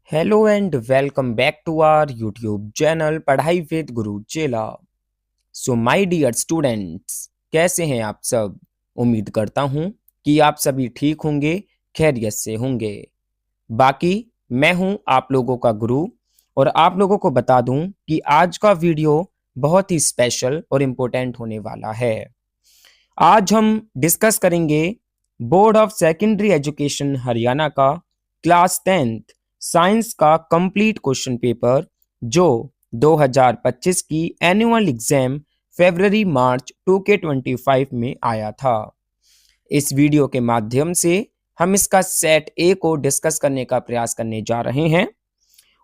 Hello and welcome back to our YouTube channel Padhai with Guru Chela. So my dear students, कैसे हैं आप सब। उम्मीद करता हूं कि आप सभी ठीक होंगे, खैरियत से होंगे। बाकी मैं हूं आप लोगों का गुरु और आप लोगों को बता दूं कि आज का वीडियो बहुत ही स्पेशल और इम्पोर्टेंट होने वाला है। आज हम डिस्कस करेंगे board of secondary education Haryana का क्लास 10th साइंस का कंप्लीट क्वेश्चन पेपर जो 2025 की एनुअल एग्जाम फरवरी मार्च 2K25 में आया था। इस वीडियो के माध्यम से हम इसका सेट ए को डिस्कस करने का प्रयास करने जा रहे हैं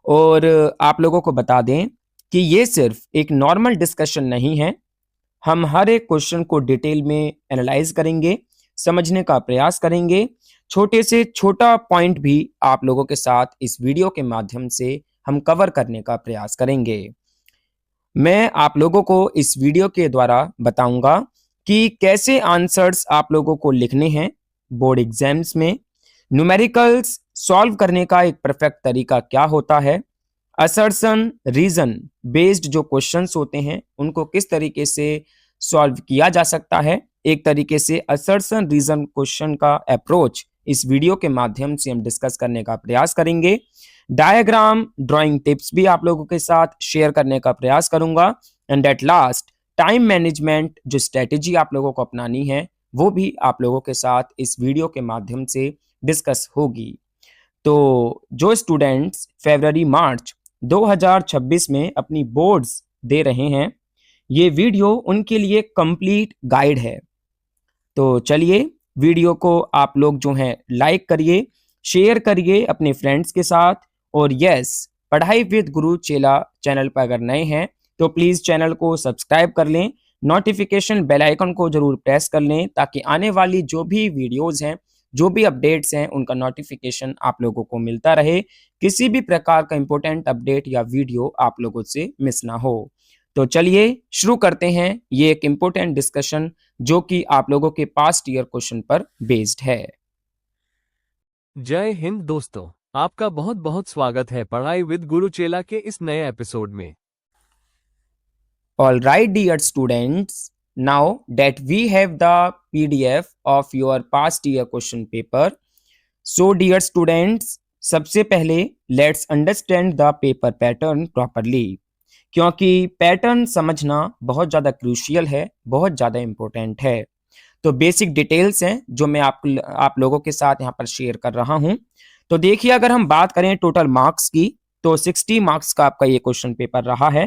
और आप लोगों को बता दें कि ये सिर्फ एक नॉर्मल डिस्कशन नहीं है। हम हर एक क्वेश्चन को डिटेल में एनालाइज करेंगे, समझने का प्रयास करेंगे। छोटे से छोटा पॉइंट भी आप लोगों के साथ इस वीडियो के माध्यम से हम कवर करने का प्रयास करेंगे। मैं आप लोगों को इस वीडियो के द्वारा बताऊंगा कि कैसे आंसर्स आप लोगों को लिखने हैं बोर्ड एग्जाम्स में। न्यूमेरिकल्स सॉल्व करने का एक परफेक्ट तरीका क्या होता है। असर्शन रीजन बेस्ड जो क्वेश्चंस होते हैं उनको किस तरीके से सॉल्व किया जा सकता है। एक तरीके से असर्शन रीजन क्वेश्चन का अप्रोच इस वीडियो के माध्यम से हम डिस्कस करने का प्रयास करेंगे। डायग्राम ड्राइंग टिप्स भी आप लोगों के साथ शेयर करने का प्रयास करूंगा and at last time management जो स्ट्रेटेजी आप लोगों को अपनानी है वो भी आप लोगों के साथ इस वीडियो के माध्यम से डिस्कस होगी। तो जो स्टूडेंट्स फरवरी मार्च 2026 में अपनी बोर्ड्स दे रहे हैं, ये वीडियो उनके लिए कंप्लीट गाइड है। तो चलिए वीडियो को आप लोग जो हैं लाइक करिए, शेयर करिए अपने फ्रेंड्स के साथ और यस, पढ़ाई विद गुरु चेला चैनल पर अगर नए हैं तो प्लीज चैनल को सब्सक्राइब कर लें, नोटिफिकेशन बेल आइकन को जरूर प्रेस कर लें ताकि आने वाली जो भी वीडियोस हैं, जो भी अपडेट्स हैं, उनका नोटिफिकेशन आप लोगों को मिलता रहे। किसी भी प्रकार का इंपॉर्टेंट अपडेट या वीडियो आप लोगों से मिस ना हो। तो चलिए शुरू करते हैं ये एक इंपॉर्टेंट डिस्कशन जो कि आप लोगों के पास्ट ईयर क्वेश्चन पर बेस्ड है। जय हिंद दोस्तों, आपका बहुत बहुत स्वागत है पढ़ाई विद गुरु चेला के इस नए एपिसोड में। All right, dear students, now that we have the PDF of your past year question paper, so dear students, सबसे पहले let's understand the paper pattern properly, क्योंकि पैटर्न समझना बहुत ज़्यादा क्रूशियल है, बहुत ज़्यादा इम्पोर्टेंट है। तो बेसिक डिटेल्स हैं जो मैं आप लोगों के साथ यहाँ पर शेयर कर रहा हूँ। तो देखिए, अगर हम बात करें टोटल मार्क्स की तो 60 मार्क्स का आपका ये क्वेश्चन पेपर रहा है।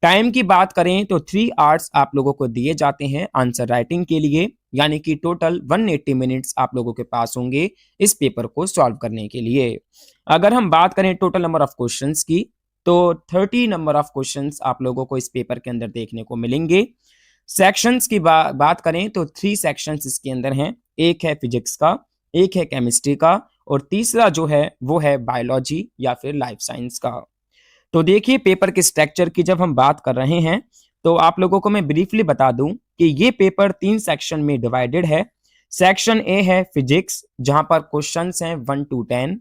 टाइम की बात करें तो 3 आवर्स आप लोगों को दिए जाते हैं आंसर राइटिंग के लिए, यानी कि टोटल 180 मिनट्स आप लोगों के पास होंगे इस पेपर को सॉल्व करने के लिए। अगर हम बात करें टोटल नंबर ऑफ क्वेश्चंस की तो 30 नंबर ऑफ क्वेश्चंस आप लोगों को इस पेपर के अंदर देखने को मिलेंगे। सेक्शंस की बात करें तो 3 सेक्शंस इसके अंदर हैं। एक है फिजिक्स का, एक है केमिस्ट्री का और तीसरा जो है वो है बायोलॉजी या फिर लाइफ साइंस का। तो देखिए, पेपर के स्ट्रक्चर की जब हम बात कर रहे हैं तो आप लोगों को मैं ब्रीफली बता दूं कि ये पेपर 3 सेक्शन में डिवाइडेड है। सेक्शन ए है फिजिक्स जहां पर क्वेश्चंस हैं 1 to 10।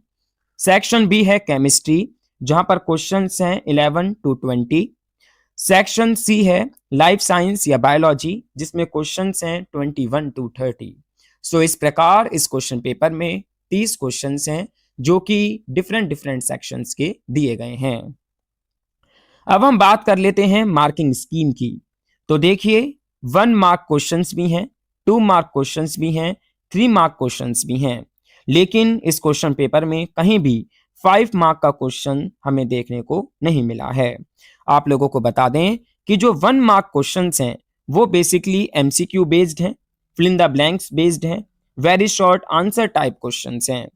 सेक्शन बी है केमिस्ट्री जहां पर क्वेश्चंस हैं 11 to 20। सेक्शन सी है लाइफ साइंस या बायोलॉजी जिसमें क्वेश्चंस हैं 21 to 30। सो इस प्रकार इस क्वेश्चन पेपर में 30 क्वेश्चंस हैं जो कि डिफरेंट डिफरेंट सेक्शंस के दिए गए हैं। अब हम बात कर लेते हैं मार्किंग स्कीम की। तो देखिए, 1 मार्क क्वेश्चंस भी हैं, 2 मार्क क्वेश्चंस भी हैं, 3 मार्क क्वेश्चंस भी हैं, लेकिन इस क्वेश्चन पेपर में कहीं भी 5 मार्क का क्वेश्चन हमें देखने को नहीं मिला है। आप लोगों को बता दें कि जो 1 मार्क क्वेश्चंस हैं वो बेसिकली एमसीक्यू बेस्ड हैं, fill in the blanks based हैं, very short answer type questions हैं।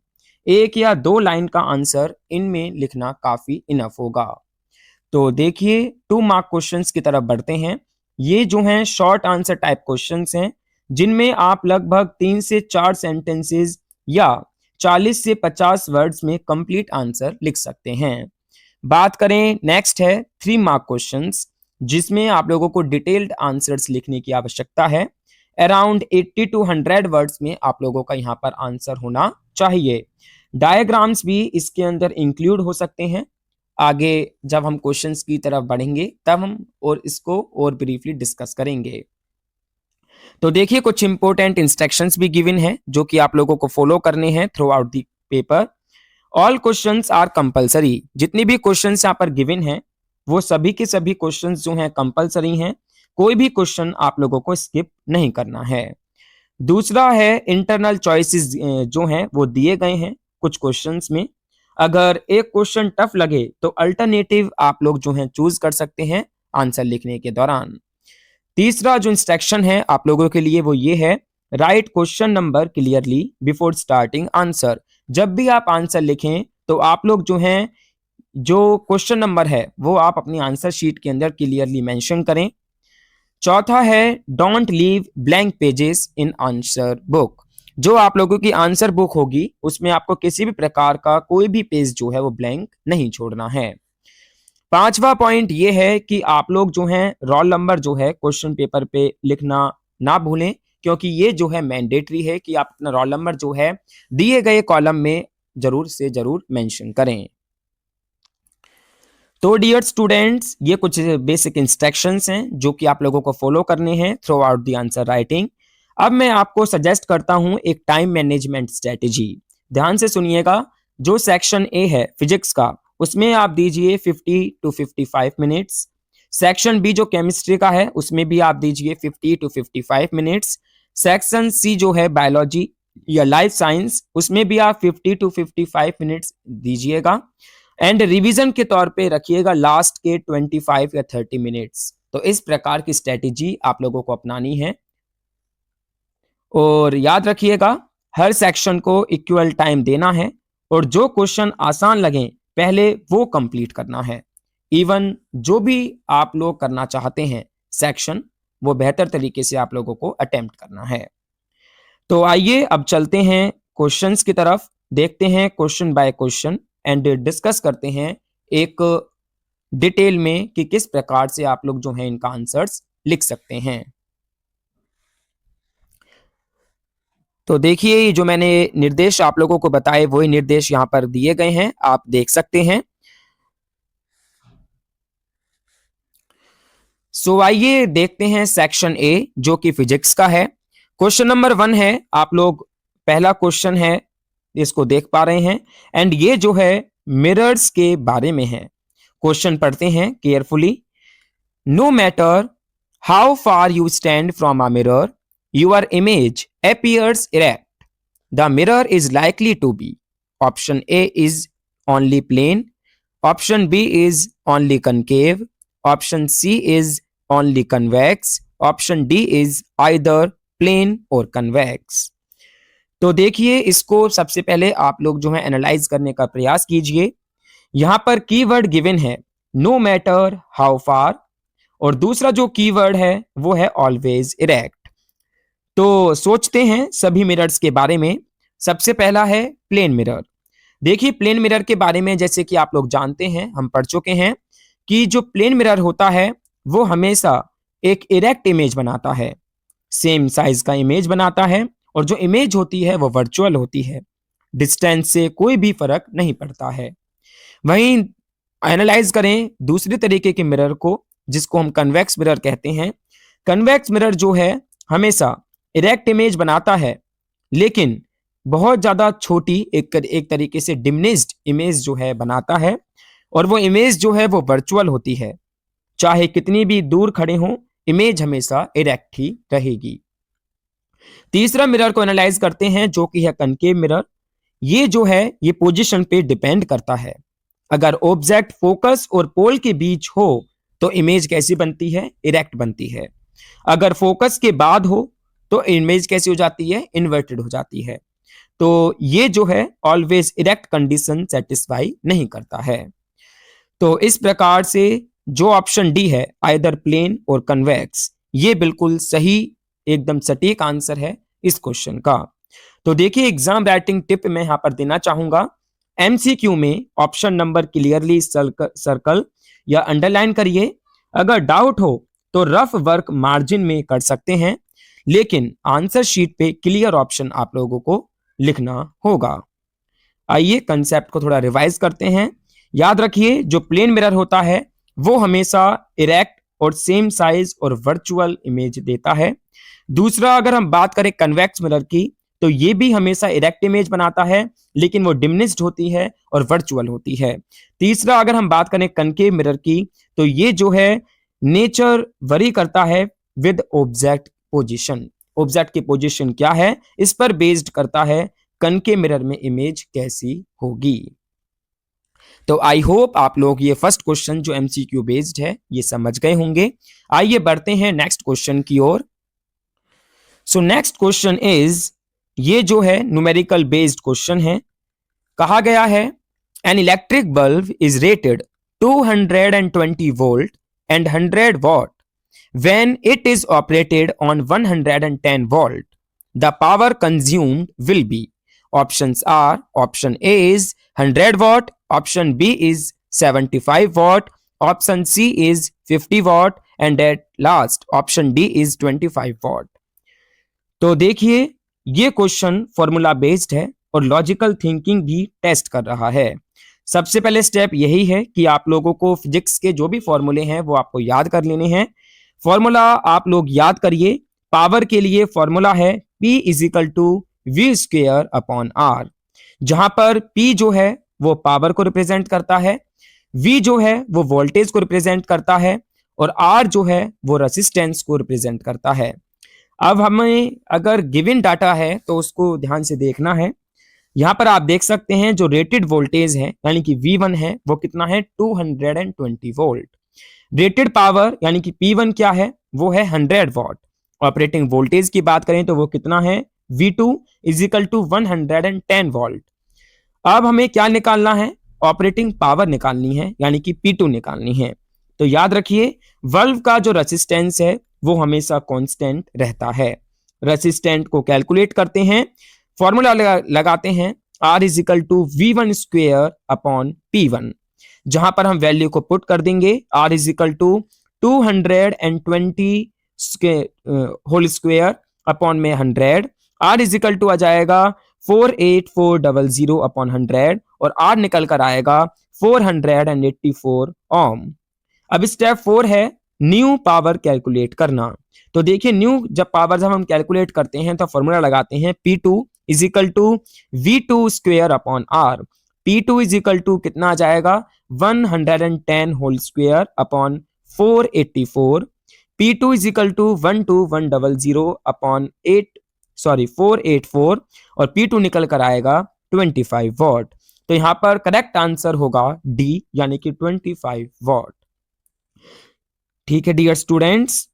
1 या 2 लाइन का आंसर इनमें लिखना काफी इनफ होगा। तो देखिए, 2 मार्क क्वेश्चंस की तरफ बढ़ते हैं। ये जो हैं शॉर्ट आंसर टाइप क्वेश्चंस हैं जिनमें आप लगभग 3 से 4 सेंटेंसेस या 40 से 50 वर्ड्स में कंप्लीट आंसर लिख सकते हैं। बात करें नेक्स्ट है 3 मार्क क्वेश्चंस जिसमें आप लोगों को डिटेल्ड आंसर्स लिखने की आवश्यकता है। अराउंड 80 to 100 वर्ड्स में आप लोगों का यहाँ पर आंसर होना चाहिए। डायग्राम्स भी इसके अंदर इंक्लूड हो सकते हैं। आगे जब हम क्वेश्चंस की तरफ बढ़ेंगे तब हम और इसको और ब्रीफली डिस्कस करेंगे। तो देखिए कुछ इंपॉर्टेंट इंस्ट्रक्शंस भी गिवन है जो कि आप लोगों को फॉलो करने हैं throughout the paper. All questions are compulsory. जितनी भी क्वेश्चंस यहाँ पर गिवन है वो सभी के सभी क्वेश्चंस जो हैं कंपलसरी हैं। कोई भी क्वेश्चन आप लोगों को स्किप नहीं करना है। दूसरा है इंटरनल चॉइसेस जो हैं वो दिए गए हैं कुछ क्वेश्चंस में। अगर एक क्वेश्चन टफ लगे तो अल्टरनेटिव आप लोग जो हैं चूज कर सकते हैं आंसर लिखने के दौरान। तीसरा जो इंस्ट्रक्शन है आप लोगों के लिए वो ये है, right question number clearly before starting answer. जब भी आप आंसर लिखें तो आप लोग जो हैं जो क्वेश्चन नंबर है वो आप अपनी आंसर शीट के अंदर क्लियरली मेंशन करें। चौथा है don't leave blank pages in answer book. जो आप लोगों की आंसर बुक होगी उसमें आपको किसी भी प्रकार का कोई भी पेज जो है वो ब्लैंक नहीं छोड़ना है। पांचवा पॉइंट ये है कि आप लोग जो हैं रोल नंबर जो है क्वेश्चन पेपर पे लिखना ना भूलें, क्योंकि ये जो है मैंडेटरी है कि आप अपना रोल नंबर जो है दिए गए कॉलम में जरूर से जरूर मेंशन करें। तो डियर स्टूडेंट्स ये कुछ बेसिक इंस्ट्रक्शंस हैं जो कि आप लोगों को फॉलो करने हैं throughout the answer writing. अब मैं आपको सजेस्ट करता हूं एक टाइम मैनेजमेंट स्ट्रेटेजी। ध्यान से सुनिएगा। जो सेक्शन ए है फिजिक्स का उसमें आप दीजिए 50 to 55 मिनट्स। सेक्शन बी जो केमिस्ट्री का है उसमें भी आप दीजिए 50 to 55 मिनट्स। सेक्शन सी जो है बायोलॉजी या लाइफ साइंस उसमें भी आप 50 to 55 मिनट्स दीजिएगा। एंड रिवीजन के तौर पे रखिएगा लास्ट के 25 या 30 मिनट्स। तो इस प्रकार की स्ट्रेटेजी आप लोगों को अपनानी है। और याद रखिएगा हर सेक्शन को इक्वल टाइम देना है और जो क्वेश्चन आसान लगे पहले वो कंप्लीट करना है। इवन जो भी आप लोग करना चाहते हैं सेक्शन वो बेहतर तरीके से आप लोगों को अटेम्प्ट करना है। तो आइए अब चलते हैं क्वेश्चंस की तरफ, देखते हैं question by question and discuss करते हैं एक डिटेल में कि किस प्रकार से आप लोग जो हैं इनका आंसर्स लिख सकते हैं। तो देखिए जो मैंने निर्देश आप लोगों को बताए वही निर्देश यहां पर दिए गए हैं, आप देख सकते हैं। सो आइए देखते हैं सेक्शन ए जो कि फिजिक्स का है। क्वेश्चन नंबर 1 है, आप लोग पहला क्वेश्चन है इसको देख पा रहे हैं एंड ये जो है मिरर्स के बारे में है। क्वेश्चन पढ़ते हैं carefully. No matter how far you stand from a mirror your image appears erect. The mirror is likely to be option A is only plane, option B is only concave, option C is only convex, option D is either plane or convex. तो देखिए इसको सबसे पहले आप लोग जो है analyse करने का प्रयास कीजिए। यहां पर कीवर्ड गिवन है नो मैटर हाउ फार और दूसरा जो कीवर्ड है वो है ऑलवेज इरेक्ट। तो सोचते हैं सभी मिरर्स के बारे में। सबसे पहला है प्लेन मिरर। देखिए प्लेन मिरर के बारे में जैसे कि आप लोग जानते हैं, हम पढ़ चुके हैं कि जो प्लेन मिरर होता है वो हमेशा एक इरेक्ट इमेज बनाता है, सेम साइज का इमेज बनाता है और जो इमेज होती है वो वर्चुअल होती है, डिस्टेंस से कोई भी फर्क नहीं पड़ता है। वहीं एनालाइज करें दूसरे तरीके के मिरर को जिसको हम कन्वेक्स मिरर कहते हैं। कन्वेक्स मिरर जो है हमेशा इरेक्ट इमेज बनाता है लेकिन बहुत ज्यादा छोटी एक तरीके से डिमिनिश्ड इमेज जो है बनाता है और वो इमेज जो है वो वर्चुअल होती है। चाहे कितनी भी दूर खड़े हों इमेज हमेशा इरेक्ट ही रहेगी। तीसरा मिरर को एनालाइज करते हैं जो कि है कनकेव मिरर। ये जो है ये पोजीशन पे डिपेंड करता है। अगर ऑब्जेक्ट फोकस और पोल के बीच हो तो इमेज कैसी बनती है, इरेक्ट बनती है। अगर फोकस के बाद हो तो इमेज कैसी हो जाती है, इन्वर्टेड हो जाती है। तो ये जो है ऑलवेज इरेक्ट कंडीशन सेटिस्फाई नहीं करता है। तो इस प्रकार से जो ऑप्शन डी है आइदर प्लेन और कन्वेक्स ये बिल्कुल सही एकदम सटीक आंसर है इस क्वेश्चन का। तो देखिए एग्जाम राइटिंग टिप मैं यहां पर देना चाहूंगा। एमसीक्यू में ऑप्शन नंबर क्लियरली सर्कल या अंडरलाइन करिए। अगर डाउट हो तो रफ वर्क मार्जिन में कर सकते हैं लेकिन आंसर शीट पे क्लियर ऑप्शन आप लोगों को लिखना होगा। आइए कंसेप्ट को थोड़ा रिवाइज करते हैं। याद रखिए, जो प्लेन मिरर होता है वो हमेशा इरेक्ट और सेम साइज और वर्चुअल इमेज देता है। दूसरा, अगर हम बात करें कन्वेक्स मिरर की, तो ये भी हमेशा इरेक्ट इमेज बनाता है, लेकिन वो डिमिनिश्ड होती है और वर्चुअल होती है। तीसरा, अगर हम बात करें कनकेव मिरर की, तो ये जो है नेचर वरी करता है विद ऑब्जेक्ट पोजीशन। ऑब्जेक्ट की पोजीशन क्या है, इस पर बेस्ड करता है कनकेव मिरर में इमेज कैसी होगी। तो आई होप आप लोग ये फर्स्ट क्वेश्चन जो एमसीक्यू बेस्ड है ये समझ गए होंगे। आइए बढ़ते हैं नेक्स्ट क्वेश्चन की ओर। सो नेक्स्ट क्वेश्चन इज, ये जो है न्यूमेरिकल बेस्ड क्वेश्चन है। कहा गया है an electric bulb is rated 220 volt and 100 what when it is operated on 110 volt. The power consumed will be, options are, option A is 100 watt, option B is 75 watt, option C is 50 watt and at last option D is 25 watt. तो देखिए, ये question formula based है और logical thinking भी test कर रहा है। सबसे पहले स्टेप यही है कि आप लोगों को फिजिक्स के जो भी फॉर्मूले हैं वो आपको याद कर लेने हैं। फॉर्मूला आप लोग याद करिए। पावर के लिए फॉर्मूला है P is equal to V square upon R, जहां पर P जो है वो पावर को रिप्रेजेंट करता है, V जो है वो वोल्टेज को रिप्रेजेंट करता है और R जो है वो रेसिस्टेंस को रिप्रेजेंट करता है। अब हमें अगर गिवन डाटा है तो उसको ध्यान से देखना है। यहां पर आप देख सकते हैं जो रेटेड वोल्टेज है यानी कि V1 है वो कितना है 220 वोल्ट। रेटेड पावर यानी कि P1 क्या है, वो है 100 वॉट। ऑपरेटिंग वोल्टेज की बात करें तो वो कितना है V2 is equal to 110 volt. अब हमें क्या निकालना है, ऑपरेटिंग पावर निकालनी है यानी कि P2 निकालनी है। तो याद रखिए, बल्ब का जो रेसिस्टेंस है वो हमेशा कांस्टेंट रहता है। रेसिस्टेंट को कैलकुलेट करते हैं, फॉर्मूला लगाते हैं R is equal to V1 square upon P1, जहां पर हम वैल्यू को पुट कर देंगे। R is equal to 220 whole square upon में 100। R इज इक्वल टू आ जाएगा 48400 अपॉन 100 और R निकल कर आएगा 484 ओम। अब स्टेप 4 है न्यू पावर कैलकुलेट करना। तो देखिए, न्यू जब पावर जब हम कैलकुलेट करते हैं तो फॉर्मूला लगाते हैं P2 is equal to V2 square upon R। P2 is equal to कितना आ जाएगा 110 whole square upon 484। P2 is equal to 12100 upon 484 और P2 निकल कर आएगा 25 वॉट। तो यहां पर करेक्ट आंसर होगा डी यानी कि 25 वॉट। ठीक है डियर स्टूडेंट्स,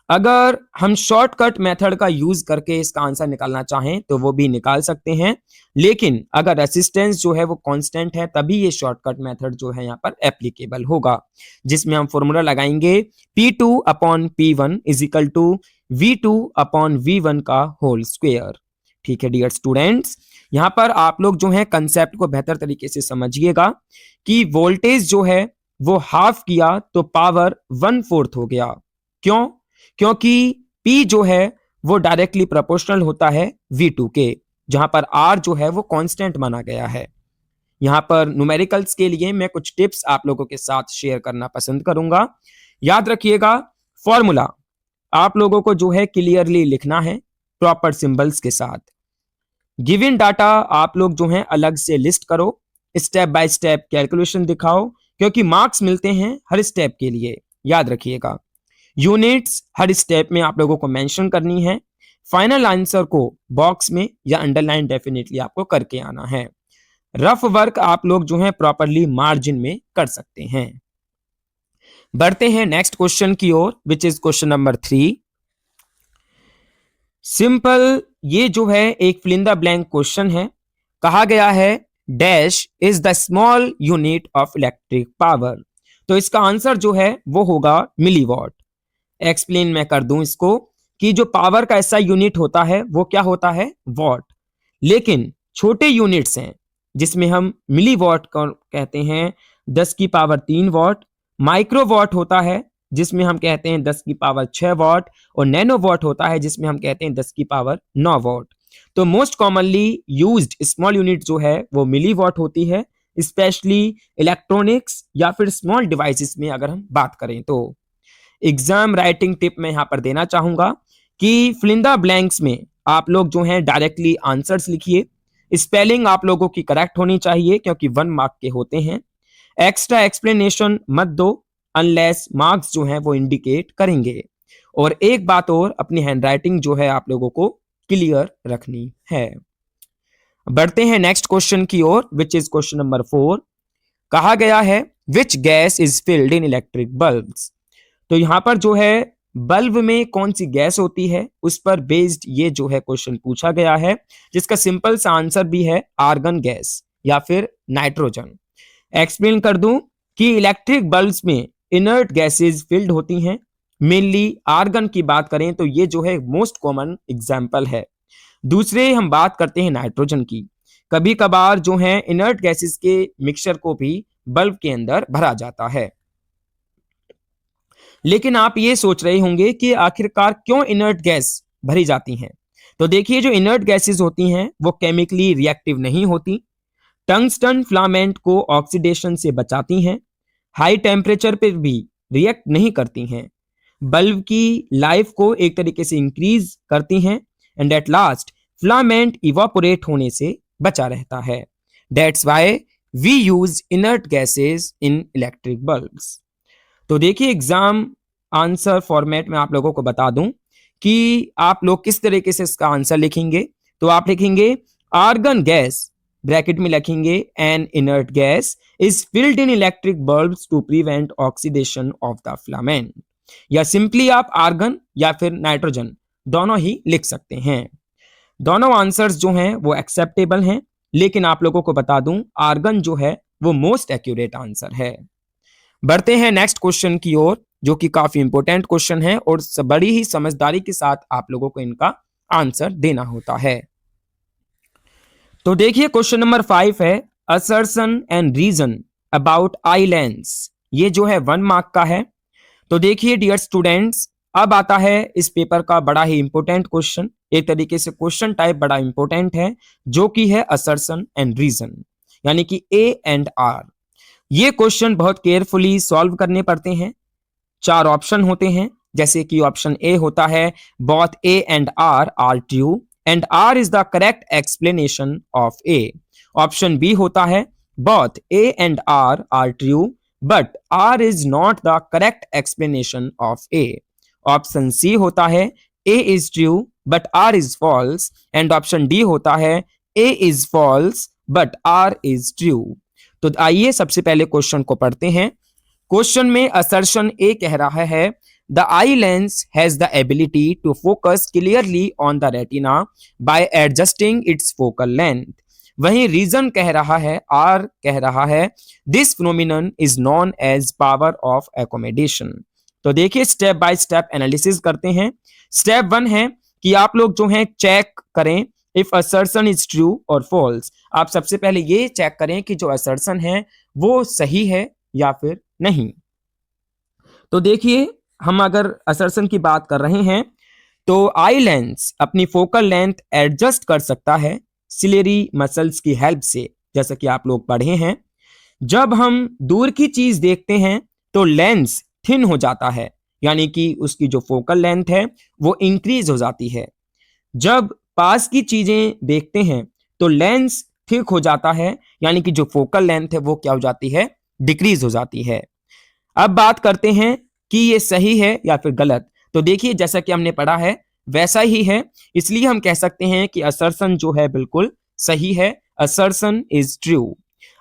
अगर हम शॉर्टकट मेथड का यूज करके इसका आंसर निकालना चाहें तो वो भी निकाल सकते हैं, लेकिन अगर रेसिस्टेंस जो है वो कांस्टेंट है तभी ये शॉर्टकट मेथड जो है यहाँ पर एप्लीकेबल होगा, जिसमें हम फॉर्मूला लगाएंगे P2 upon P1 is equal to V2 upon V1 का होल स्क्वेयर। ठीक है डियर स्टूडेंट्स, यहाँ पर आप लोग जो है कंसेप्ट को बेहतर तरीके से समझिएगा कि वोल्टेज जो है वो हाफ किया तो पावर 1/4 हो गया। क्यों? क्योंकि P जो है वो डायरेक्टली प्रोपोर्शनल होता है V2 के, जहां पर R जो है वो कांस्टेंट माना गया है। यहां पर न्यूमेरिकल्स के लिए मैं कुछ टिप्स आप लोगों के साथ शेयर करना पसंद करूंगा। याद रखिएगा, फॉर्मूला आप लोगों को जो है क्लियरली लिखना है प्रॉपर सिंबल्स के साथ। गिवन डाटा आप लोग जो है अलग से लिस्ट करो, स्टेप बाय स्टेप कैलकुलेशन दिखाओ, क्योंकि मार्क्स मिलते हैं हर स्टेप के लिए। याद रखिएगा, यूनिट्स हर स्टेप में आप लोगों को मेंशन करनी है। फाइनल आंसर को बॉक्स में या अंडरलाइन डेफिनेटली आपको करके आना है। रफ वर्क आप लोग जो है प्रॉपरली मार्जिन में कर सकते हैं। बढ़ते हैं नेक्स्ट क्वेश्चन की ओर, which is question number 3। Simple, ये जो है एक fill in the blank question है। कहा गया है dash is the small unit of electric power. तो इसका आंसर जो है वो होगा मिलीवॉट। एक्सप्लेन मैं कर दूं इसको कि जो पावर का ऐसा यूनिट होता है वो क्या होता है वॉट, लेकिन छोटे यूनिट्स हैं जिसमें हम मिलीवॉट कहते हैं 10 की पावर 3 वॉट, माइक्रोवॉट होता है जिसमें हम कहते हैं 10 की पावर 6 वॉट और नैनो वॉट होता है जिसमें हम कहते हैं 10 की पावर 9 वॉट। तो most commonly used small unit जो है वो मिलीवॉट होती है, स्पेशली इलेक्ट्रॉनिक्स या फिर स्मॉल डिवाइसेस में अगर हम बात करें तो। एग्जाम राइटिंग टिप मैं यहाँ पर देना चाहूंगा कि फिलिंदा ब्लैंक्स में आप लोग जो हैं डायरेक्टली आंसर्स लिखिए। स्पेलिंग आप लोगों की करेक्ट होनी चाहिए क्योंकि 1 मार्क के होते हैं। एक्स्ट्रा एक्सप्लेनेशन मत दो अनलेस मार्क्स जो हैं वो इंडिकेट करेंगे। और एक बात और, अपनी हैंडराइटिंग जो है आप लोगों को क्लियर रखनी है। बढ़ते हैं नेक्स्ट क्वेश्चन की ओर, विच इज क्वेश्चन नंबर 4। कहा गया है which gas is filled in electric bulbs. तो यहां पर जो है बल्ब में कौन सी गैस होती है उस पर बेस्ड ये जो है क्वेश्चन पूछा गया है, जिसका सिंपल सा आंसर भी है आर्गन गैस या फिर नाइट्रोजन। एक्सप्लेन कर दूं कि इलेक्ट्रिक बल्ब्स में इनर्ट गैसेस फिल्ड होती हैं। मेनली आर्गन की बात करें तो ये जो है मोस्ट कॉमन एग्जाम्पल है। दूसरे हम बात करते हैं नाइट्रोजन की। कभी कभार जो है इनर्ट गैसेस के मिक्सचर को भी बल्ब के अंदर भरा जाता है। लेकिन आप ये सोच रहे होंगे कि आखिरकार क्यों इनर्ट गैस भरी जाती हैं। तो देखिए, जो इनर्ट गैसेस होती हैं वो केमिकली रिएक्टिव नहीं होती। टंगस्टन फिलामेंट को ऑक्सीडेशन से बचाती हैं, हाई टेम्परेचर पर भी रिएक्ट नहीं करती हैं, बल्ब की लाइफ को एक तरीके से इंक्रीज करती हैं, and at last filament evaporate होने से बचा रहता है। That's why we use inert gases in electric bulbs. तो देखिए, एग्जाम आंसर फॉर्मेट में आप लोगों को बता दूं कि आप लोग किस तरीके से इसका आंसर लिखेंगे। तो आप लिखेंगे आर्गन गैस, ब्रैकेट में लिखेंगे an inert gas is filled in electric bulbs to prevent oxidation of the filament. या सिंपली आप आर्गन या फिर नाइट्रोजन दोनों ही लिख सकते हैं। दोनों आंसर्स जो हैं वो एक्सेप्टेबल हैं, लेकिन आप लोगों को बता दूं आर्गन जो है वो मोस्ट एक्यूरेट आंसर है। बढ़ते हैं नेक्स्ट क्वेश्चन की ओर, जो कि काफी इंपॉर्टेंट क्वेश्चन है और बड़ी ही समझदारी के साथ आप लोगों को इनका आंसर देना होता है। तो देखिए, क्वेश्चन नंबर 5 है assertion and reason about eye lens. ये जो है 1 मार्क का है। तो देखिए डियर स्टूडेंट्स, अब आता है इस पेपर का बड़ा ही इंपॉर्टेंट क्वेश्चन। एक तरीके से क्वेश्चन टाइप बड़ा इंपॉर्टेंट है, जो कि है असर्शन एंड रीजन, यानी कि ए एंड आर। ये क्वेश्चन बहुत केयरफुली सॉल्व करने पड़ते हैं। 4 ऑप्शन होते हैं, जैसे कि ऑप्शन ए होता है both A and R are true and R is the correct explanation of A. Option B होता है both A and R are true but R is not the correct explanation of A. Option C होता है A is true but R is false and option D होता है A is false but R is true. तो आइए सबसे पहले question को पढ़ते हैं। क्वेश्चन में असर्शन ए कह रहा है the eye lens has the ability to focus clearly on the retina by adjusting its focal length. वहीं रीजन कह रहा है, आर कह रहा है this phenomenon is known as power of accommodation. तो देखिए, स्टेप बाय स्टेप एनालिसिस करते हैं। स्टेप 1 है कि आप लोग जो है चेक करें इफ असर्शन इज ट्रू और फॉल्स। आप सबसे पहले ये चेक करें कि जो असर्शन है वो सही है या फिर नहीं। तो देखिए, हम अगर असर्शन की बात कर रहे हैं तो आई लेंस अपनी फोकल लेंथ एडजस्ट कर सकता है सिलेरी मसल्स की हेल्प से, जैसा कि आप लोग पढ़े हैं। जब हम दूर की चीज देखते हैं तो लेंस थिन हो जाता है, यानी कि उसकी जो फोकल लेंथ है वो इंक्रीज हो जाती है। जब पास की चीजें देखते हैं तो लेंस थिक हो जाता है, यानी कि जो फोकल लेंथ है वो क्या हो जाती है, डिक्रीज हो जाती है। अब बात करते हैं कि ये सही है या फिर गलत। तो देखिए, जैसा कि हमने पढ़ा है वैसा ही है, इसलिए हम कह सकते हैं कि असर्शन जो है बिल्कुल सही है, असर्शन इज ट्रू।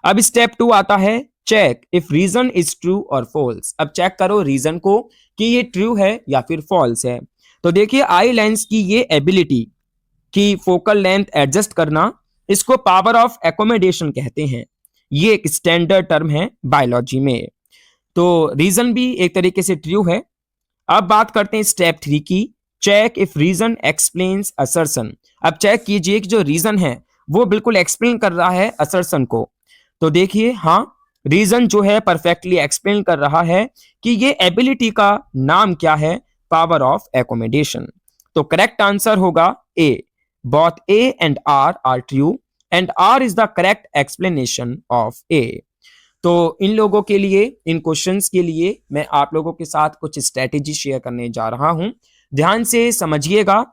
अब स्टेप 2 आता है check if reason is true और फॉल्स। अब चेक करो रीजन को कि ये ट्रू है या फिर फॉल्स है। तो देखिए, आई लेंस की ये एबिलिटी कि फोकल लेंथ एडजस्ट करना, इसको पावर ऑफ एकोमोडेशन कहते हैं। ये एक स्टैंडर्ड टर्म है बायोलॉजी में। तो रीजन भी एक तरीके से ट्रू है। अब बात करते हैं स्टेप 3 की, check if reason explains assertion. अब चेक कीजिए कि जो रीजन है वो बिल्कुल एक्सप्लेन कर रहा है असर्शन को। तो देखिए, हाँ, रीजन जो है परफेक्टली एक्सप्लेन कर रहा है कि ये एबिलिटी का नाम क्या है, पावर ऑफ एकोमोडेशन। तो करेक्ट आंसर होगा ए, both A and R are true and R is the correct explanation of A। तो इन लोगों के लिए, इन क्वेश्चंस के लिए मैं आप लोगों के साथ कुछ स्ट्रेटेजी शेयर करने जा रहा हूं, ध्यान से समझिएगा।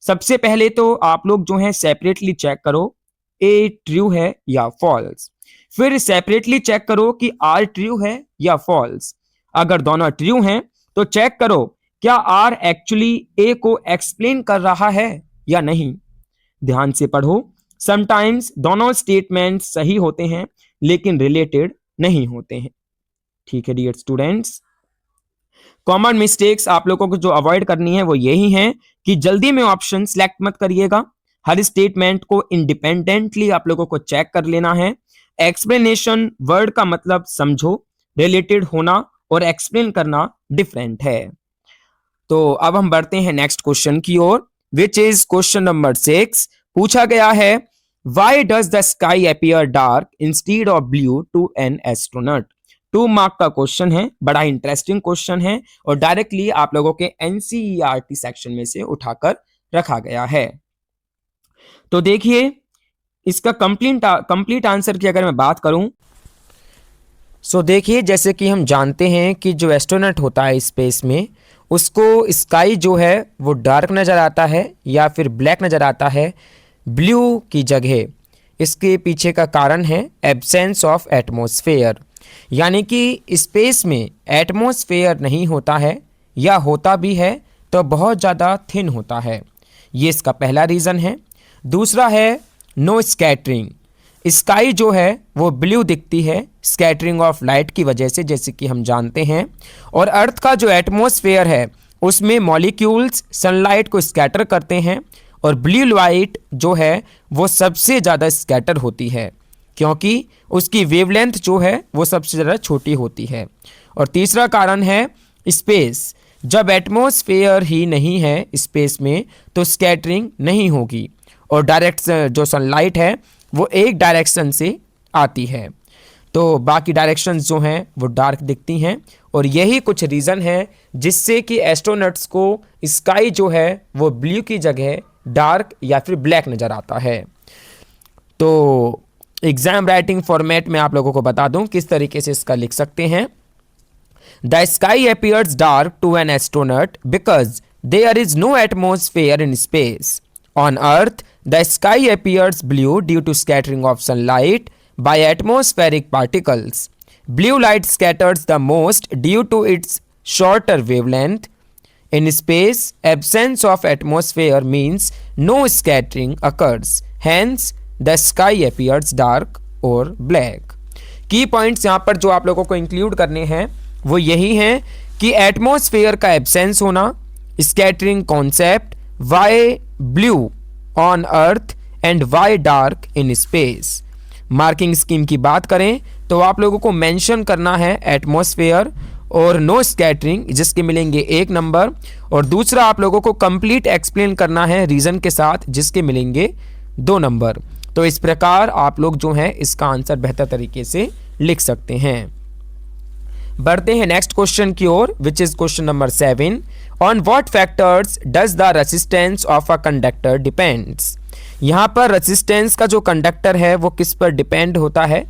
सबसे पहले तो आप लोग जो है सेपरेटली चेक करो ए ट्रू है या फॉल्स, फिर सेपरेटली चेक करो कि आर ट्रू है या फॉल्स। अगर दोनों ट्रू हैं तो चेक करो क्या आर एक्चुअली ए को एक्सप्लेन कर रहा है या नहीं। ध्यान से पढ़ो, समटाइम्स दोनों स्टेटमेंट सही होते हैं लेकिन रिलेटेड नहीं होते हैं। ठीक है डियर स्टूडेंट्स, कॉमन मिस्टेक्स आप लोगों को जो अवॉइड करनी है वो यही है कि जल्दी में ऑप्शन सिलेक्ट मत करिएगा। हर स्टेटमेंट को इंडिपेंडेंटली आप लोगों को चेक कर लेना है। एक्सप्लेनेशन वर्ड का मतलब समझो, रिलेटेड होना और एक्सप्लेन करना डिफरेंट है। तो अब हम बढ़ते हैं नेक्स्ट क्वेश्चन की ओर, विच इज क्वेश्चन नंबर 6। पूछा गया है why does the sky appear dark instead of blue to an astronaut. 2 mark का क्वेश्चन है, बड़ा इंटरेस्टिंग क्वेश्चन है और डायरेक्टली आप लोगों के एनसीईआरटी सेक्शन में से उठाकर रखा गया है। तो देखिए इसका कंप्लीट आंसर की अगर मैं बात करूं, सो देखिए जैसे कि हम जानते हैं कि जो एस्ट्रोनॉट होता है स्पेस में, उसको स्काई जो है वो डार्क नज़र आता है या फिर ब्लैक नज़र आता है ब्लू की जगह। इसके पीछे का कारण है एब्सेंस ऑफ एटमॉस्फेयर, यानी कि स्पेस में एटमॉस्फेयर नहीं होता है या होता भी है तो बहुत ज़्यादा थिन होता है, ये इसका पहला रीज़न है। दूसरा है नो स्कैटरिंग, स्काई जो है वो ब्लू दिखती है स्कैटरिंग ऑफ लाइट की वजह से, जैसे कि हम जानते हैं। और अर्थ का जो एटमॉस्फेयर है उसमें मॉलिक्यूल्स सनलाइट को स्कैटर करते हैं और ब्लू लाइट जो है वो सबसे ज़्यादा स्कैटर होती है क्योंकि उसकी वेवलेंथ जो है वो सबसे ज़्यादा छोटी होती है। और तीसरा कारण है स्पेस, जब एटमॉस्फेयर ही नहीं है स्पेस में तो स्कैटरिंग नहीं होगी और डायरेक्ट जो सनलाइट है वो एक डायरेक्शन से आती है, तो बाकी डायरेक्शंस जो हैं वो डार्क दिखती हैं। और यही कुछ रीज़न है जिससे कि एस्ट्रोनॉट्स को स्काई जो है वो ब्लू की जगह डार्क या फिर ब्लैक नज़र आता है। तो एग्जाम राइटिंग फॉर्मेट में आप लोगों को बता दूं किस तरीके से इसका लिख सकते हैं। The sky appears dark to an astronaut because there is no atmosphere in space. On earth the sky appears blue due to scattering of sunlight by atmospheric particles. Blue light scatters the most due to its shorter wavelength. In space, absence of atmosphere means no scattering occurs. Hence, the sky appears dark or black. की points यहाँ पर जो आप लोगों को include करने हैं वो यही हैं कि एटमॉस्फेयर का एब्सेंस होना, scattering concept, why blue on earth and why dark in space. Marking scheme की बात करें तो आप लोगों को मेंशन करना है एटमॉस्फेयर और नो स्कैटरिंग, जिसके मिलेंगे 1 नंबर, और दूसरा आप लोगों को कंप्लीट एक्सप्लेन करना है रीज़न के साथ, जिसके मिलेंगे 2 नंबर। तो इस प्रकार आप लोग जो हैं इसका आंसर बेहतर तरीके से लिख सकते हैं। बढ़ते हैं नेक्स्ट क्वेश्चन की ओर, which is question number 7। On what factors does the resistance of a conductor depends. यहाँ पर रेसिस्टेंस का जो कंडक्टर है वो किस पर डिपेंड होता है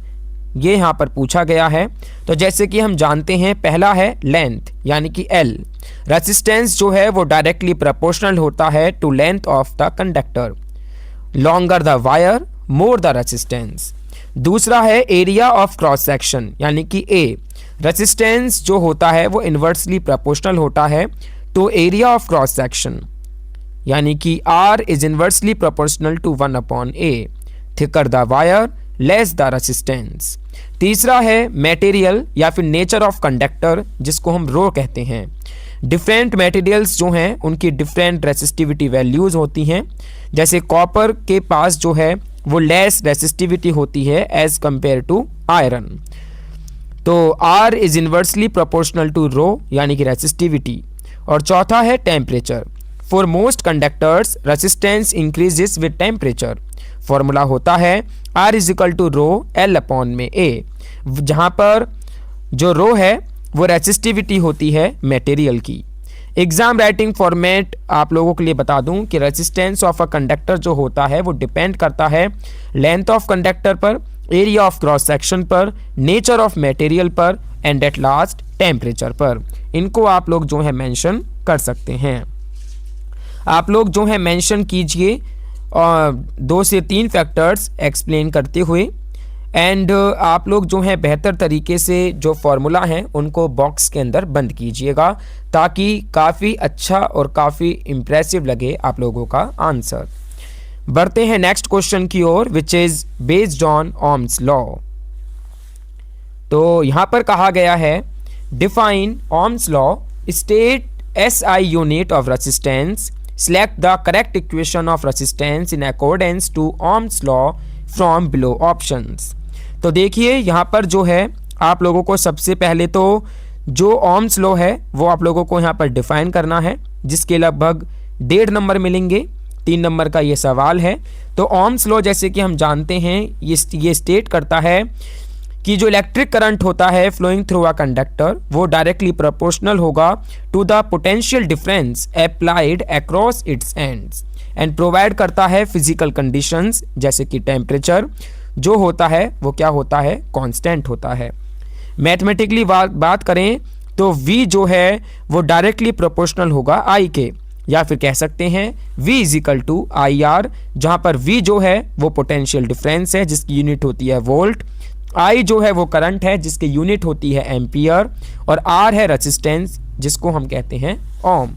ये यहाँ पर पूछा गया है। तो जैसे कि हम जानते हैं पहला है लेंथ यानी कि L। रेसिस्टेंस जो है वो डायरेक्टली प्रोपोर्शनल होता है to length of the conductor. Longer the wire more the resistance. दूसरा है एरिया ऑफ क्रॉस सेक्शन यानी कि A। रेसिस्टेंस जो होता है वो इन्वर्सली प्रोपोर्शनल होता है to area of cross section यानी कि R is inversely proportional to 1/A। Thicker the wire less the resistance. तीसरा है मटेरियल या फिर नेचर ऑफ कंडक्टर जिसको हम रो कहते हैं। डिफरेंट मटेरियल्स जो हैं उनकी डिफरेंट रेसिस्टिविटी वैल्यूज़ होती हैं। जैसे कॉपर के पास जो है वो लेस रेसिस्टिविटी होती है एज कंपेयर टू आयरन। तो R is inversely proportional to rho यानी कि रेसिस्टिविटी। और चौथा है temperature. For most conductors resistance increases with temperature. Formula होता है R is equal to rho L/A, जहाँ पर जो रो है वो रेसिस्टिविटी होती है मटेरियल की। एग्जाम राइटिंग फॉर्मेट आप लोगों के लिए बता दूं कि रेजिस्टेंस ऑफ अ कंडक्टर जो होता है वो डिपेंड करता है लेंथ ऑफ कंडक्टर पर, एरिया ऑफ क्रॉस सेक्शन पर, नेचर ऑफ मटेरियल पर एंड एट लास्ट टेम्परेचर पर। इनको आप लोग जो है मेंशन कर सकते हैं। आप लोग जो है मेंशन कीजिए 2 से 3 फैक्टर्स एक्सप्लेन करते हुए, एंड आप लोग जो है बेहतर तरीके से जो फॉर्मूला हैं उनको बॉक्स के अंदर बंद कीजिएगा ताकि काफ़ी अच्छा और काफ़ी इम्प्रेसिव लगे आप लोगों का आंसर। बढ़ते हैं नेक्स्ट क्वेश्चन की ओर, which is based on Ohm's law. तो यहाँ पर कहा गया है define Ohm's law, state SI unit of resistance, select the correct equation of resistance in accordance to Ohm's law from below options। तो देखिए यहाँ पर जो है आप लोगों को सबसे पहले तो जो Ohm's law है वो आप लोगों को यहाँ पर डिफाइन करना है, जिसके लगभग 1.5 नंबर मिलेंगे। 3 नंबर का ये सवाल है। तो Ohm's law जैसे कि हम जानते हैं ये स्टेट करता है कि जो इलेक्ट्रिक करंट होता है फ्लोइंग थ्रू अ कंडक्टर वो डायरेक्टली प्रोपोर्शनल होगा to the potential difference applied across its ends, and provide करता है फिजिकल कंडीशंस जैसे कि टेम्परेचर जो होता है वो क्या होता है, कांस्टेंट होता है। मैथमेटिकली बात करें तो V जो है वो डायरेक्टली प्रोपोर्शनल होगा I के, या फिर कह सकते हैं V = IR, जहाँ पर V जो है वो पोटेंशियल डिफरेंस है जिसकी यूनिट होती है वोल्ट, I जो है वो करंट है जिसकी यूनिट होती है एम्पियर, और R है रेजिस्टेंस जिसको हम कहते हैं ओम।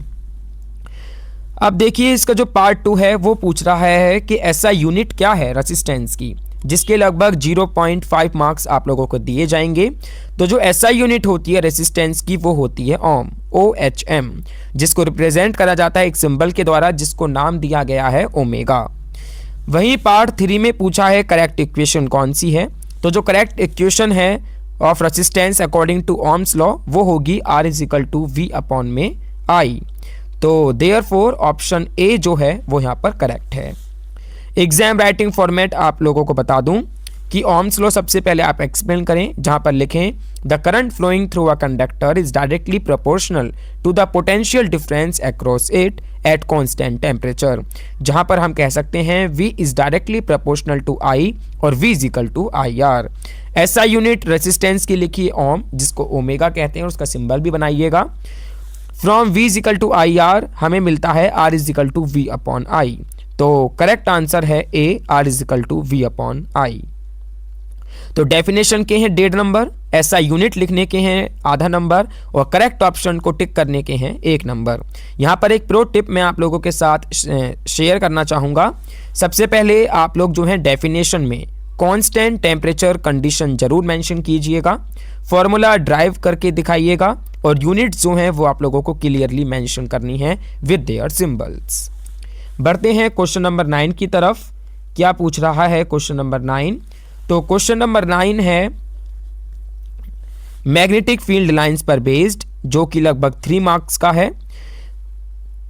अब देखिए इसका जो पार्ट 2 है वो पूछ रहा है कि ऐसा यूनिट क्या है रेजिस्टेंस की, जिसके लगभग 0.5 मार्क्स आप लोगों को दिए जाएंगे। तो जो SI यूनिट होती है रेजिस्टेंस की वो होती है ओम, OHM, जिसको रिप्रेजेंट करा जाता है एक सिंबल के द्वारा जिसको नाम दिया गया है ओमेगा। वहीं पार्ट 3 में पूछा है करेक्ट इक्वेशन कौन सी है। तो जो करेक्ट इक्वेशन है of resistance according to Ohm's law वो होगी R = V/I। तो देयरफॉर ऑप्शन ए जो है वो यहाँ पर करेक्ट है। एग्जाम राइटिंग फॉर्मेट आप लोगों को बता दूं कि ओम्स लॉ सबसे पहले आप एक्सप्लेन करें, जहां पर लिखें the current flowing through a conductor is directly proportional to the potential difference across it at constant temperature, जहां पर हम कह सकते हैं V is directly proportional to I और V = IR। ऐसा यूनिट रेजिस्टेंस की लिखी ओम जिसको ओमेगा कहते हैं, उसका सिंबल भी बनाइएगा। फ्रॉम V = IR हमें मिलता है R = V/I। तो करेक्ट आंसर है A, R = V/I। तो डेफिनेशन के हैं 1.5 नंबर, ऐसा यूनिट लिखने के हैं आधा नंबर, और करेक्ट ऑप्शन को टिक करने के हैं 1 नंबर। यहाँ पर एक प्रो टिप मैं आप लोगों के साथ शेयर करना चाहूँगा। सबसे पहले आप लोग जो है डेफिनेशन में कांस्टेंट टेम्परेचर कंडीशन जरूर मेंशन कीजिएगा, फॉर्मूला ड्राइव करके दिखाइएगा, और यूनिट्स जो हैं वो आप लोगों को क्लियरली मेंशन करनी है विद देयर सिंबल्स। बढ़ते हैं क्वेश्चन नंबर 9 की तरफ। क्या पूछ रहा है क्वेश्चन नंबर 9? तो क्वेश्चन नंबर 9 है मैग्नेटिक फील्ड लाइंस पर बेस्ड, जो कि लगभग 3 मार्क्स का है।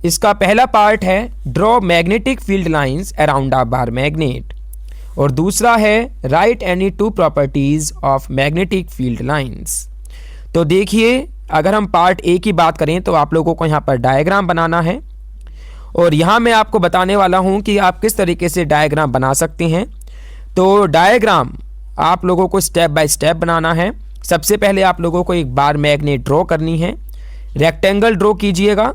इसका पहला पार्ट है draw magnetic field lines around a bar magnet, और दूसरा है write any 2 properties of magnetic field lines. तो देखिए अगर हम पार्ट ए की बात करें तो आप लोगों को यहाँ पर डायग्राम बनाना है, और यहाँ मैं आपको बताने वाला हूँ कि आप किस तरीके से डायग्राम बना सकते हैं। तो डायग्राम आप लोगों को स्टेप बाय स्टेप बनाना है। सबसे पहले आप लोगों को एक बार मैग्नेट ड्रॉ करनी है। रेक्टेंगल ड्रॉ कीजिएगा,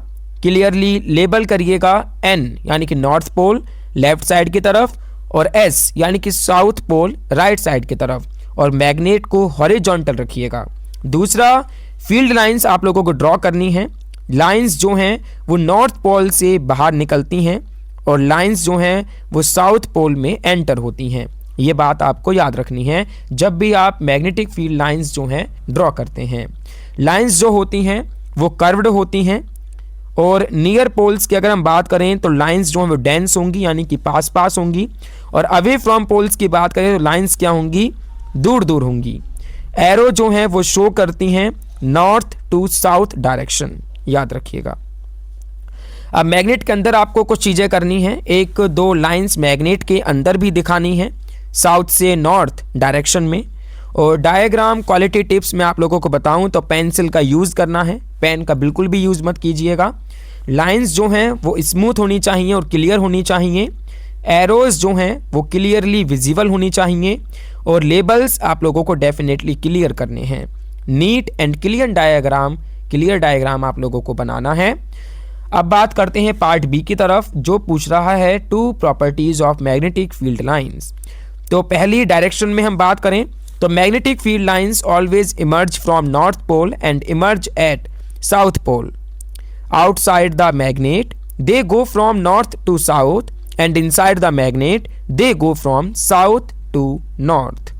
क्लियरली लेबल करिएगा N यानी कि नॉर्थ पोल लेफ्ट साइड की तरफ, और S यानी कि साउथ पोल राइट साइड की तरफ, और मैग्नेट को हॉरिजॉन्टल रखिएगा। दूसरा, फील्ड लाइंस आप लोगों को ड्रॉ करनी है। लाइंस जो हैं वो नॉर्थ पोल से बाहर निकलती हैं, और लाइंस जो हैं वो साउथ पोल में एंटर होती हैं। ये बात आपको याद रखनी है जब भी आप मैग्नेटिक फील्ड लाइंस जो हैं ड्रॉ करते हैं। लाइंस जो होती हैं वो कर्व्ड होती हैं, और नियर पोल्स की अगर हम बात करें तो लाइंस जो हैं वो डेंस होंगी यानी कि पास पास होंगी, और अवे फ्रॉम पोल्स की बात करें तो लाइंस क्या होंगी, दूर दूर होंगी। एरो जो हैं वो शो करती हैं नॉर्थ टू साउथ डायरेक्शन, याद रखिएगा। अब मैग्नेट के अंदर आपको कुछ चीज़ें करनी हैं। 1-2 लाइंस मैग्नेट के अंदर भी दिखानी है साउथ से नॉर्थ डायरेक्शन में, और डायग्राम क्वालिटी टिप्स में आप लोगों को बताऊं तो पेंसिल का यूज़ करना है, पेन का बिल्कुल भी यूज़ मत कीजिएगा। लाइंस जो हैं वो स्मूथ होनी चाहिए और क्लियर होनी चाहिए। एरोज जो हैं वो क्लियरली विजिबल होनी चाहिए और लेबल्स आप लोगों को डेफिनेटली क्लियर करने हैं। नीट एंड क्लियर डायग्राम आप लोगों को बनाना है। अब बात करते हैं पार्ट बी की तरफ, जो पूछ रहा है 2 properties of magnetic field lines. तो पहली डायरेक्शन में हम बात करें तो magnetic field lines always emerge from north pole and emerge at south pole. Outside the magnet they go from north to south and inside the magnet they go from south to north.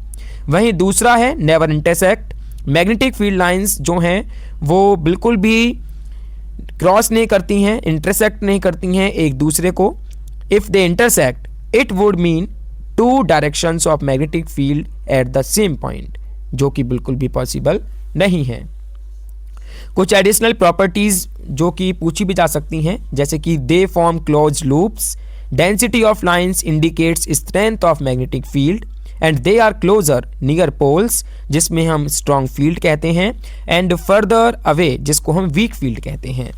वहीं दूसरा है never intersect. Magnetic field lines जो हैं वो बिल्कुल भी cross नहीं करती हैं, इंटरसेक्ट नहीं करती हैं एक दूसरे को। If they intersect it would mean 2 directions of magnetic field at the same point, जो कि बिल्कुल भी पॉसिबल नहीं है। कुछ एडिशनल प्रॉपर्टीज जो कि पूछी भी जा सकती हैं, जैसे कि they form close loops, density of lines indicates strength of magnetic field and they are closer near poles, जिसमें हम स्ट्रॉन्ग फील्ड कहते हैं, एंड फर्दर अवे, जिसको हम वीक फील्ड कहते हैं।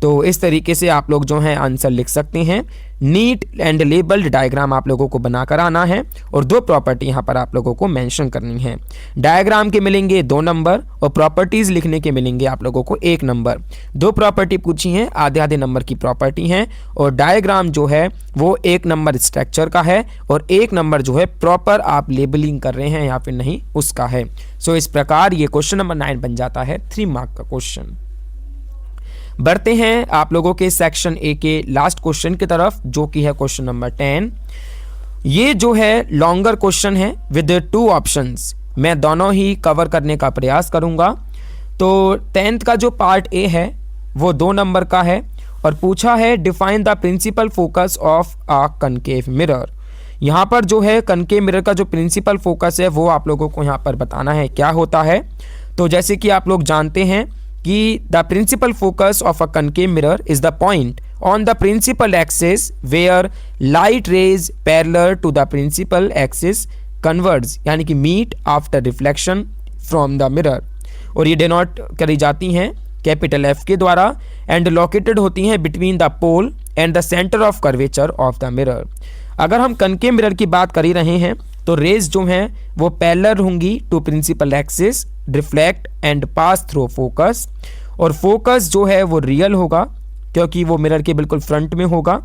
तो इस तरीके से आप लोग जो हैं आंसर लिख सकते हैं। नीट एंड लेबल्ड डायग्राम आप लोगों को बनाकर आना है और 2 प्रॉपर्टी यहाँ पर आप लोगों को मेंशन करनी है। डायग्राम के मिलेंगे 2 नंबर और प्रॉपर्टीज लिखने के मिलेंगे आप लोगों को 1 नंबर। 2 प्रॉपर्टी पूछी हैं, आधे आधे नंबर की प्रॉपर्टी हैं, और डायग्राम जो है वो 1 नंबर स्ट्रक्चर का है और 1 नंबर जो है प्रॉपर आप लेबलिंग कर रहे हैं या फिर नहीं उसका है। सो इस प्रकार ये क्वेश्चन नंबर 9 बन जाता है 3 मार्क का क्वेश्चन। बढ़ते हैं आप लोगों के सेक्शन ए के लास्ट क्वेश्चन की तरफ, जो कि है क्वेश्चन नंबर 10। ये जो है लॉन्गर क्वेश्चन है विद 2 ऑप्शंस। मैं दोनों ही कवर करने का प्रयास करूंगा। तो 10th का जो पार्ट ए है वो 2 नंबर का है और पूछा है define the principal focus of a concave mirror. यहाँ पर जो है कनकेव मिरर का जो प्रिंसिपल फोकस है वो आप लोगों को यहाँ पर बताना है क्या होता है। तो जैसे कि आप लोग जानते हैं कि the principal focus of a concave mirror is the point on the principal axis where light rays parallel to the principal axis converge, यानी कि meet after reflection from the mirror, और ये डिनोट करी जाती हैं कैपिटल F के द्वारा and located होती हैं between the pole and the centre of curvature of the mirror. अगर हम कनकेव मिरर की बात कर ही रहे हैं तो रेज जो हैं वो पैरेलल होंगी to principal axis, reflect and pass through focus, और फोकस जो है वो रियल होगा क्योंकि वो मिरर के बिल्कुल फ्रंट में होगा।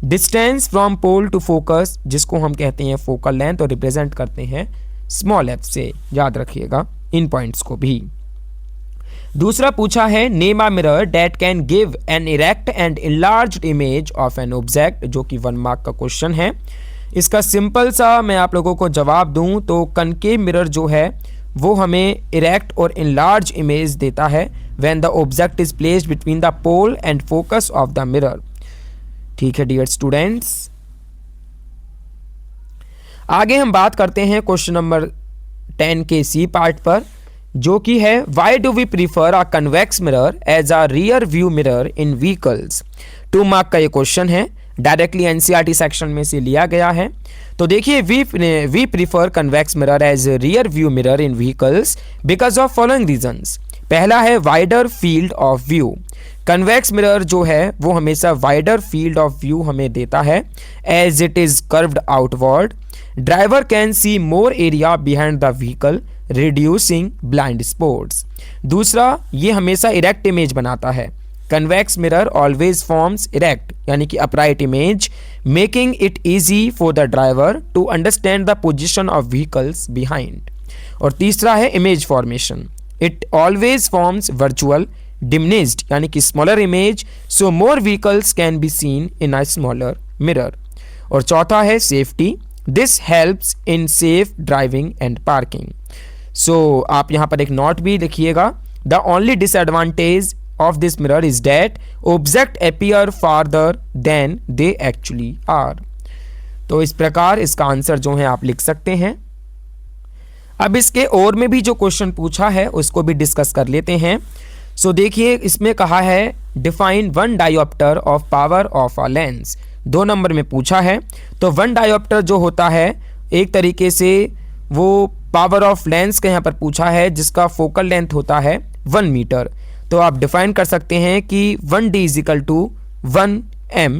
Distance from pole to focus, जिसको हम कहते हैं फोकल लेंथ, और रिप्रेजेंट करते हैं स्मॉल f से, याद रखिएगा इन पॉइंट्स को भी। दूसरा पूछा है name a mirror that can give an erect and enlarged image of an object, जो कि 1 मार्क का क्वेश्चन है। इसका सिंपल सा मैं आप लोगों को जवाब दूं तो कनकेव मिरर जो है वो हमें इरेक्ट और इनलार्ज इमेज देता है when the object is placed between the pole and focus of the mirror. ठीक है डियर स्टूडेंट्स, आगे हम बात करते हैं क्वेश्चन नंबर 10 के सी पार्ट पर, जो कि है why do we prefer a convex mirror as a rear view mirror in vehicles. 2 mark का ये क्वेश्चन है, डायरेक्टली एनसीईआरटी सेक्शन में से लिया गया है। तो देखिए we prefer convex mirror as rear view mirror in vehicles because of following reasons. पहला है wider field of view. Convex mirror जो है वो हमेशा वाइडर फील्ड ऑफ व्यू हमें देता है as it is curved outward. Driver can see more area behind the vehicle reducing blind spots. दूसरा, ये हमेशा इरेक्ट इमेज बनाता है। Convex mirror always forms erect, यानी कि upright image, making it easy for the driver to understand the position of vehicles behind. और तीसरा है image formation, it always forms virtual diminished, यानी कि smaller image, so more vehicles can be seen in a smaller mirror. और चौथा है safety, this helps in safe driving and parking. So आप यहाँ पर एक नोट भी लिखिएगा, the only disadvantage of this mirror is that object appear farther than they actually are. तो इस प्रकार इसका आंसर जो है आप लिख सकते हैं। अब इसके और में भी जो क्वेश्चन पूछा है उसको भी डिस्कस कर लेते हैं। सो देखिए, इसमें कहा है define 1 dioptre of power of a lens. 2 number में पूछा है। तो 1 डायोप्टर जो होता है एक तरीके से वो पावर ऑफ लेंस का यहाँ पर पूछा है जिसका फोकल लेंथ होता है 1 मीटर। तो आप डिफाइन कर सकते हैं कि 1d is equal to 1m।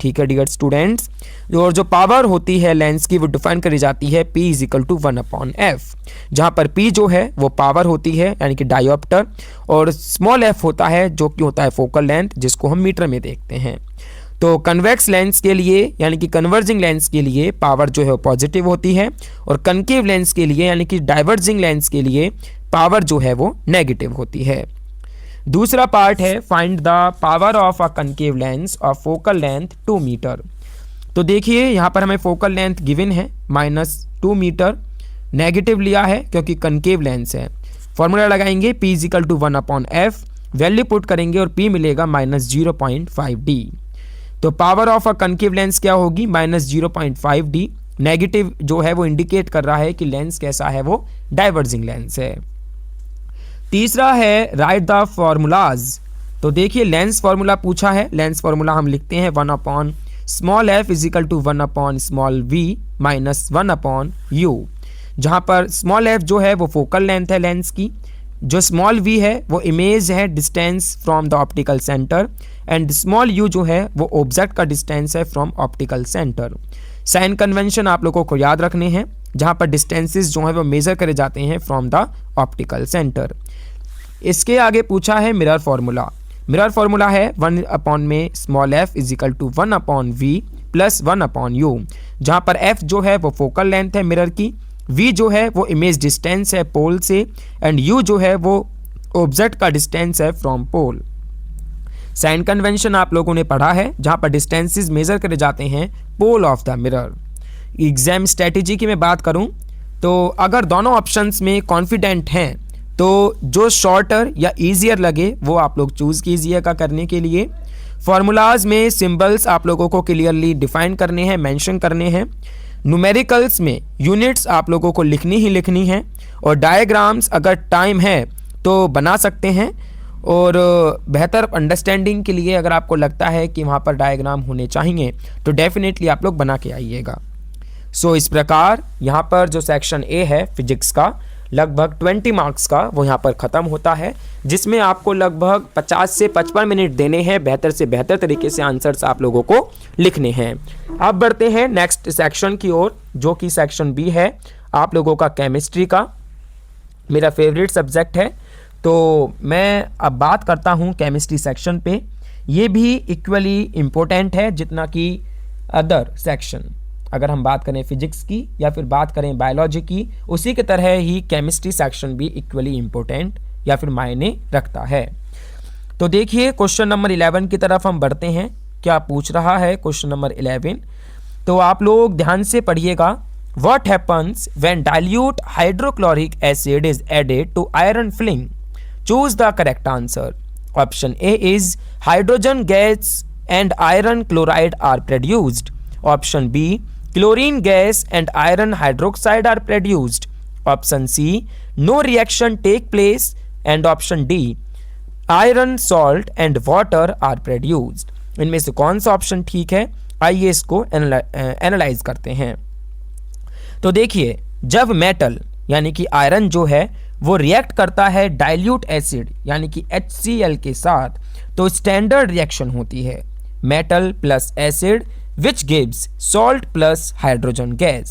ठीक है डियर स्टूडेंट्स, और जो पावर होती है लेंस की वो डिफाइन करी जाती है p is equal to 1/f, जहाँ पर p जो है वो पावर होती है यानी कि डायोप्टर, और स्मॉल f होता है जो कि होता है फोकल लेंथ जिसको हम मीटर में देखते हैं। तो कन्वेक्स लेंस के लिए यानी कि कन्वर्जिंग लेंस के लिए पावर जो है वो पॉजिटिव होती है, और कनकेव लेंस के लिए यानी कि डाइवर्जिंग लेंस के लिए पावर जो है वो नेगेटिव होती है। दूसरा पार्ट है find the power of a concave lens of focal length 2 metre. तो देखिए यहाँ पर हमें फोकल लेंथ गिवन है -2 मीटर, नेगेटिव लिया है क्योंकि कनकेव लेंस है। फॉर्मूला लगाएंगे p is equal to 1/f, value put करेंगे और p मिलेगा -0.5d। तो power of a concave lens क्या होगी -0.5d। नेगेटिव जो है वो इंडिकेट कर रहा है कि लेंस कैसा है, वो डाइवर्जिंग लेंस है। तीसरा है राइट द फॉर्मूलाज। तो देखिए लेंस फार्मूला पूछा है, लेंस फार्मूला हम लिखते हैं 1/f is equal to 1/v minus 1/u, जहाँ पर स्मॉल f जो है वो फोकल लेंथ है लेंस की, जो स्मॉल v है वो इमेज है distance from the optical centre, and small u जो है वो ऑब्जेक्ट का डिस्टेंस है from optical centre. Sign convention आप लोगों को याद रखने हैं, जहाँ पर डिस्टेंसेस जो है वो मेजर करे जाते हैं फ्रॉम द ऑप्टिकल सेंटर। इसके आगे पूछा है मिरर फार्मूला। मिरर फार्मूला है 1 में small f is equal to 1/v plus 1/u, जहाँ पर f जो है वो फोकल लेंथ है मिरर की, v जो है वो इमेज डिस्टेंस है पोल से, एंड u जो है वो ऑब्जेक्ट का डिस्टेंस है फ्रॉम पोल। साइन कन्वेंशन आप लोगों ने पढ़ा है, जहाँ पर डिस्टेंसेस मेजर करे जाते हैं pole of the mirror. Exam strategy की मैं बात करूँ तो अगर दोनों ऑप्शंस में कॉन्फिडेंट हैं तो जो शॉर्टर या ईजियर लगे वो आप लोग चूज़ कीजिएगा करने के लिए। फार्मूलाज में सिंबल्स आप लोगों को क्लियरली डिफाइन करने हैं, मेंशन करने हैं। न्यूमेरिकल्स में यूनिट्स आप लोगों को लिखनी ही लिखनी है, और डायग्राम्स अगर टाइम है तो बना सकते हैं, और बेहतर अंडरस्टैंडिंग के लिए अगर आपको लगता है कि वहाँ पर डायग्राम होने चाहिए तो डेफिनेटली आप लोग बना के आइएगा। सो इस प्रकार यहाँ पर जो सेक्शन ए है फिजिक्स का लगभग 20 मार्क्स का वो यहाँ पर ख़त्म होता है, जिसमें आपको लगभग 50 से 55 मिनट देने हैं, बेहतर से बेहतर तरीके से आंसर्स आप लोगों को लिखने हैं। अब बढ़ते हैं नेक्स्ट सेक्शन की ओर, जो कि सेक्शन बी है आप लोगों का केमिस्ट्री का, मेरा फेवरेट सब्जेक्ट है। तो मैं अब बात करता हूँ केमिस्ट्री सेक्शन पे। ये भी इक्वली इम्पोर्टेंट है जितना कि अदर सेक्शन, अगर हम बात करें फिजिक्स की या फिर बात करें बायोलॉजी की, उसी की तरह ही केमिस्ट्री सेक्शन भी इक्वली इम्पोर्टेंट या फिर मायने रखता है। तो देखिए क्वेश्चन नंबर 11 की तरफ हम बढ़ते हैं। क्या पूछ रहा है क्वेश्चन नंबर 11, तो आप लोग ध्यान से पढ़िएगा। What happens when dilute hydrochloric acid is added to iron filing? Choose the correct answer. Option A is hydrogen gas and iron chloride are produced. Option B chlorine gas and iron hydroxide are produced. Option C, no reaction take place, and option D, iron salt and water are produced. इनमें से कौन सा option ठीक है, आइए इसको analyse करते हैं। तो देखिए जब मेटल यानी कि आयरन जो है वो रिएक्ट करता है डाइल्यूट एसिड यानी कि HCl के साथ, तो स्टैंडर्ड रिएक्शन होती है metal plus acid which gives salt plus hydrogen gas।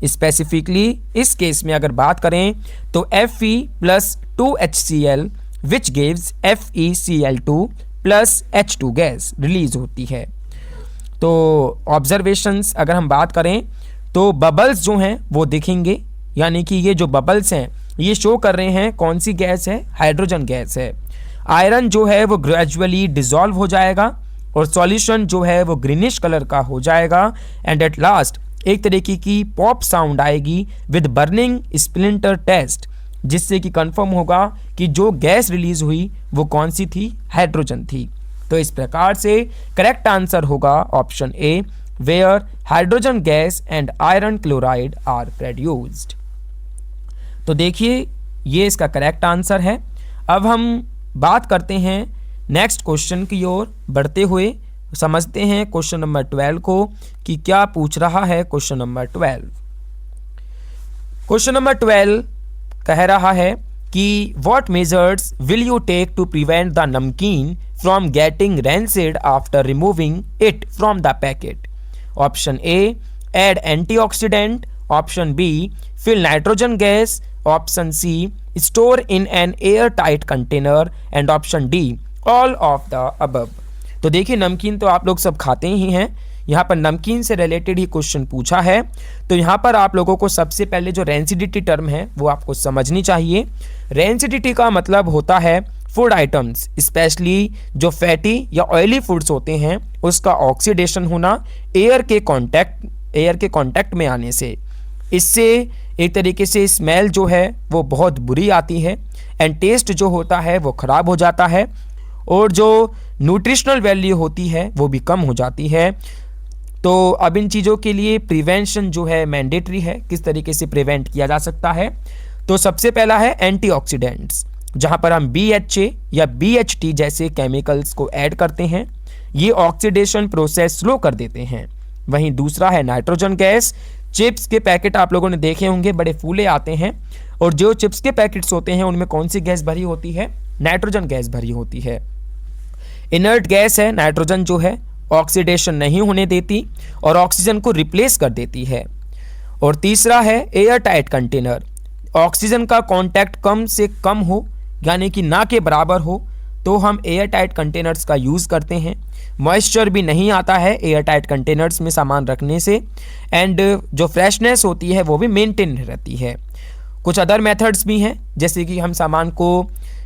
Specifically इस केस में अगर बात करें तो Fe plus 2HCl which gives FeCl2 plus H2 gas release होती है। तो ऑब्जर्वेशंस अगर हम बात करें तो बबल्स जो हैं वो दिखेंगे, यानी कि ये जो बबल्स हैं ये शो कर रहे हैं कौन सी गैस है, हाइड्रोजन गैस है। आयरन जो है वो ग्रेजुअली डिसॉल्व हो जाएगा और सॉल्यूशन जो है वो ग्रीनिश कलर का हो जाएगा, एंड एट लास्ट एक तरीके की पॉप साउंड आएगी विद बर्निंग स्प्लिंटर टेस्ट, जिससे कि कंफर्म होगा कि जो गैस रिलीज हुई वो कौन सी थी, हाइड्रोजन थी। तो इस प्रकार से करेक्ट आंसर होगा option A, where hydrogen gas and iron chloride are produced. तो देखिए ये इसका करेक्ट आंसर है। अब हम बात करते हैं नेक्स्ट क्वेश्चन की ओर बढ़ते हुए, समझते हैं क्वेश्चन नंबर 12 को कि क्या पूछ रहा है क्वेश्चन नंबर 12। क्वेश्चन नंबर 12 कह रहा है कि what measures will you take to prevent the namkeen from getting rancid after removing it from the packet. Option A, add antioxidant. Option B, fill nitrogen gas. Option C, store in an air tight container. And option D, all of the above. तो देखिए, नमकीन तो आप लोग सब खाते ही हैं, यहाँ पर नमकीन से रिलेटेड ही क्वेश्चन पूछा है। तो यहाँ पर आप लोगों को सबसे पहले जो रेंसिडिटी टर्म है वो आपको समझनी चाहिए। रेंसिडिटी का मतलब होता है फूड आइटम्स, स्पेशली जो फैटी या ऑयली फूड्स होते हैं, उसका ऑक्सीडेशन होना एयर के कांटेक्ट में आने से। इससे एक तरीके से स्मेल जो है वो बहुत बुरी आती है एंड टेस्ट जो होता है वो ख़राब हो जाता है, और जो न्यूट्रिशनल वैल्यू होती है वो भी कम हो जाती है। तो अब इन चीज़ों के लिए प्रिवेंशन जो है मैंडेटरी है। किस तरीके से प्रिवेंट किया जा सकता है? तो सबसे पहला है एंटीऑक्सीडेंट्स, जहाँ पर हम BHA या BHT जैसे केमिकल्स को ऐड करते हैं, ये ऑक्सीडेशन प्रोसेस स्लो कर देते हैं। वहीं दूसरा है नाइट्रोजन गैस। चिप्स के पैकेट आप लोगों ने देखे होंगे, बड़े फूले आते हैं, और जो चिप्स के पैकेट्स होते हैं उनमें कौन सी गैस भरी होती है? नाइट्रोजन गैस भरी होती है। इनर्ट गैस है नाइट्रोजन, जो है ऑक्सीडेशन नहीं होने देती और ऑक्सीजन को रिप्लेस कर देती है। और तीसरा है एयर टाइट कंटेनर। ऑक्सीजन का कांटेक्ट कम से कम हो, यानी कि ना के बराबर हो, तो हम एयर टाइट कंटेनर्स का यूज़ करते हैं। मॉइस्चर भी नहीं आता है एयर टाइट कंटेनर्स में सामान रखने से, एंड जो फ्रेशनेस होती है वो भी मेंटेन रहती है। कुछ अदर मेथड्स भी हैं, जैसे कि हम सामान को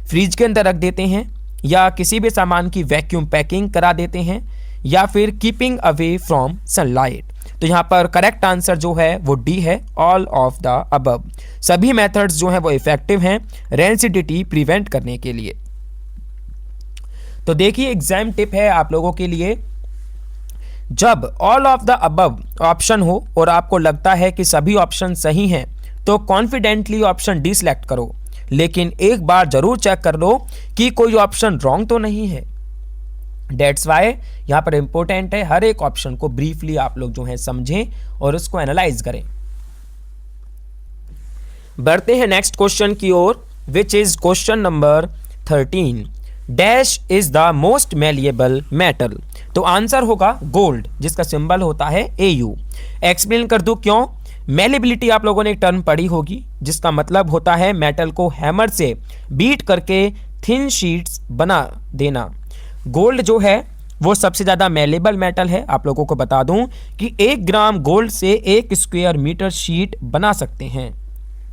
फ्रिज के अंदर रख देते हैं, या किसी भी सामान की वैक्यूम पैकिंग करा देते हैं, या फिर कीपिंग अवे फ्रॉम सनलाइट। तो यहाँ पर करेक्ट आंसर जो है वो डी है, ऑल ऑफ द अबव। सभी मेथड्स जो हैं वो इफेक्टिव हैं रेंसिडिटी प्रिवेंट करने के लिए। तो देखिए, एग्जाम टिप है आप लोगों के लिए, जब all of the above option हो और आपको लगता है कि सभी ऑप्शन सही हैं, तो कॉन्फिडेंटली ऑप्शन डी सिलेक्ट करो, लेकिन एक बार जरूर चेक कर लो कि कोई ऑप्शन रॉन्ग तो नहीं है। डेट्स वाई यहाँ पर इंपॉर्टेंट है हर एक ऑप्शन को ब्रीफली आप लोग जो है समझें और उसको एनालाइज करें। बढ़ते हैं नेक्स्ट क्वेश्चन की ओर, which is question number 13। Dash is the most malleable metal. तो आंसर होगा गोल्ड, जिसका सिंबल होता है AU। एक्सप्लेन कर दूं क्यों। मैलिबिलिटी आप लोगों ने एक टर्म पढ़ी होगी, जिसका मतलब होता है मेटल को हैमर से बीट करके थिन शीट्स बना देना। गोल्ड जो है वो सबसे ज़्यादा मैलेबल मेटल है। आप लोगों को बता दूं कि 1 ग्राम गोल्ड से 1 स्क्वायर मीटर शीट बना सकते हैं।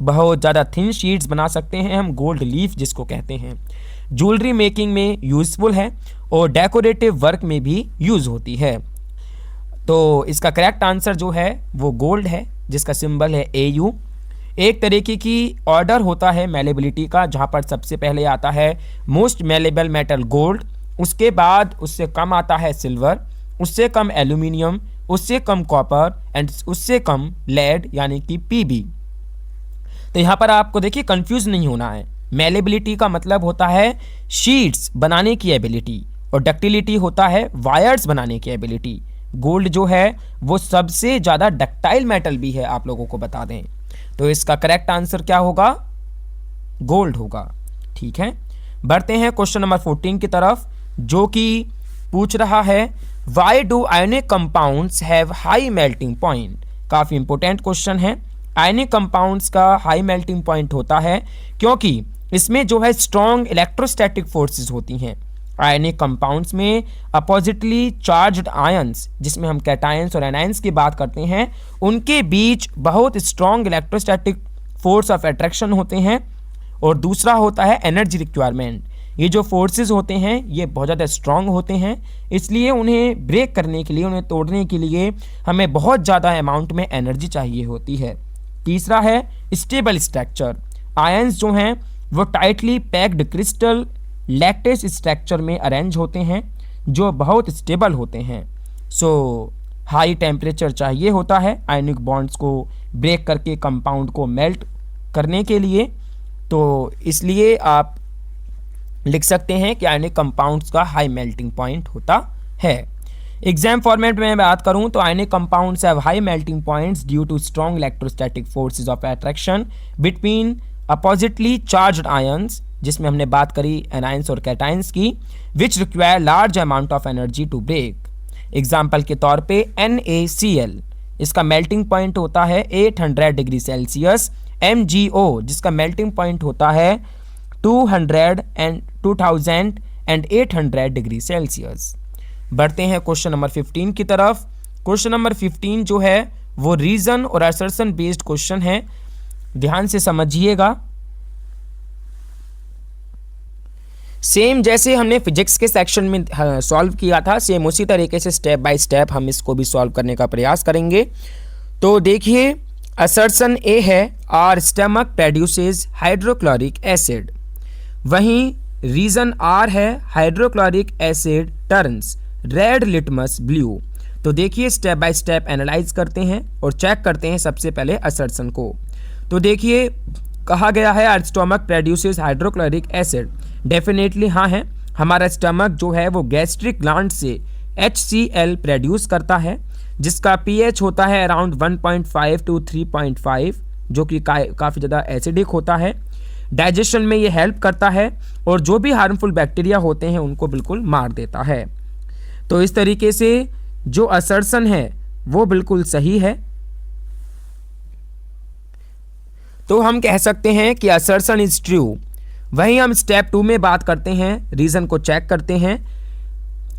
बहुत ज़्यादा थिन शीट्स बना सकते हैं हम, गोल्ड लीफ जिसको कहते हैं। ज्वेलरी मेकिंग में यूज़फुल है और डेकोरेटिव वर्क में भी यूज़ होती है। तो इसका करेक्ट आंसर जो है वो गोल्ड है, जिसका सिंबल है AU। एक तरीके की ऑर्डर होता है मैलेबिलिटी का, जहाँ पर सबसे पहले आता है मोस्ट मैलेबल मेटल गोल्ड, उसके बाद उससे कम आता है सिल्वर, उससे कम एल्यूमिनियम, उससे कम कॉपर एंड उससे कम लेड यानी कि PB। तो यहाँ पर आपको देखिए कंफ्यूज नहीं होना है। मैलेबिलिटी का मतलब होता है शीट्स बनाने की एबिलिटी, और डक्टिलिटी होता है वायर्स बनाने की एबिलिटी। गोल्ड जो है वो सबसे ज़्यादा डक्टाइल मेटल भी है, आप लोगों को बता दें। तो इसका करेक्ट आंसर क्या होगा? गोल्ड होगा। ठीक है, बढ़ते हैं क्वेश्चन नंबर 14 की तरफ, जो कि पूछ रहा है why do ionic compounds have high melting point. काफ़ी इंपॉर्टेंट क्वेश्चन है। आयनिक कंपाउंड्स का हाई मेल्टिंग पॉइंट होता है क्योंकि इसमें जो है स्ट्रॉन्ग इलेक्ट्रोस्टैटिक फोर्सेस होती हैं। आयनिक कंपाउंड्स में अपोजिटली चार्ज्ड आयंस, जिसमें हम कैटायंस और एनायंस की बात करते हैं, उनके बीच बहुत strong electrostatic force of attraction होते हैं। और दूसरा होता है एनर्जी रिक्वायरमेंट। ये जो फोर्सेस होते हैं ये बहुत ज़्यादा स्ट्रॉन्ग होते हैं, इसलिए उन्हें ब्रेक करने के लिए, उन्हें तोड़ने के लिए हमें बहुत ज़्यादा अमाउंट में एनर्जी चाहिए होती है। तीसरा है स्टेबल स्ट्रक्चर। आयंस जो हैं वो tightly packed crystal lactase structure में अरेंज होते हैं, जो बहुत स्टेबल होते हैं। सो हाई टेम्परेचर चाहिए होता है आयनिक बॉन्ड्स को ब्रेक करके कंपाउंड को मेल्ट करने के लिए। तो इसलिए आप लिख सकते हैं कि आयनिक कंपाउंड्स का हाई मेल्टिंग पॉइंट होता है। एग्जाम फॉर्मेट में मैं बात करूं तो ionic compounds have high melting points due to strong electrostatic forces of attraction between oppositely charged ions, जिसमें हमने बात करी एनायंस और कैटायंस की, which require large amount of energy to break. Example के तौर पे NaCl, इसका मेल्टिंग पॉइंट होता है 800 डिग्री सेल्सियस। MgO, जिसका मेल्टिंग पॉइंट होता है 2800 डिग्री सेल्सियस। बढ़ते हैं क्वेश्चन नंबर 15 की तरफ। क्वेश्चन नंबर 15 जो है वो रीजन और असर्शन बेस्ड क्वेश्चन है, ध्यान से समझिएगा। सेम जैसे हमने फिजिक्स के सेक्शन में सॉल्व किया था, सेम उसी तरीके से स्टेप बाय स्टेप हम इसको भी सॉल्व करने का प्रयास करेंगे। तो देखिए, असर्शन ए है are stomach produces hydrochloric acid, वहीं रीजन आर है hydrochloric asset turns red litmus blue. तो देखिए स्टेप बाय स्टेप एनालाइज करते हैं और चेक करते हैं सबसे पहले असर्शन को। तो देखिए कहा गया है are stomach produces hydrochloric acid, definitely हाँ है, हमारा स्टमक जो है वो गैस्ट्रिक ग्लैंड से HCl प्रोड्यूस करता है, जिसका pH होता है अराउंड 1.5 to 3.5, जो कि काफ़ी ज़्यादा एसिडिक होता है। डाइजेशन में ये हेल्प करता है और जो भी हार्मफुल बैक्टीरिया होते हैं उनको बिल्कुल मार देता है। तो इस तरीके से जो असर्शन है वो बिल्कुल सही है। तो हम कह सकते हैं कि असर्शन इज ट्रू। वहीं हम स्टेप 2 में बात करते हैं, रीजन को चेक करते हैं।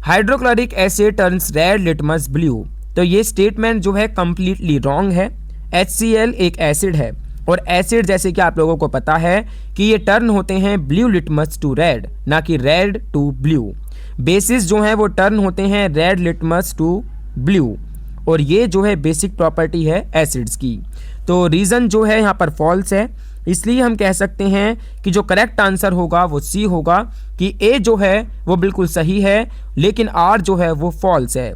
Hydrochloric asset turns red litmus blue, तो ये स्टेटमेंट जो है कंप्लीटली रॉन्ग है। HCl एक एसिड है और एसिड जैसे कि आप लोगों को पता है कि ये टर्न होते हैं ब्लू लिटमस टू रेड, ना कि रेड टू ब्लू। बेसिस जो है वो टर्न होते हैं रेड लिटमस टू ब्लू, और ये जो है बेसिक प्रॉपर्टी है एसिड्स की। तो रीज़न जो है यहाँ पर फॉल्स है, इसलिए हम कह सकते हैं कि जो करेक्ट आंसर होगा वो सी होगा, कि ए जो है वो बिल्कुल सही है लेकिन आर जो है वो फॉल्स है।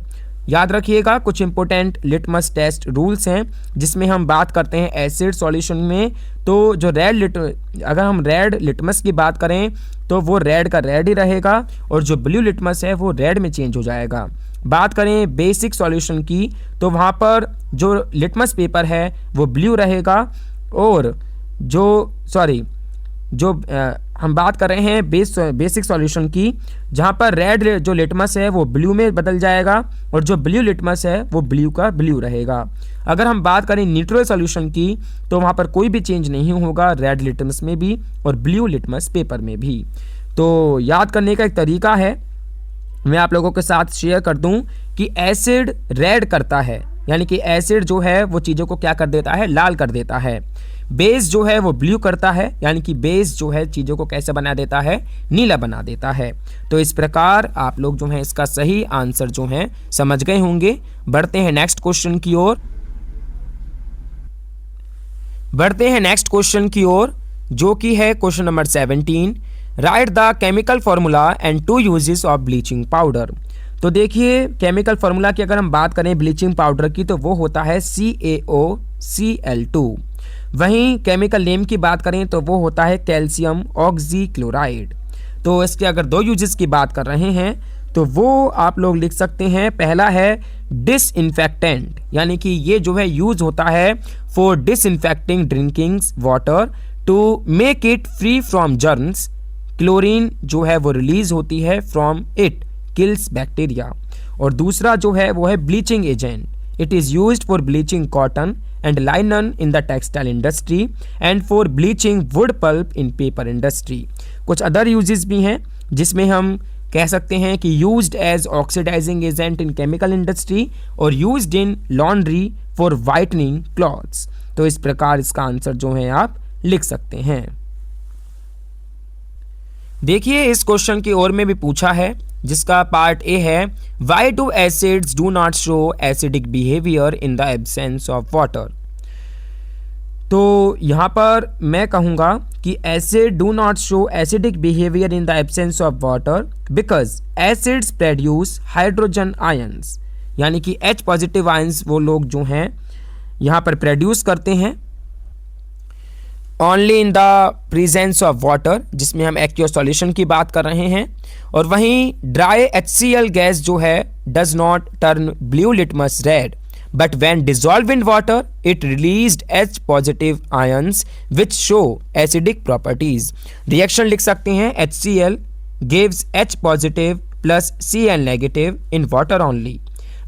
याद रखिएगा कुछ इंपॉर्टेंट लिटमस टेस्ट रूल्स हैं, जिसमें हम बात करते हैं एसिड सॉल्यूशन में। तो जो अगर हम रेड लिटमस की बात करें तो वो रेड का रेड ही रहेगा, और जो ब्लू लिटमस है वो रेड में चेंज हो जाएगा। बात करें बेसिक सॉल्यूशन की तो वहाँ पर जो लिटमस पेपर है वो ब्लू रहेगा, और जो हम बात कर रहे हैं बेसिक सॉल्यूशन की, जहाँ पर रेड जो लिटमस है वो ब्लू में बदल जाएगा और जो ब्लू लिटमस है वो ब्लू का ब्लू रहेगा। अगर हम बात करें न्यूट्रल सॉल्यूशन की तो वहाँ पर कोई भी चेंज नहीं होगा, रेड लिटमस में भी और ब्लू लिटमस पेपर में भी। तो याद करने का एक तरीका है, मैं आप लोगों के साथ शेयर कर दूं कि एसिड रेड करता है, यानी कि एसिड जो है वो चीज़ों को क्या कर देता है, लाल कर देता है। बेस जो है वो ब्लू करता है, यानी कि बेस जो है चीज़ों को कैसे बना देता है, नीला बना देता है। तो इस प्रकार आप लोग जो है इसका सही आंसर जो है समझ गए होंगे। बढ़ते हैं नेक्स्ट क्वेश्चन की ओर, जो कि है question number 17। Right the chemical formula and 2 uses of bleaching powder. तो देखिए केमिकल फार्मूला की अगर हम बात करें ब्लीचिंग पाउडर की तो वो होता है CaOCl2। वहीं केमिकल नेम की बात करें तो वो होता है कैल्शियम ऑक्सीक्लोराइड। तो इसके अगर 2 यूजेस की बात कर रहे हैं तो वो आप लोग लिख सकते हैं। पहला है डिसइंफेक्टेंट, यानी कि ये जो है यूज होता है for disinfecting drinking water to make it free from germs. Chlorine जो है वो रिलीज होती है फ्रॉम इट, किल्स बैक्टीरिया। और दूसरा जो है वो है bleaching agent, it is used for bleaching cotton and linen in the textile industry and for bleaching wood pulp in paper industry. कुछ अदर यूजेस भी हैं जिसमें हम कह सकते हैं कि used as oxidizing agent in chemical industry और used in laundry for whitening clothes. तो इस प्रकार इसका आंसर जो है आप लिख सकते हैं। देखिए इस क्वेश्चन की ओर में भी पूछा है, जिसका पार्ट ए है why do acids do not show acidic behaviour in the absence of water. तो यहाँ पर मैं कहूँगा कि acid do not show acidic behaviour in the absence of water because acids produce hydrogen ions, यानी कि H positive ions वो लोग जो हैं यहाँ पर प्रोड्यूस करते हैं। Only in the presence of water, जिसमें हम एक्वियस सॉल्यूशन की बात कर रहे हैं। और वहीं ड्राई HCl गैस जो है does not turn blue litmus red, but when dissolve in water it released H positive ions which show acidic properties. Reaction लिख सकते हैं HCl gives H positive plus Cl negative in water only.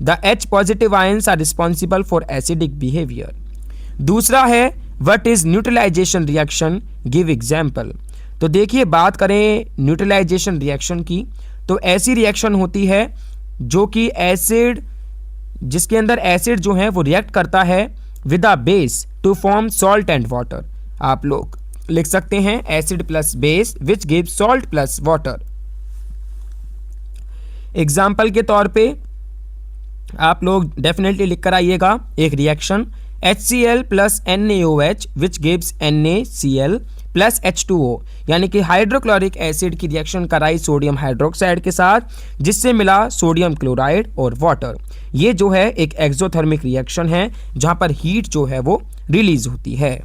The H positive ions are responsible for acidic behavior. दूसरा है what is neutralization reaction, give example। तो देखिए बात करें neutralisation reaction की, तो ऐसी रिएक्शन होती है जो कि एसिड, जिसके अंदर एसिड जो है वो रिएक्ट करता है with a base to form salt and water. आप लोग लिख सकते हैं acid plus base which give salt plus water. Example के तौर पे आप लोग डेफिनेटली लिख कर आइएगा एक reaction HCl plus NaOH which gives NaCl plus H2O, यानी कि हाइड्रोक्लोरिक एसिड की रिएक्शन कराई सोडियम हाइड्रोक्साइड के साथ, जिससे मिला सोडियम क्लोराइड और वाटर। ये जो है एक एक्सोथर्मिक रिएक्शन है जहां पर हीट जो है वो रिलीज होती है।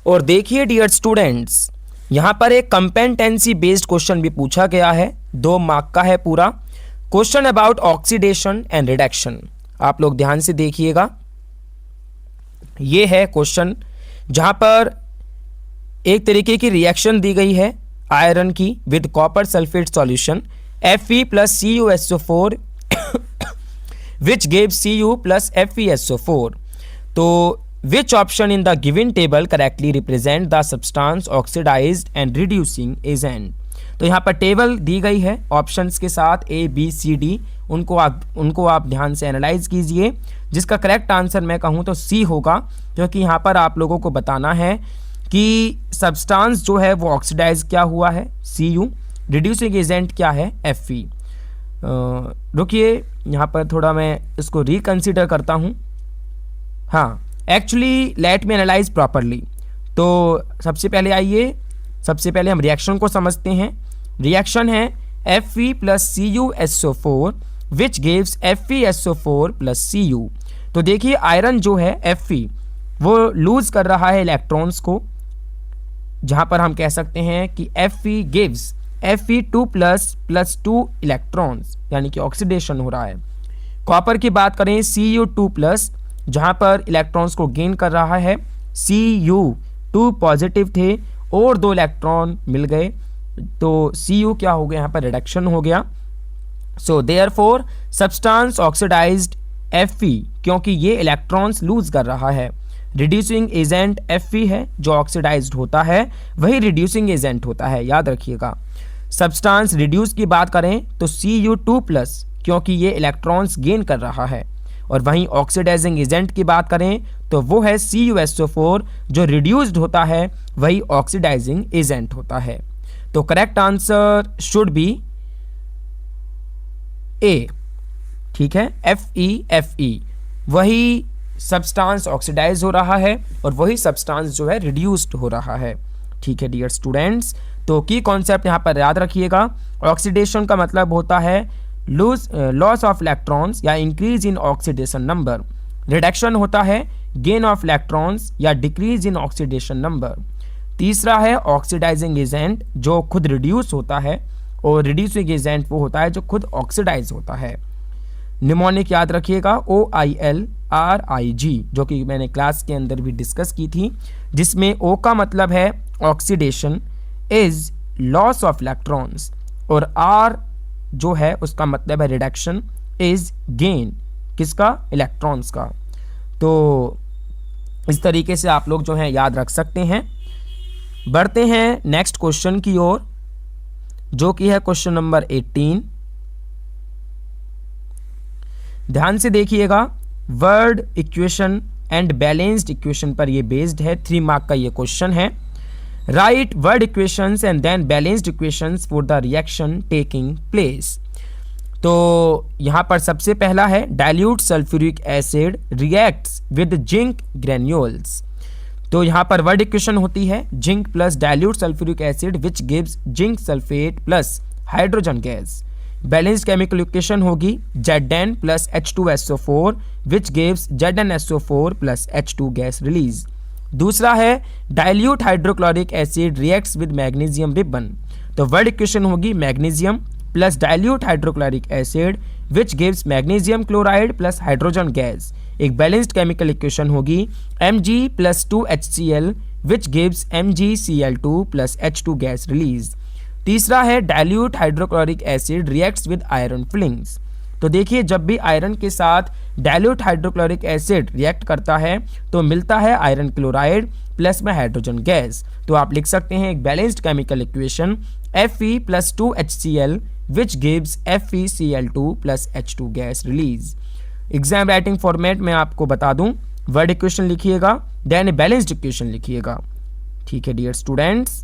और देखिए डियर स्टूडेंट्स, यहां पर एक कंपेटेंसी बेस्ड क्वेश्चन भी पूछा गया है, 2 मार्क का है पूरा। Question about oxidation and reduction, आप लोग ध्यान से देखिएगा। ये है क्वेश्चन जहां पर एक तरीके की रिएक्शन दी गई है आयरन की with copper sulphate solution Fe plus CuSO4 which give Cu plus FeSO4। तो which option in the given table correctly represent the substance oxidised and reducing agent. तो यहाँ पर टेबल दी गई है ऑप्शंस के साथ A B C D, उनको आप ध्यान से एनालाइज कीजिए। जिसका करेक्ट आंसर मैं कहूँ तो C होगा, क्योंकि यहाँ पर आप लोगों को बताना है कि सब्सटेंस जो है वो ऑक्सीडाइज क्या हुआ है Cu, रिड्यूसिंग एजेंट क्या है Fe। रुकिए यहाँ पर थोड़ा मैं इसको रिकंसिडर करता हूँ। हाँ, actually let me analyse properly. तो सबसे पहले हम रिएक्शन को समझते हैं। रिएक्शन है Fe plus CuSO4 which gives FeSO4 plus Cu। तो देखिए आयरन जो है Fe वो लूज कर रहा है इलेक्ट्रॉन्स को, जहां पर हम कह सकते हैं कि Fe gives Fe2 plus 2 electrons, यानी कि ऑक्सीडेशन हो रहा है। कॉपर की बात करें Cu2 प्लस, जहां पर इलेक्ट्रॉन्स को गेन कर रहा है। Cu2 पॉजिटिव थे और 2 इलेक्ट्रॉन मिल गए, तो Cu क्या हो गया, यहाँ पर रिडक्शन हो गया। So therefore substance oxidised Fe, क्योंकि ये इलेक्ट्रॉन्स लूज कर रहा है। रिड्यूसिंग एजेंट Fe है, जो ऑक्सीडाइज्ड होता है वही रिड्यूसिंग एजेंट होता है, याद रखिएगा। सब्सटेंस रिड्यूस की बात करें तो Cu2 प्लस, क्योंकि ये इलेक्ट्रॉन्स गेन कर रहा है। और वहीं ऑक्सीडाइजिंग एजेंट की बात करें तो वो है CuSO4, जो रिड्यूस्ड होता है वही ऑक्सीडाइजिंग एजेंट होता है। तो correct answer should be A, ठीक है। Fe, वही सब्सटेंस ऑक्सीडाइज हो रहा है और वही सब्सटेंस जो है रिड्यूस्ड हो रहा है, ठीक है डियर स्टूडेंट्स। तो की कॉन्सेप्ट यहाँ पर याद रखिएगा। ऑक्सीडेशन का मतलब होता है लॉस ऑफ इलेक्ट्रॉन्स या increase in oxidation number. Reduction होता है गेन ऑफ इलेक्ट्रॉन्स या डिक्रीज इन ऑक्सीडेशन नंबर। तीसरा है ऑक्सीडाइजिंग एजेंट, जो खुद रिड्यूस होता है, और रिड्यूसिंग एजेंट वो होता है जो खुद ऑक्सीडाइज होता है। निमोनिक याद रखिएगा OILRIG, जो कि मैंने क्लास के अंदर भी डिस्कस की थी, जिसमें O का मतलब है oxidation, is loss of electrons, और R जो है उसका मतलब है रिडक्शन, इज गेन किसका, इलेक्ट्रॉन्स का। तो इस तरीके से आप लोग जो है याद रख सकते हैं। बढ़ते हैं नेक्स्ट क्वेश्चन की ओर, जो कि है क्वेश्चन नंबर 18। ध्यान से देखिएगा, word equation and balanced equation पर ये बेस्ड है। 3 मार्क का ये क्वेश्चन है। Write word equations and then balanced equations for the reaction taking place. तो यहाँ पर सबसे पहला है dilute sulphuric acid reacts with zinc granules. तो यहाँ पर वर्ड इक्वेशन होती है zinc plus dilute sulphuric acid which gives zinc sulphate plus hydrogen gas. Balanced chemical equation होगी Zn plus H2SO4 which gives ZnSO4 plus H2 gas release. दूसरा है dilute hydrochloric acid reacts with magnesium ribbon. तो word equation होगी magnesium plus dilute hydrochloric acid which gives magnesium chloride plus hydrogen gas. एक balanced chemical equation होगी Mg plus 2HCl which gives MgCl2 plus H2 gas release. तीसरा है dilute hydrochloric acid reacts with iron filings. तो देखिए जब भी iron के साथ डाइल्यूट हाइड्रोक्लोरिक एसिड रिएक्ट करता है तो मिलता है आयरन क्लोराइड प्लस में हाइड्रोजन गैस। तो आप लिख सकते हैं एक balanced chemical equation Fe plus 2HCl which gives FeCl2 plus H2 gas release. Exam writing format में आपको बता दूं, वर्ड इक्वेशन लिखिएगा देन बैलेंस्ड इक्वेशन लिखिएगा। ठीक है डियर स्टूडेंट्स,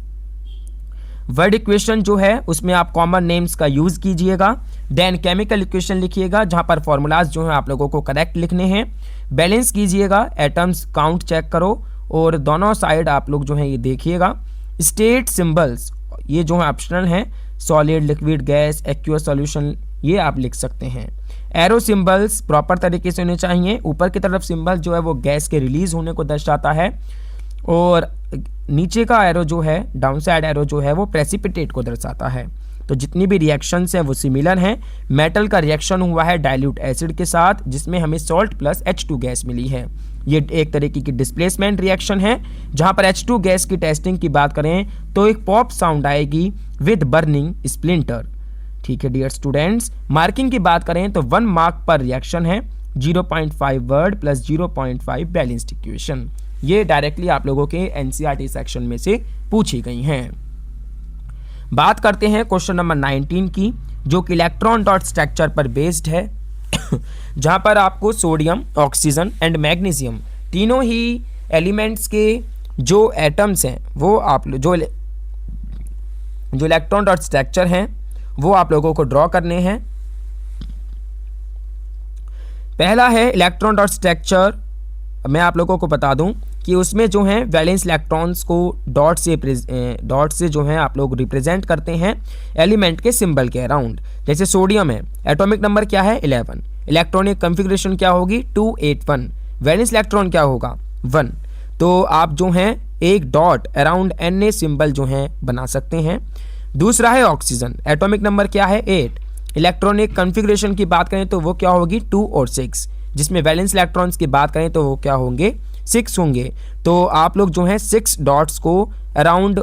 वर्ड इक्वेशन जो है उसमें आप कॉमन नेम्स का यूज कीजिएगा, देन केमिकल इक्वेशन लिखिएगा जहां पर फॉर्मूलाज जो है आप लोगों को करेक्ट लिखने हैं, बैलेंस कीजिएगा, एटम्स काउंट चेक करो और दोनों साइड आप लोग जो है ये देखिएगा। स्टेट सिंबल्स ये जो है ऑप्शनल हैं, solid, liquid, gas, aqueous solution ये आप लिख सकते हैं। एरो सिंबल्स प्रॉपर तरीके से होने चाहिए, ऊपर की तरफ सिंबल जो है वो गैस के रिलीज होने को दर्शाता है और नीचे का एरो जो है डाउन साइड एरो जो है वो प्रेसिपिटेट को दर्शाता है। तो जितनी भी रिएक्शंस हैं वो सिमिलर हैं। मेटल का रिएक्शन हुआ है डाइल्यूट एसिड के साथ जिसमें हमें सॉल्ट प्लस H2 गैस मिली है। ये एक तरीके की डिस्प्लेसमेंट रिएक्शन है जहां पर H2 गैस की टेस्टिंग की बात करें तो एक पॉप साउंड आएगी विद बर्निंग स्प्लिंटर। ठीक है डियर स्टूडेंट्स, मार्किंग की बात करें तो 1 मार्क पर रिएक्शन है, 0.5 वर्ड प्लस 0.5 बैलेंस्ड इक्वेशन। ये डायरेक्टली आप लोगों के एनसीईआरटी सेक्शन में से पूछी गई हैं। बात करते हैं क्वेश्चन नंबर 19 की जो कि इलेक्ट्रॉन डॉट स्ट्रक्चर पर बेस्ड है जहां पर आपको सोडियम, ऑक्सीजन एंड मैग्नीशियम तीनों ही एलिमेंट्स के जो एटम्स हैं वो आप जो इलेक्ट्रॉन डॉट स्ट्रक्चर हैं वो आप लोगों को ड्रॉ करने हैं। पहला है इलेक्ट्रॉन डॉट स्ट्रक्चर, मैं आप लोगों को बता दूं कि उसमें जो है वैलेंस इलेक्ट्रॉन्स को डॉट से जो है आप लोग रिप्रेजेंट करते हैं एलिमेंट के सिंबल के अराउंड। जैसे सोडियम है, एटॉमिक नंबर क्या है 11, इलेक्ट्रॉनिक कॉन्फ़िगरेशन क्या होगी 281, वैलेंस इलेक्ट्रॉन क्या होगा 1। तो आप जो हैं एक डॉट अराउंड Na सिंबल जो है बना सकते हैं। दूसरा है ऑक्सीजन, एटॉमिक नंबर क्या है 8, इलेक्ट्रॉनिक कॉन्फ़िगरेशन की बात करें तो वो क्या होगी 2 और 6, जिसमें वैलेंस इलेक्ट्रॉन्स की बात करें तो वो क्या होंगे 6 होंगे। तो आप लोग जो हैं 6 डॉट्स को around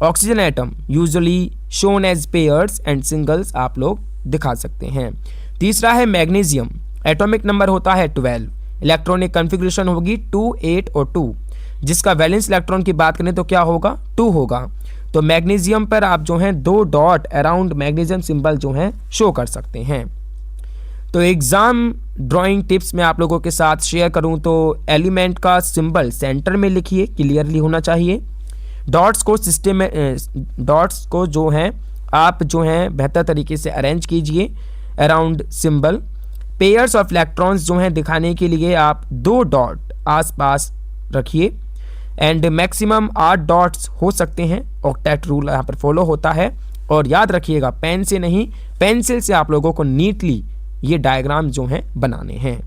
oxygen atom usually shown as pairs and singles आप लोग दिखा सकते हैं। तीसरा है मैग्नीशियम, एटॉमिक नंबर होता है 12, इलेक्ट्रॉनिक कॉन्फ़िगरेशन होगी 2, 8 और 2, जिसका वैलेंस इलेक्ट्रॉन की बात करें तो क्या होगा 2 होगा। तो मैग्नीशियम पर आप जो हैं 2 डॉट अराउंड मैग्नीशियम सिंबल जो हैं शो कर सकते हैं। तो एग्जाम ड्राइंग टिप्स में आप लोगों के साथ शेयर करूं तो एलिमेंट का सिंबल सेंटर में लिखिए, क्लियरली होना चाहिए। डॉट्स को सिस्टम में डॉट्स को जो हैं आप जो हैं बेहतर तरीके से अरेंज कीजिए around symbol. Pairs of electrons जो हैं दिखाने के लिए आप 2 डॉट आसपास रखिए एंड मैक्सिमम 8 डॉट्स हो सकते हैं। ऑक्टेट रूल यहाँ पर फॉलो होता है और याद रखिएगा पेन से नहीं पेंसिल से आप लोगों को नीटली ये डायग्राम जो हैं बनाने हैं।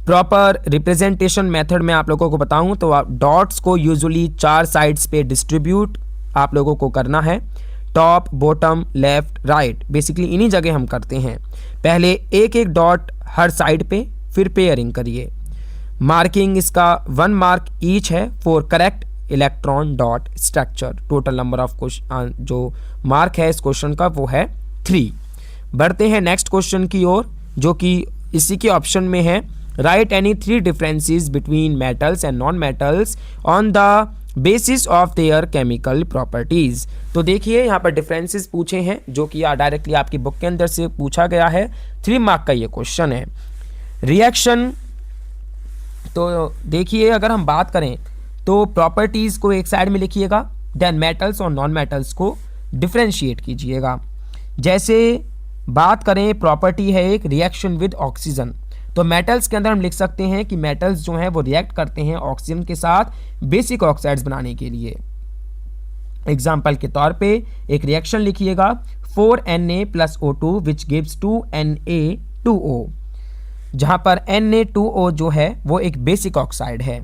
प्रॉपर रिप्रेजेंटेशन मेथड में आप लोगों को बताऊं तो आप डॉट्स को यूजुअली 4 साइड्स पे डिस्ट्रीब्यूट आप लोगों को करना है, top, bottom, left, right, basically इन्हीं जगह हम करते हैं। पहले एक एक डॉट हर साइड पे, फिर पेयरिंग करिए। मार्किंग इसका 1 मार्क ईच है for correct electron dot structure. Total number of question जो मार्क है इस क्वेश्चन का वो है 3। बढ़ते हैं नेक्स्ट क्वेश्चन की ओर जो कि इसी के ऑप्शन में है, write any 3 differences between metals and non metals on the basis of their chemical properties. तो देखिए यहाँ पर डिफरेंसेस पूछे हैं जो कि डायरेक्टली आपकी बुक के अंदर से पूछा गया है। 3 मार्क का ये क्वेश्चन है। रिएक्शन, तो देखिए अगर हम बात करें तो प्रॉपर्टीज को एक साइड में लिखिएगा, देन मेटल्स और नॉन मेटल्स को डिफरेंशिएट कीजिएगा। जैसे बात करें प्रॉपर्टी है एक रिएक्शन विद ऑक्सीजन, तो मेटल्स के अंदर हम लिख सकते हैं कि मेटल्स जो हैं वो रिएक्ट करते हैं ऑक्सीजन के साथ बेसिक ऑक्साइड्स बनाने के लिए। एग्जाम्पल के तौर पे एक रिएक्शन लिखिएगा 4Na + O2 which gives 2Na2O, जहां पर Na2O जो है वो एक बेसिक ऑक्साइड है।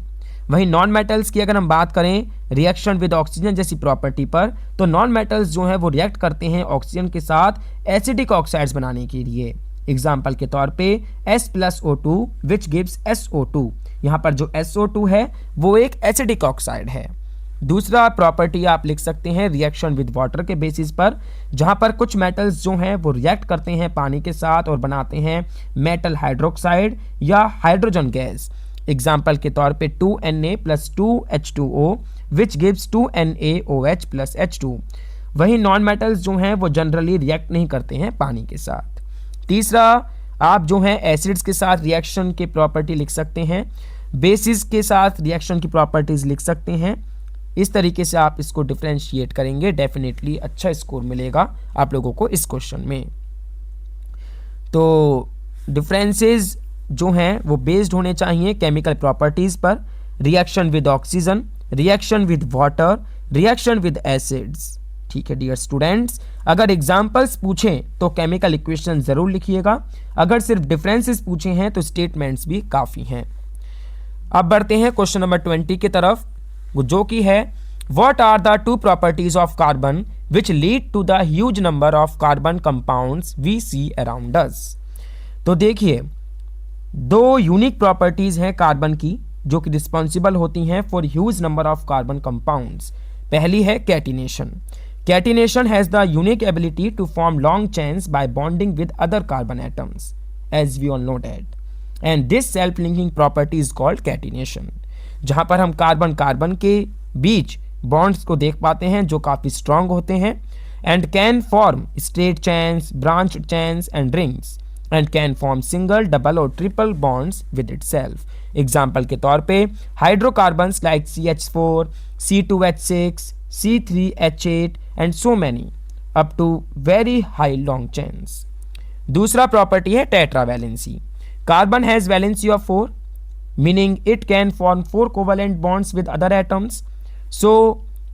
वहीं नॉन मेटल्स की अगर हम बात करें रिएक्शन विद ऑक्सीजन जैसी प्रॉपर्टी पर, तो नॉन मेटल्स जो हैं वो रिएक्ट करते हैं ऑक्सीजन के साथ एसिडिक ऑक्साइड्स बनाने के लिए। एग्जाम्पल के तौर पे S+O2 विच गिव्स SO2। यहाँ पर जो SO2 है वो एक एसिडिक ऑक्साइड है। दूसरा प्रॉपर्टी आप लिख सकते हैं रिएक्शन विद वाटर के बेसिस पर, जहाँ पर कुछ मेटल्स जो हैं वो रिएक्ट करते हैं पानी के साथ और बनाते हैं मेटल हाइड्रोक्साइड या हाइड्रोजन गैस। एग्जाम्पल के तौर पे 2Na + 2H2O which gives 2NaOH + H2। वहीं नॉन मेटल्स जो हैं वो जनरली रिएक्ट नहीं करते हैं पानी के साथ। तीसरा, आप जो हैं एसिड्स के साथ रिएक्शन के प्रॉपर्टी लिख सकते हैं, बेसिस के साथ रिएक्शन की प्रॉपर्टीज लिख सकते हैं। इस तरीके से आप इसको डिफरेंशिएट करेंगे, डेफिनेटली अच्छा स्कोर मिलेगा आप लोगों को इस क्वेश्चन में। तो डिफरेंसेस जो हैं वो बेस्ड होने चाहिए केमिकल प्रॉपर्टीज पर, reaction with oxygen, reaction with water, reaction with acids. ठीक है डियर स्टूडेंट्स, अगर एग्जाम्पल्स पूछें तो केमिकल इक्वेशन जरूर लिखिएगा, अगर सिर्फ डिफरेंसेस पूछे हैं तो स्टेटमेंट्स भी काफ़ी हैं। अब बढ़ते हैं क्वेश्चन नंबर 20 की तरफ, जो कि है what are the 2 properties of carbon which lead to the huge number of carbon compounds we see around us. तो देखिए, 2 यूनिक प्रॉपर्टीज हैं कार्बन की जो कि रिस्पॉन्सिबल होती हैं for huge number of carbon compounds. पहली है catenation. Catenation has the unique ability to form long chains by bonding with other carbon atoms, as we all know that, and this self linking property is called catenation. जहाँ पर हम carbon carbon के बीच bonds को देख पाते हैं जो काफ़ी स्ट्रांग होते हैं, and can form straight chains, branch chains and rings, and can form single, double और triple bonds with itself. Example के तौर पे hydrocarbons like CH4, C2H6, C3H8 and so many up to very high long chains. दूसरा property है tetravalency. Carbon has valency of 4, meaning it can form 4 covalent bonds with other atoms, so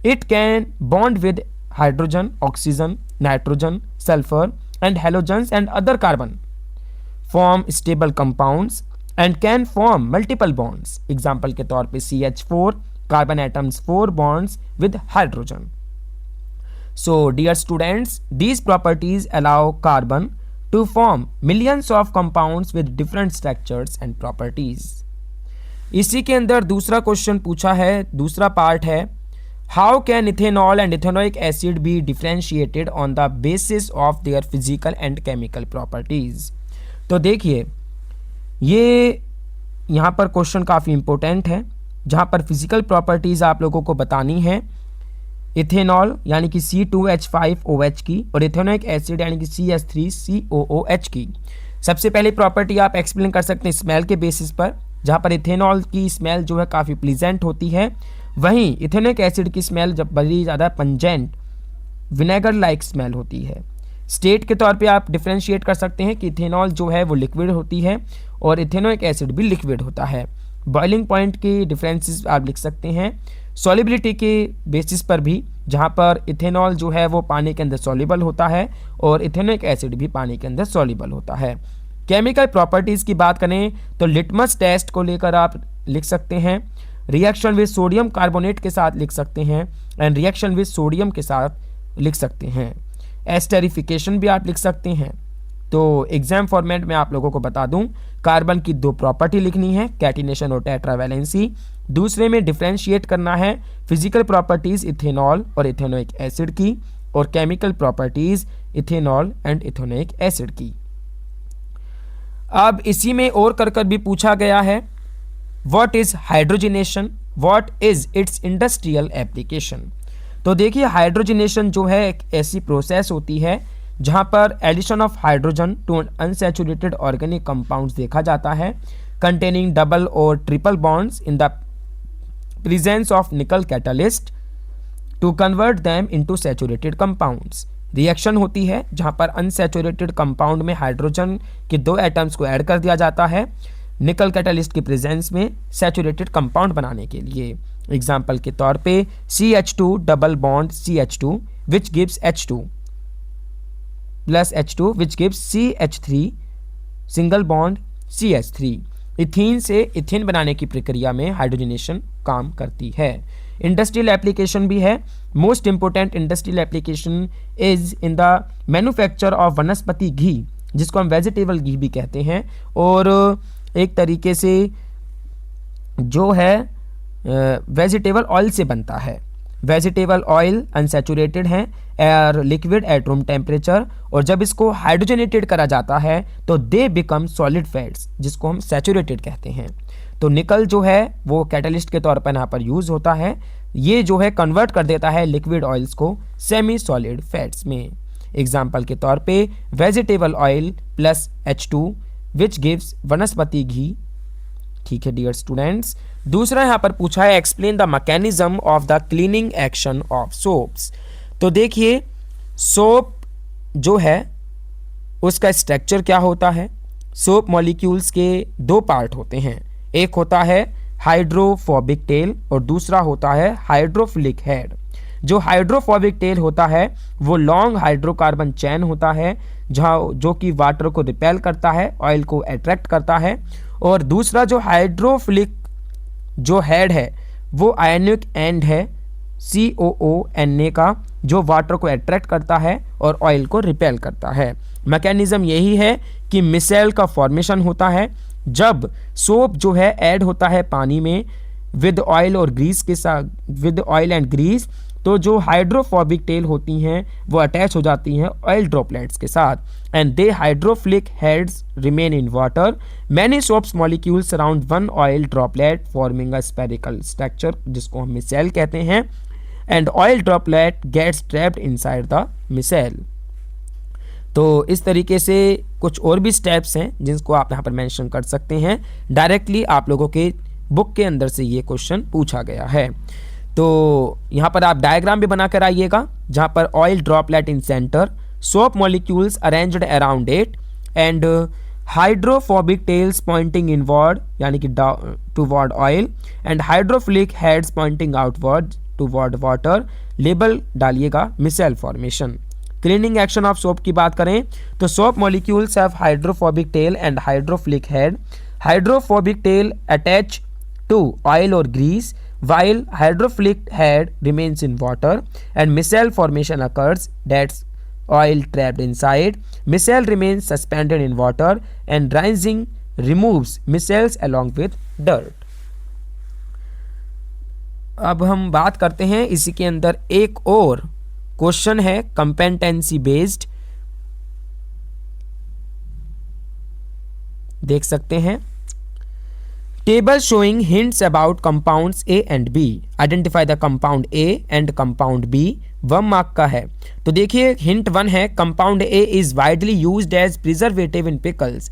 it can bond with hydrogen, oxygen, nitrogen, sulfur and halogens and other carbon, form stable compounds and can form multiple bonds। Example के तौर पे CH4 carbon atoms 4 bonds with hydrogen। So dear students, these properties allow carbon to form millions of compounds with different structures and properties। इसी के अंदर दूसरा question पूछा है, दूसरा पार्ट है how can ethanol and ethanoic acid be differentiated on the basis of their physical and chemical properties. तो देखिए, ये यहाँ पर क्वेश्चन काफ़ी इंपॉर्टेंट है, जहाँ पर फिजिकल प्रॉपर्टीज आप लोगों को बतानी है इथेनॉल यानी कि C2H5OH की और इथेनोइक एसिड यानी कि CH3COOH की। सबसे पहले प्रॉपर्टी आप एक्सप्लेन कर सकते हैं स्मेल के बेसिस पर, जहाँ पर इथेनॉल की स्मेल जो है काफ़ी प्लीजेंट होती है, वहीं इथेनोइक एसिड की स्मेल जब बड़ी ज़्यादा पंजेंट विनेगर लाइक स्मेल होती है। स्टेट के तौर पे आप डिफ्रेंशिएट कर सकते हैं कि इथेनॉल जो है वो लिक्विड होती है और इथेनोइक एसिड भी लिक्विड होता है। बॉइलिंग पॉइंट के डिफरेंसेस आप लिख सकते हैं, सॉलिबिलिटी के बेसिस पर भी, जहाँ पर इथेनॉल जो है वो पानी के अंदर सॉल्युबल होता है और इथेनोइक एसिड भी पानी के अंदर सॉल्युबल होता है। केमिकल प्रॉपर्टीज़ की बात करें तो लिटमस टेस्ट को लेकर आप लिख सकते हैं, रिएक्शन विद सोडियम कार्बोनेट के साथ लिख सकते हैं एंड रिएक्शन विद सोडियम के साथ लिख सकते हैं। एस्टेरिफिकेशन भी आप लिख सकते हैं। तो एग्जाम फॉर्मेट में आप लोगों को बता दूं, कार्बन की 2 प्रॉपर्टी लिखनी है, कैटिनेशन और टेट्रावैलेंसी। दूसरे में डिफ्रेंशिएट करना है फिजिकल प्रॉपर्टीज़ इथेनॉल और इथेनोइक एसिड की और chemical properties ethanol and ethanoic acid की। अब इसी में और कर भी पूछा गया है what is hydrogenation, what is it's industrial application. तो देखिए, हाइड्रोजनेशन जो है एक ऐसी प्रोसेस होती है जहां पर addition of hydrogen to unsaturated organic compounds देखा जाता है कंटेनिंग डबल और triple bonds in the presence of nickel catalyst to convert them into saturated compounds. Reaction होती है जहां पर अनसैचुरेटेड कंपाउंड में हाइड्रोजन के 2 एटम्स को ऐड कर दिया जाता है निकल कैटलिस्ट की प्रेजेंस में सैचुरेटेड कंपाउंड बनाने के लिए। एग्जाम्पल के तौर पे CH2 double bond CH2 which gives H2 plus H2 which gives CH3 single bond CH3। Ethene से इथिन बनाने की प्रक्रिया में हाइड्रोजनेशन काम करती है। इंडस्ट्रियल एप्लीकेशन भी है। Most important industrial application is in the manufacture of वनस्पति घी, जिसको हम वेजिटेबल घी भी कहते हैं, और एक तरीके से जो है वेजिटेबल ऑयल से बनता है। वेजिटेबल ऑयल अनसैचुरेटेड है, air liquid at room temperature, और जब इसको हाइड्रोजनेटेड करा जाता है तो दे बिकम सॉलिड फैट्स, जिसको हम सैचुरेटेड कहते हैं। तो निकल जो है वो कैटलिस्ट के तौर पर यहाँ पर यूज़ होता है। ये जो है कन्वर्ट कर देता है लिक्विड ऑयल्स को सेमी सॉलिड फैट्स में। एग्जाम्पल के तौर पे vegetable oil plus H2 which gives वनस्पति घी। ठीक है डियर स्टूडेंट्स। दूसरा यहाँ पर पूछा है explain the mechanism of the cleaning action of soaps. तो देखिए सोप जो है उसका स्ट्रक्चर क्या होता है। सोप मॉलिक्यूल्स के दो पार्ट होते हैं, एक होता है हाइड्रोफोबिक टेल और दूसरा होता है हाइड्रोफिलिक हेड। जो हाइड्रोफोबिक टेल होता है वो लॉन्ग हाइड्रोकार्बन चैन होता है जहाँ जो कि वाटर को रिपेल करता है, ऑयल को अट्रैक्ट करता है, और दूसरा जो हाइड्रोफिलिक जो हेड है वो आयनिक एंड है COONA का, जो वाटर को अट्रैक्ट करता है और ऑयल को रिपेल करता है। मैकेनिज्म यही है कि मिसेल का फॉर्मेशन होता है जब सोप जो है ऐड होता है पानी में विद ऑयल और ग्रीस के साथ, विद ऑयल एंड ग्रीस, तो जो हाइड्रोफोबिक टेल होती हैं वो अटैच हो जाती हैं ऑयल ड्रॉपलेट्स के साथ and they hydrophilic heads remain in water. Many soaps molecules around one oil droplet forming a spherical structure, जिसको हम मिसेल कहते हैं, and oil droplet gets trapped inside the micelle. तो इस तरीके से कुछ और भी स्टेप्स हैं जिनको आप यहाँ पर मेंशन कर सकते हैं। डायरेक्टली आप लोगों के बुक के अंदर से ये क्वेश्चन पूछा गया है। तो यहाँ पर आप डायग्राम भी बना कर आइएगा जहाँ पर oil droplet in centre, soap molecules arranged around it and hydrophobic tails pointing inward यानी कि toward oil and hydrophilic heads pointing outward toward water. Label डालिएगा micelle formation. Cleaning action of soap की बात करें तो soap molecules have hydrophobic tail and hydrophilic head. Hydrophobic tail attach to oil और grease while hydrophilic head remains in water and micelle formation occurs, that's oil trapped inside. Micelle remains suspended in water and rising removes micelles along with dirt. अब हम बात करते हैं इसी के अंदर एक और क्वेश्चन है कंपेटेंसी बेस्ड, देख सकते हैं। Table showing hints about compounds A and B. Identify the compound A and compound B. 1 mark का है। तो देखिए हिंट 1 है compound A is widely used as preservative in pickles.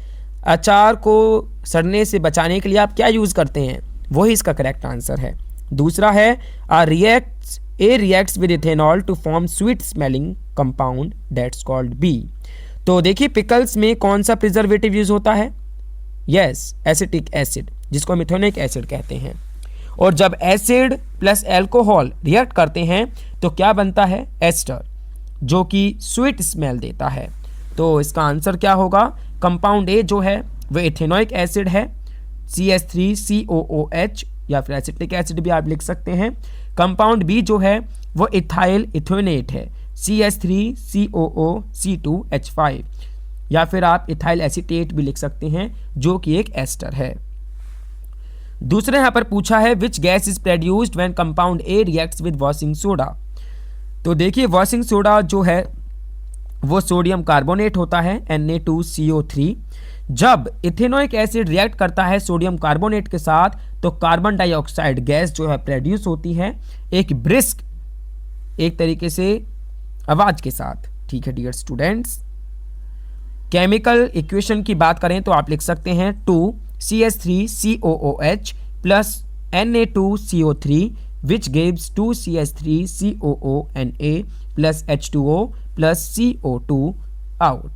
अचार को सड़ने से बचाने के लिए आप क्या यूज़ करते हैं, वही इसका करेक्ट आंसर है। दूसरा है A reacts with ethanol to form sweet smelling compound that's called B. तो देखिए पिकल्स में कौन सा प्रिजर्वेटिव यूज़ होता है, यस एसिटिक एसिड, जिसको मिथेनोइक एसिड कहते हैं। और जब एसिड प्लस अल्कोहल रिएक्ट करते हैं तो क्या बनता है, एस्टर, जो कि स्वीट स्मेल देता है। तो इसका आंसर क्या होगा, कंपाउंड ए जो है वो इथेनोइक एसिड है CH3COOH, या फिर एसिटिक एसिड भी आप लिख सकते हैं। कंपाउंड बी जो है वो इथाइल इथोनेट है CH3COOC2H5, या फिर आप इथाइल एसीटेट भी लिख सकते हैं जो कि एक एस्टर है। दूसरे यहाँ पर पूछा है which gas is produced when compound A reacts with washing soda. तो देखिए वॉशिंग सोडा जो है वो सोडियम कार्बोनेट होता है Na2CO3। जब इथेनोइक एसिड रिएक्ट करता है सोडियम कार्बोनेट के साथ तो कार्बन डाइऑक्साइड गैस जो है प्रोड्यूस होती है एक ब्रिस्क, एक तरीके से आवाज के साथ। ठीक है डियर स्टूडेंट्स। केमिकल इक्वेशन की बात करें तो आप लिख सकते हैं 2CH3COOH plus Na2CO3 which gives 2CH3COONA plus H2O plus CO2 out.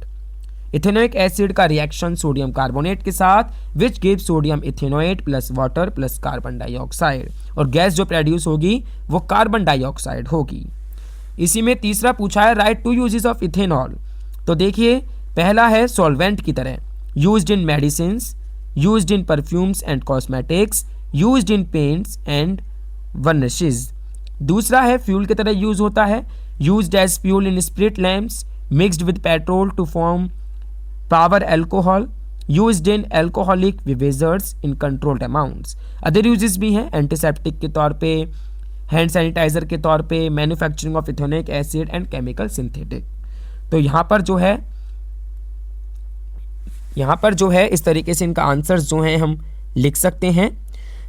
Ethanoic acid का रिएक्शन सोडियम कार्बोनेट के साथ which give sodium ethanoate plus water plus carbon dioxide, और गैस जो प्रोड्यूस होगी वो कार्बन डाइऑक्साइड होगी। इसी में तीसरा पूछा है राइट 2 यूजेस ऑफ इथेनॉल। तो देखिए पहला है सॉल्वेंट की तरह used in medicines, used in perfumes and cosmetics, used in paints and varnishes. दूसरा है फ्यूल की तरह यूज होता है, used as fuel in spirit lamps, mixed with petrol to form power alcohol, used in alcoholic beverages in controlled amounts. Other uses भी हैं, antiseptic के तौर पे, हैंड सैनिटाइजर के तौर पे, manufacturing of ethanoic acid and chemical synthetic. तो यहाँ पर जो है इस तरीके से इनका आंसर्स जो हैं हम लिख सकते हैं।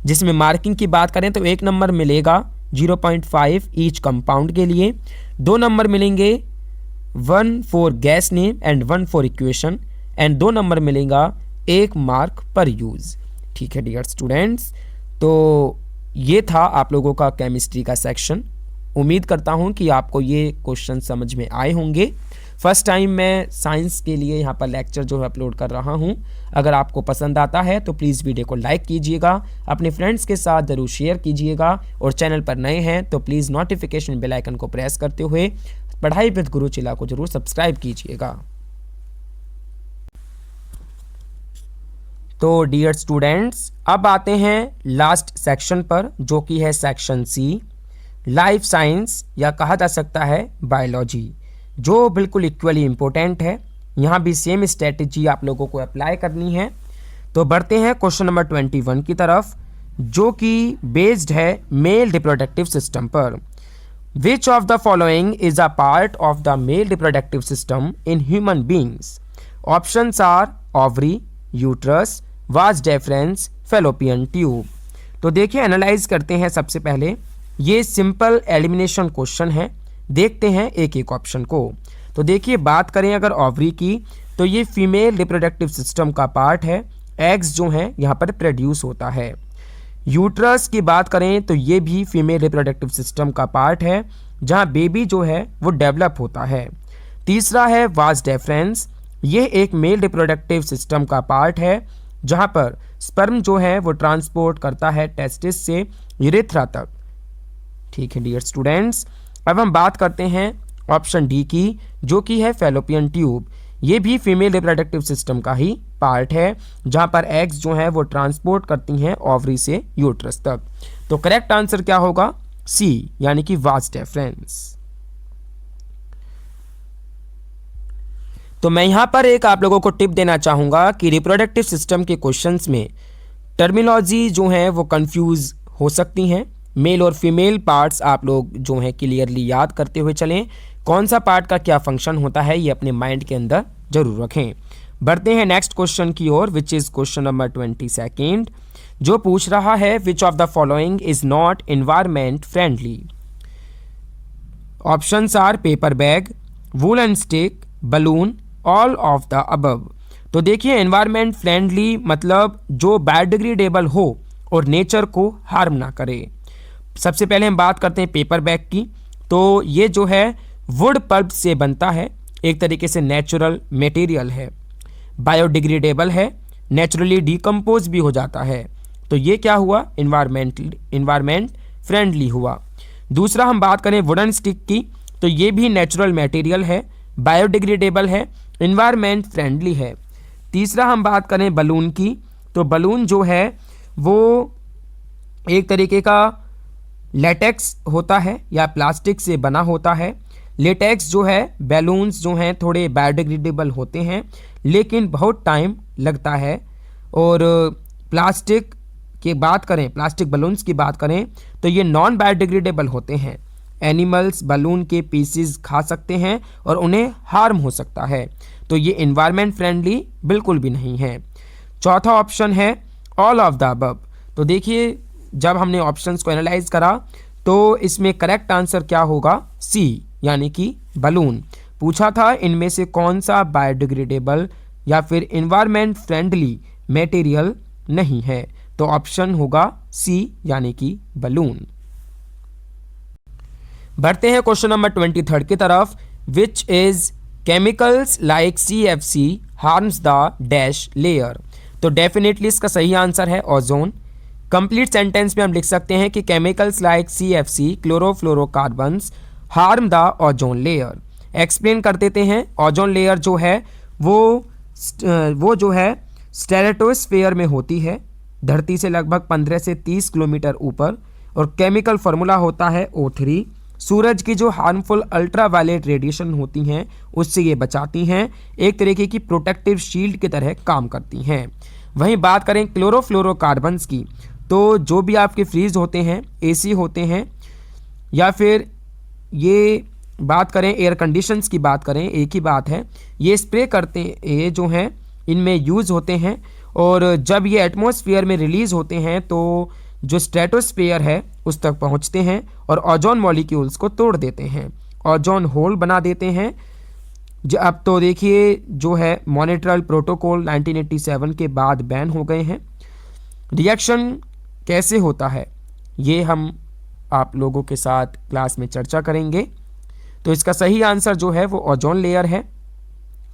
जिसमें मार्किंग की बात करें तो 1 नंबर मिलेगा 0.5 ईच कंपाउंड के लिए, 2 नंबर मिलेंगे 1 for gas name and 1 for equation, and 2 number मिलेगा 1 मार्क पर यूज। ठीक है डियर स्टूडेंट्स, तो ये था आप लोगों का केमिस्ट्री का सेक्शन। उम्मीद करता हूँ कि आपको ये क्वेश्चन समझ में आए होंगे। फर्स्ट टाइम मैं साइंस के लिए यहाँ पर लेक्चर जो है अपलोड कर रहा हूँ। अगर आपको पसंद आता है तो प्लीज़ वीडियो को लाइक कीजिएगा, अपने फ्रेंड्स के साथ ज़रूर शेयर कीजिएगा, और चैनल पर नए हैं तो प्लीज़ नोटिफिकेशन बेल आइकन को प्रेस करते हुए पढ़ाई विद गुरु चेला को जरूर सब्सक्राइब कीजिएगा। तो डियर स्टूडेंट्स, अब आते हैं लास्ट सेक्शन पर, जो कि है सेक्शन सी, लाइफ साइंस, या कहा जा सकता है बायोलॉजी, जो बिल्कुल इक्वली इम्पोर्टेंट है। यहाँ भी सेम स्ट्रेटजी आप लोगों को अप्लाई करनी है। तो बढ़ते हैं क्वेश्चन नंबर 21 की तरफ, जो कि बेस्ड है मेल रिप्रोडक्टिव सिस्टम पर। Which of the following is a part of the male reproductive system in human beings? Options are ovary, uterus, vas deferens, fallopian tube. तो देखिए एनालाइज करते हैं। सबसे पहले ये सिंपल एलिमिनेशन क्वेश्चन है, देखते हैं एक एक ऑप्शन को। तो देखिए बात करें अगर ओवरी की, तो ये फीमेल रिप्रोडक्टिव सिस्टम का पार्ट है, एग्स जो हैं यहाँ पर प्रोड्यूस होता है। यूट्रस की बात करें तो ये भी फीमेल रिप्रोडक्टिव सिस्टम का पार्ट है, जहाँ बेबी जो है वो डेवलप होता है। तीसरा है वाज डेफरेंस, ये एक मेल रिप्रोडक्टिव सिस्टम का पार्ट है, जहाँ पर स्पर्म जो है वो ट्रांसपोर्ट करता है टेस्टिस से यूरेथ्रा तक। ठीक है डियर स्टूडेंट्स, अब हम बात करते हैं ऑप्शन डी की, जो कि है फेलोपियन ट्यूब। ये भी फीमेल रिप्रोडक्टिव सिस्टम का ही पार्ट है, जहाँ पर एग्स जो हैं वो ट्रांसपोर्ट करती हैं ओवरी से यूट्रस तक। तो करेक्ट आंसर क्या होगा? सी, यानी कि वाज डेफरेंस। तो मैं यहाँ पर एक आप लोगों को टिप देना चाहूँगा कि रिप्रोडक्टिव सिस्टम के क्वेश्चंस में टर्मिनोलॉजी जो हैं वो कंफ्यूज हो सकती हैं। मेल और फीमेल पार्ट्स आप लोग जो हैं क्लियरली याद करते हुए चलें, कौन सा पार्ट का क्या फंक्शन होता है ये अपने माइंड के अंदर जरूर रखें। बढ़ते हैं नेक्स्ट क्वेश्चन की ओर, विच इज़ क्वेश्चन नंबर 22, जो पूछ रहा है which of the following is not environment friendly? Options are paper bag, woollen stick, balloon, all of the above. तो देखिए एनवायरमेंट फ्रेंडली मतलब जो बायोडिग्रेडेबल हो और नेचर को हार्म ना करे। सबसे पहले हम बात करते हैं पेपर बैग की। तो ये जो है वुड पल्प से बनता है, एक तरीके से नेचुरल मटेरियल है, बायोडिग्रेडेबल है, नेचुरली डिकम्पोज भी हो जाता है। तो ये क्या हुआ? इन्वायरमेंट फ्रेंडली हुआ। दूसरा हम बात करें वुडन स्टिक की, तो ये भी नेचुरल मटेरियल है, बायोडिग्रेडेबल है, इन्वायरमेंट फ्रेंडली है। तीसरा हम बात करें बलून की, तो बलून जो है वो एक तरीके का लेटेक्स होता है या प्लास्टिक से बना होता है। लेटेक्स जो है, बैलून्स जो हैं थोड़े बायोडिग्रेडेबल होते हैं लेकिन बहुत टाइम लगता है। और प्लास्टिक की बात करें, प्लास्टिक बलून्स की बात करें तो ये नॉन बायोडिग्रेडेबल होते हैं। एनिमल्स बलून के पीसेस खा सकते हैं और उन्हें हार्म हो सकता है। तो ये इन्वायरमेंट फ्रेंडली बिल्कुल भी नहीं है। चौथा ऑप्शन है ऑल ऑफ द अबव। तो देखिए जब हमने ऑप्शंस को एनालाइज करा तो इसमें करेक्ट आंसर क्या होगा? सी, यानी कि बलून। पूछा था इनमें से कौन सा बायोडिग्रेडेबल या फिर इन्वायरमेंट फ्रेंडली मटेरियल नहीं है, तो ऑप्शन होगा सी, यानी कि बलून। बढ़ते हैं क्वेश्चन नंबर 23 की तरफ, which is chemicals like CFC harms the dash layer. तो डेफिनेटली इसका सही आंसर है ओजोन। कंप्लीट सेंटेंस में हम लिख सकते हैं कि chemicals like CFC chlorofluorocarbons harm the ozone layer. Explain कर देते हैं। ओजोन लेयर जो है वो जो है स्ट्रेटोस्फेयर में होती है, धरती से लगभग 15 से 30 किलोमीटर ऊपर, और केमिकल फार्मूला होता है O3। सूरज की जो हार्मफुल अल्ट्रावायलेट रेडिएशन होती हैं उससे ये बचाती हैं, एक तरीके की प्रोटेक्टिव शील्ड की तरह काम करती हैं। वहीं बात करें क्लोरोफ्लोरोकार्बन्स की, तो जो भी आपके फ्रीज होते हैं, AC होते हैं, या फिर ये बात करें एयर कंडीशंस की बात करें, एक ही बात है, ये स्प्रे करते ये जो हैं इनमें यूज़ होते हैं, और जब ये एटमॉस्फेयर में रिलीज़ होते हैं तो जो स्ट्रेटोस्फेयर है उस तक पहुंचते हैं और ओजोन मॉलिक्यूल्स को तोड़ देते हैं, ओजोन होल बना देते हैं। अब तो देखिए जो है मॉनिट्रल प्रोटोकॉल 1987 के बाद बैन हो गए हैं। रिएक्शन कैसे होता है ये हम आप लोगों के साथ क्लास में चर्चा करेंगे। तो इसका सही आंसर जो है वो ओजोन लेयर है।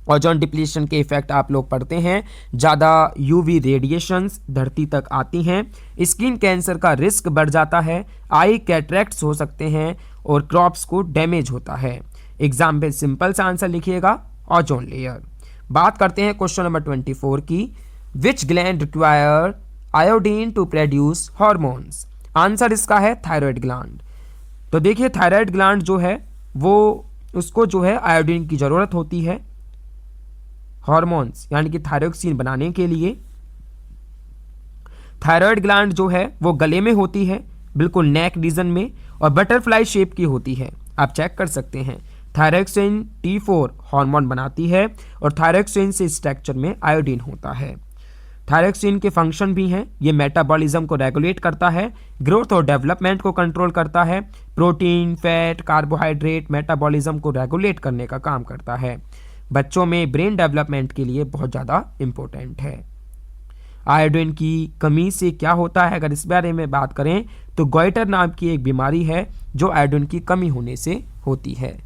ओजोन डिप्लीशन के इफेक्ट आप लोग पढ़ते हैं, ज़्यादा यूवी रेडिएशंस धरती तक आती हैं, स्किन कैंसर का रिस्क बढ़ जाता है, आई कैटरेक्ट्स हो सकते हैं, और क्रॉप्स को डैमेज होता है। एग्जाम में सिंपल सा आंसर लिखिएगा ओजोन लेयर। बात करते हैं क्वेश्चन नंबर 24 की, which gland require iodine to produce hormones. Answer इसका है थायराइड ग्लैंड। तो देखिए थायराइड ग्लैंड जो है वो उसको जो है आयोडीन की ज़रूरत होती है हार्मोन्स यानी कि थायरोक्सिन बनाने के लिए। थायराइड ग्लैंड जो है वो गले में होती है, बिल्कुल नेक रीजन में, और बटरफ्लाई शेप की होती है, आप चेक कर सकते हैं। थायरोक्सिन T4 हार्मोन बनाती है और थायरोक्सिन से स्ट्रक्चर में आयोडीन होता है। थायरोक्सिन के फंक्शन भी हैं, ये मेटाबॉलिज्म को रेगुलेट करता है, ग्रोथ और डेवलपमेंट को कंट्रोल करता है, प्रोटीन, फैट, कार्बोहाइड्रेट मेटाबॉलिज्म को रेगुलेट करने का काम करता है। बच्चों में ब्रेन डेवलपमेंट के लिए बहुत ज़्यादा इम्पोर्टेंट है। आयोडीन की कमी से क्या होता है, अगर इस बारे में बात करें तो गॉइटर नाम की एक बीमारी है जो आयोडीन की कमी होने से होती है।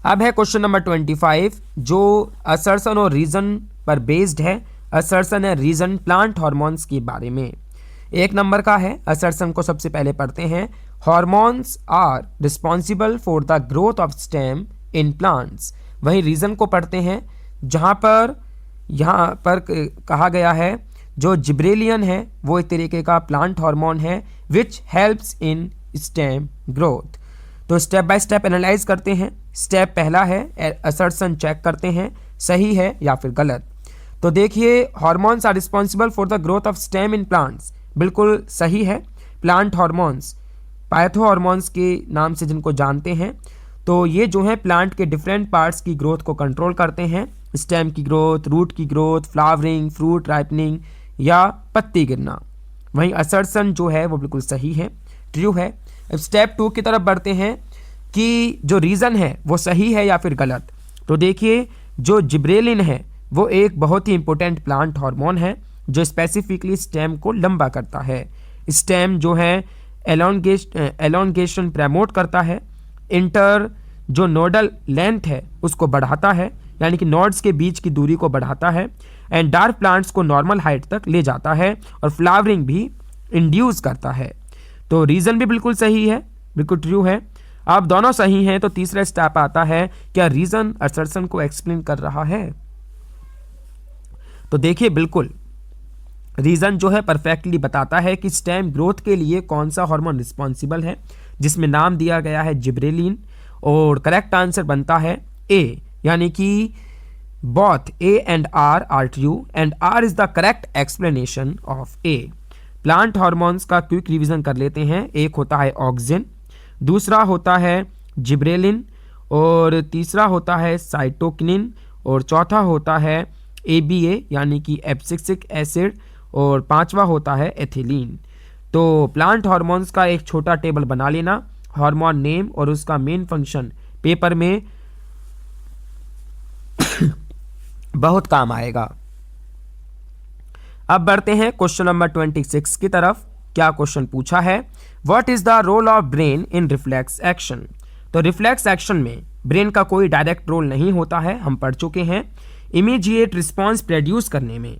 अब है क्वेश्चन नंबर 25 जो असर्शन और रीजन पर बेस्ड है। असर्शन है रीजन प्लांट हार्मोन्स के बारे में। एक नंबर का है, असर्शन को सबसे पहले पढ़ते हैं। Hormones are responsible for the growth of stem in plants. वही रीजन को पढ़ते हैं जहाँ पर यहाँ पर कहा गया है जो जिब्रेलियन है वो एक तरीके का प्लांट हार्मोन है which helps in stem growth. तो स्टेप बाय स्टेप एनालाइज करते हैं। स्टेप पहला है असर्शन चेक करते हैं सही है या फिर गलत। तो देखिए hormones are responsible for the growth of stem in plants, बिल्कुल सही है। प्लांट हार्मोन्स पाइथो हार्मोन्स के नाम से जिनको जानते हैं, तो ये जो है प्लांट के डिफरेंट पार्ट्स की ग्रोथ को कंट्रोल करते हैं। स्टेम की ग्रोथ, रूट की ग्रोथ, फ्लावरिंग, फ्रूट राइपनिंग या पत्ती गिरना। वहीं असर्शन जो है वो बिल्कुल सही है, ट्रू है। अब स्टेप 2 की तरफ बढ़ते हैं कि जो रीज़न है वो सही है या फिर गलत। तो देखिए जो जिब्रेलिन है वो एक बहुत ही इंपॉर्टेंट प्लांट हार्मोन है जो स्पेसिफिकली स्टेम को लंबा करता है। स्टेम जो है एलोंगेशन प्रमोट करता है। इंटर जो नोडल लेंथ है उसको बढ़ाता है, यानी कि नोड्स के बीच की दूरी को बढ़ाता है। एंड डार्क प्लांट्स को नॉर्मल हाइट तक ले जाता है और फ्लावरिंग भी इंड्यूस करता है। तो रीज़न भी बिल्कुल सही है, बिल्कुल ट्रू है। अब दोनों सही हैं तो तीसरा स्टेप आता है, क्या रीज़न असर्शन को एक्सप्लेन कर रहा है। तो देखिए बिल्कुल रीज़न जो है परफेक्टली बताता है कि स्टेम ग्रोथ के लिए कौन सा हार्मोन रिस्पॉन्सिबल है, जिसमें नाम दिया गया है जिब्रेलिन। और करेक्ट आंसर बनता है ए, यानी कि both A and R are true and R is the correct explanation of A. Plant hormones का क्विक रिवीजन कर लेते हैं। एक होता है ऑक्सिन, दूसरा होता है जिब्रेलिन, और तीसरा होता है साइटोकिनिन, और चौथा होता है ABA यानी कि एब्सिक्सिक एसिड, और पांचवा होता है एथिलीन। तो प्लांट हार्मोन्स का एक छोटा टेबल बना लेना, हार्मोन नेम और उसका मेन फंक्शन पेपर में बहुत काम आएगा। अब बढ़ते हैं क्वेश्चन नंबर 26 की तरफ। क्या क्वेश्चन पूछा है, what is the role of brain in reflex action. तो रिफ्लेक्स एक्शन में ब्रेन का कोई डायरेक्ट रोल नहीं होता है, हम पढ़ चुके हैं। इमीडिएट रिस्पॉन्स प्रोड्यूस करने में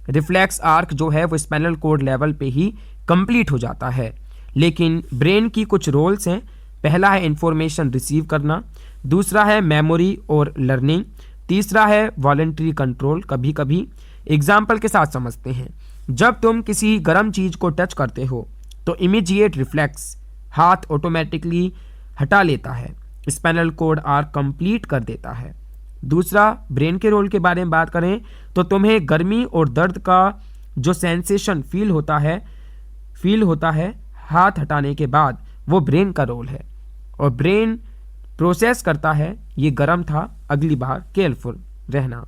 रिफ्लेक्स आर्क जो है वो स्पाइनल कॉर्ड लेवल पे ही कंप्लीट हो जाता है, लेकिन ब्रेन की कुछ रोल्स हैं। पहला है इंफॉर्मेशन रिसीव करना, दूसरा है मेमोरी और लर्निंग, तीसरा है वॉलेंट्री कंट्रोल कभी कभी, एग्जाम्पल के साथ समझते हैं। जब तुम किसी गर्म चीज को टच करते हो तो इमीडिएट रिफ्लेक्स हाथ ऑटोमेटिकली हटा लेता है, स्पाइनल कॉर्ड आर कंप्लीट कर देता है। दूसरा, ब्रेन के रोल के बारे में बात करें तो तुम्हें गर्मी और दर्द का जो सेंसेशन फील होता है हाथ हटाने के बाद, वो ब्रेन का रोल है और ब्रेन प्रोसेस करता है ये गर्म था, अगली बार केयरफुल रहना।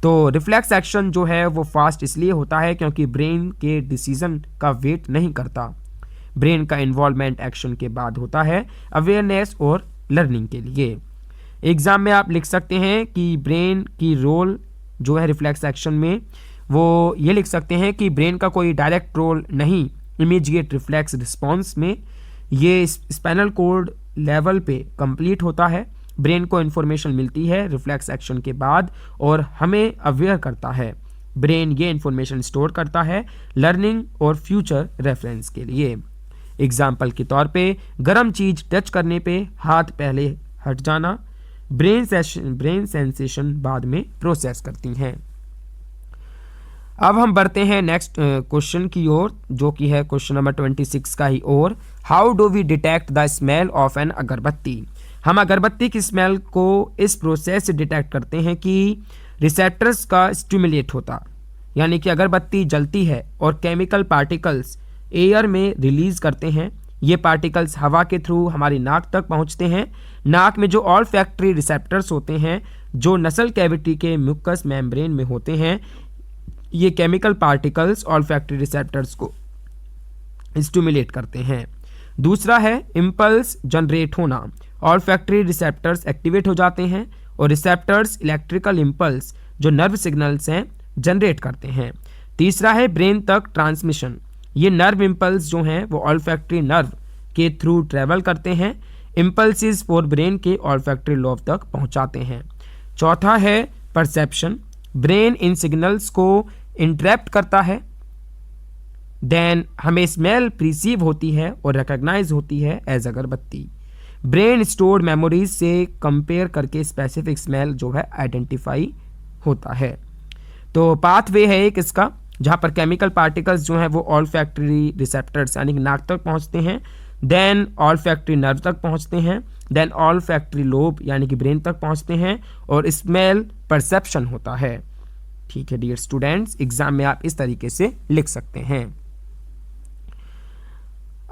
तो रिफ्लेक्स एक्शन जो है वो फास्ट इसलिए होता है क्योंकि ब्रेन के डिसीजन का वेट नहीं करता। ब्रेन का इन्वॉल्वमेंट एक्शन के बाद होता है अवेयरनेस और लर्निंग के लिए। एग्जाम में आप लिख सकते हैं कि ब्रेन की रोल जो है रिफ्लेक्स एक्शन में, वो ये लिख सकते हैं कि ब्रेन का कोई डायरेक्ट रोल नहीं इमीडिएट रिफ्लेक्स रिस्पॉन्स में, ये स्पाइनल कॉर्ड लेवल पे कंप्लीट होता है। ब्रेन को इन्फॉर्मेशन मिलती है रिफ्लेक्स एक्शन के बाद और हमें अवेयर करता है। ब्रेन ये इन्फॉर्मेशन स्टोर करता है लर्निंग और फ्यूचर रेफरेंस के लिए। एग्जाम्पल के तौर पे गर्म चीज टच करने पे हाथ पहले हट जाना, ब्रेन सेंसेशन बाद में प्रोसेस करती हैं। अब हम बढ़ते हैं नेक्स्ट क्वेश्चन की ओर, जो कि है क्वेश्चन नंबर 26 का ही ओर। How do we detect the smell of an agarbatti. हम अगरबत्ती की स्मेल को इस प्रोसेस से डिटेक्ट करते हैं कि रिसेप्टर्स का स्टिमुलेट होता, यानी कि अगरबत्ती जलती है और केमिकल पार्टिकल्स एयर में रिलीज करते हैं। ये पार्टिकल्स हवा के थ्रू हमारी नाक तक पहुंचते हैं। नाक में जो ऑल्फैक्टरी रिसेप्टर्स होते हैं जो नसल कैविटी के म्यूकस मेम्ब्रेन में होते हैं, ये केमिकल पार्टिकल्स ऑल्फैक्टरी रिसेप्टर्स को स्टिमुलेट करते हैं। दूसरा है इम्पल्स जनरेट होना। ऑल्फैक्टरी रिसेप्टर्स एक्टिवेट हो जाते हैं और रिसेप्टर्स इलेक्ट्रिकल इम्पल्स जो नर्व सिग्नल्स हैं जनरेट करते हैं। तीसरा है ब्रेन तक ट्रांसमिशन। ये नर्व इम्पल्स जो हैं वो ऑल्फैक्टरी नर्व के थ्रू ट्रेवल करते हैं, इम्पल्सिस फॉर ब्रेन के ऑल्फैक्टरी लोब तक पहुंचाते हैं। चौथा है परसेप्शन। ब्रेन इन सिग्नल्स को इंटरप्ट करता है, देन हमें स्मेल प्रिसीव होती है और रिकॉग्नाइज होती है एज अगरबत्ती। ब्रेन स्टोर्ड मेमोरीज से कंपेयर करके स्पेसिफिक स्मेल जो है आइडेंटिफाई होता है। तो पाथवे है एक इसका, जहाँ पर केमिकल पार्टिकल्स जो हैं वो ऑल्फैक्टरी रिसेप्टर्स यानी कि नाक तक पहुँचते हैं, देन ऑल्फैक्टरी नर्व तक पहुँचते हैं, देन ऑल्फैक्टरी लोब यानी कि ब्रेन तक पहुँचते हैं और स्मेल परसेप्शन होता है। ठीक है डियर स्टूडेंट्स, एग्जाम में आप इस तरीके से लिख सकते हैं।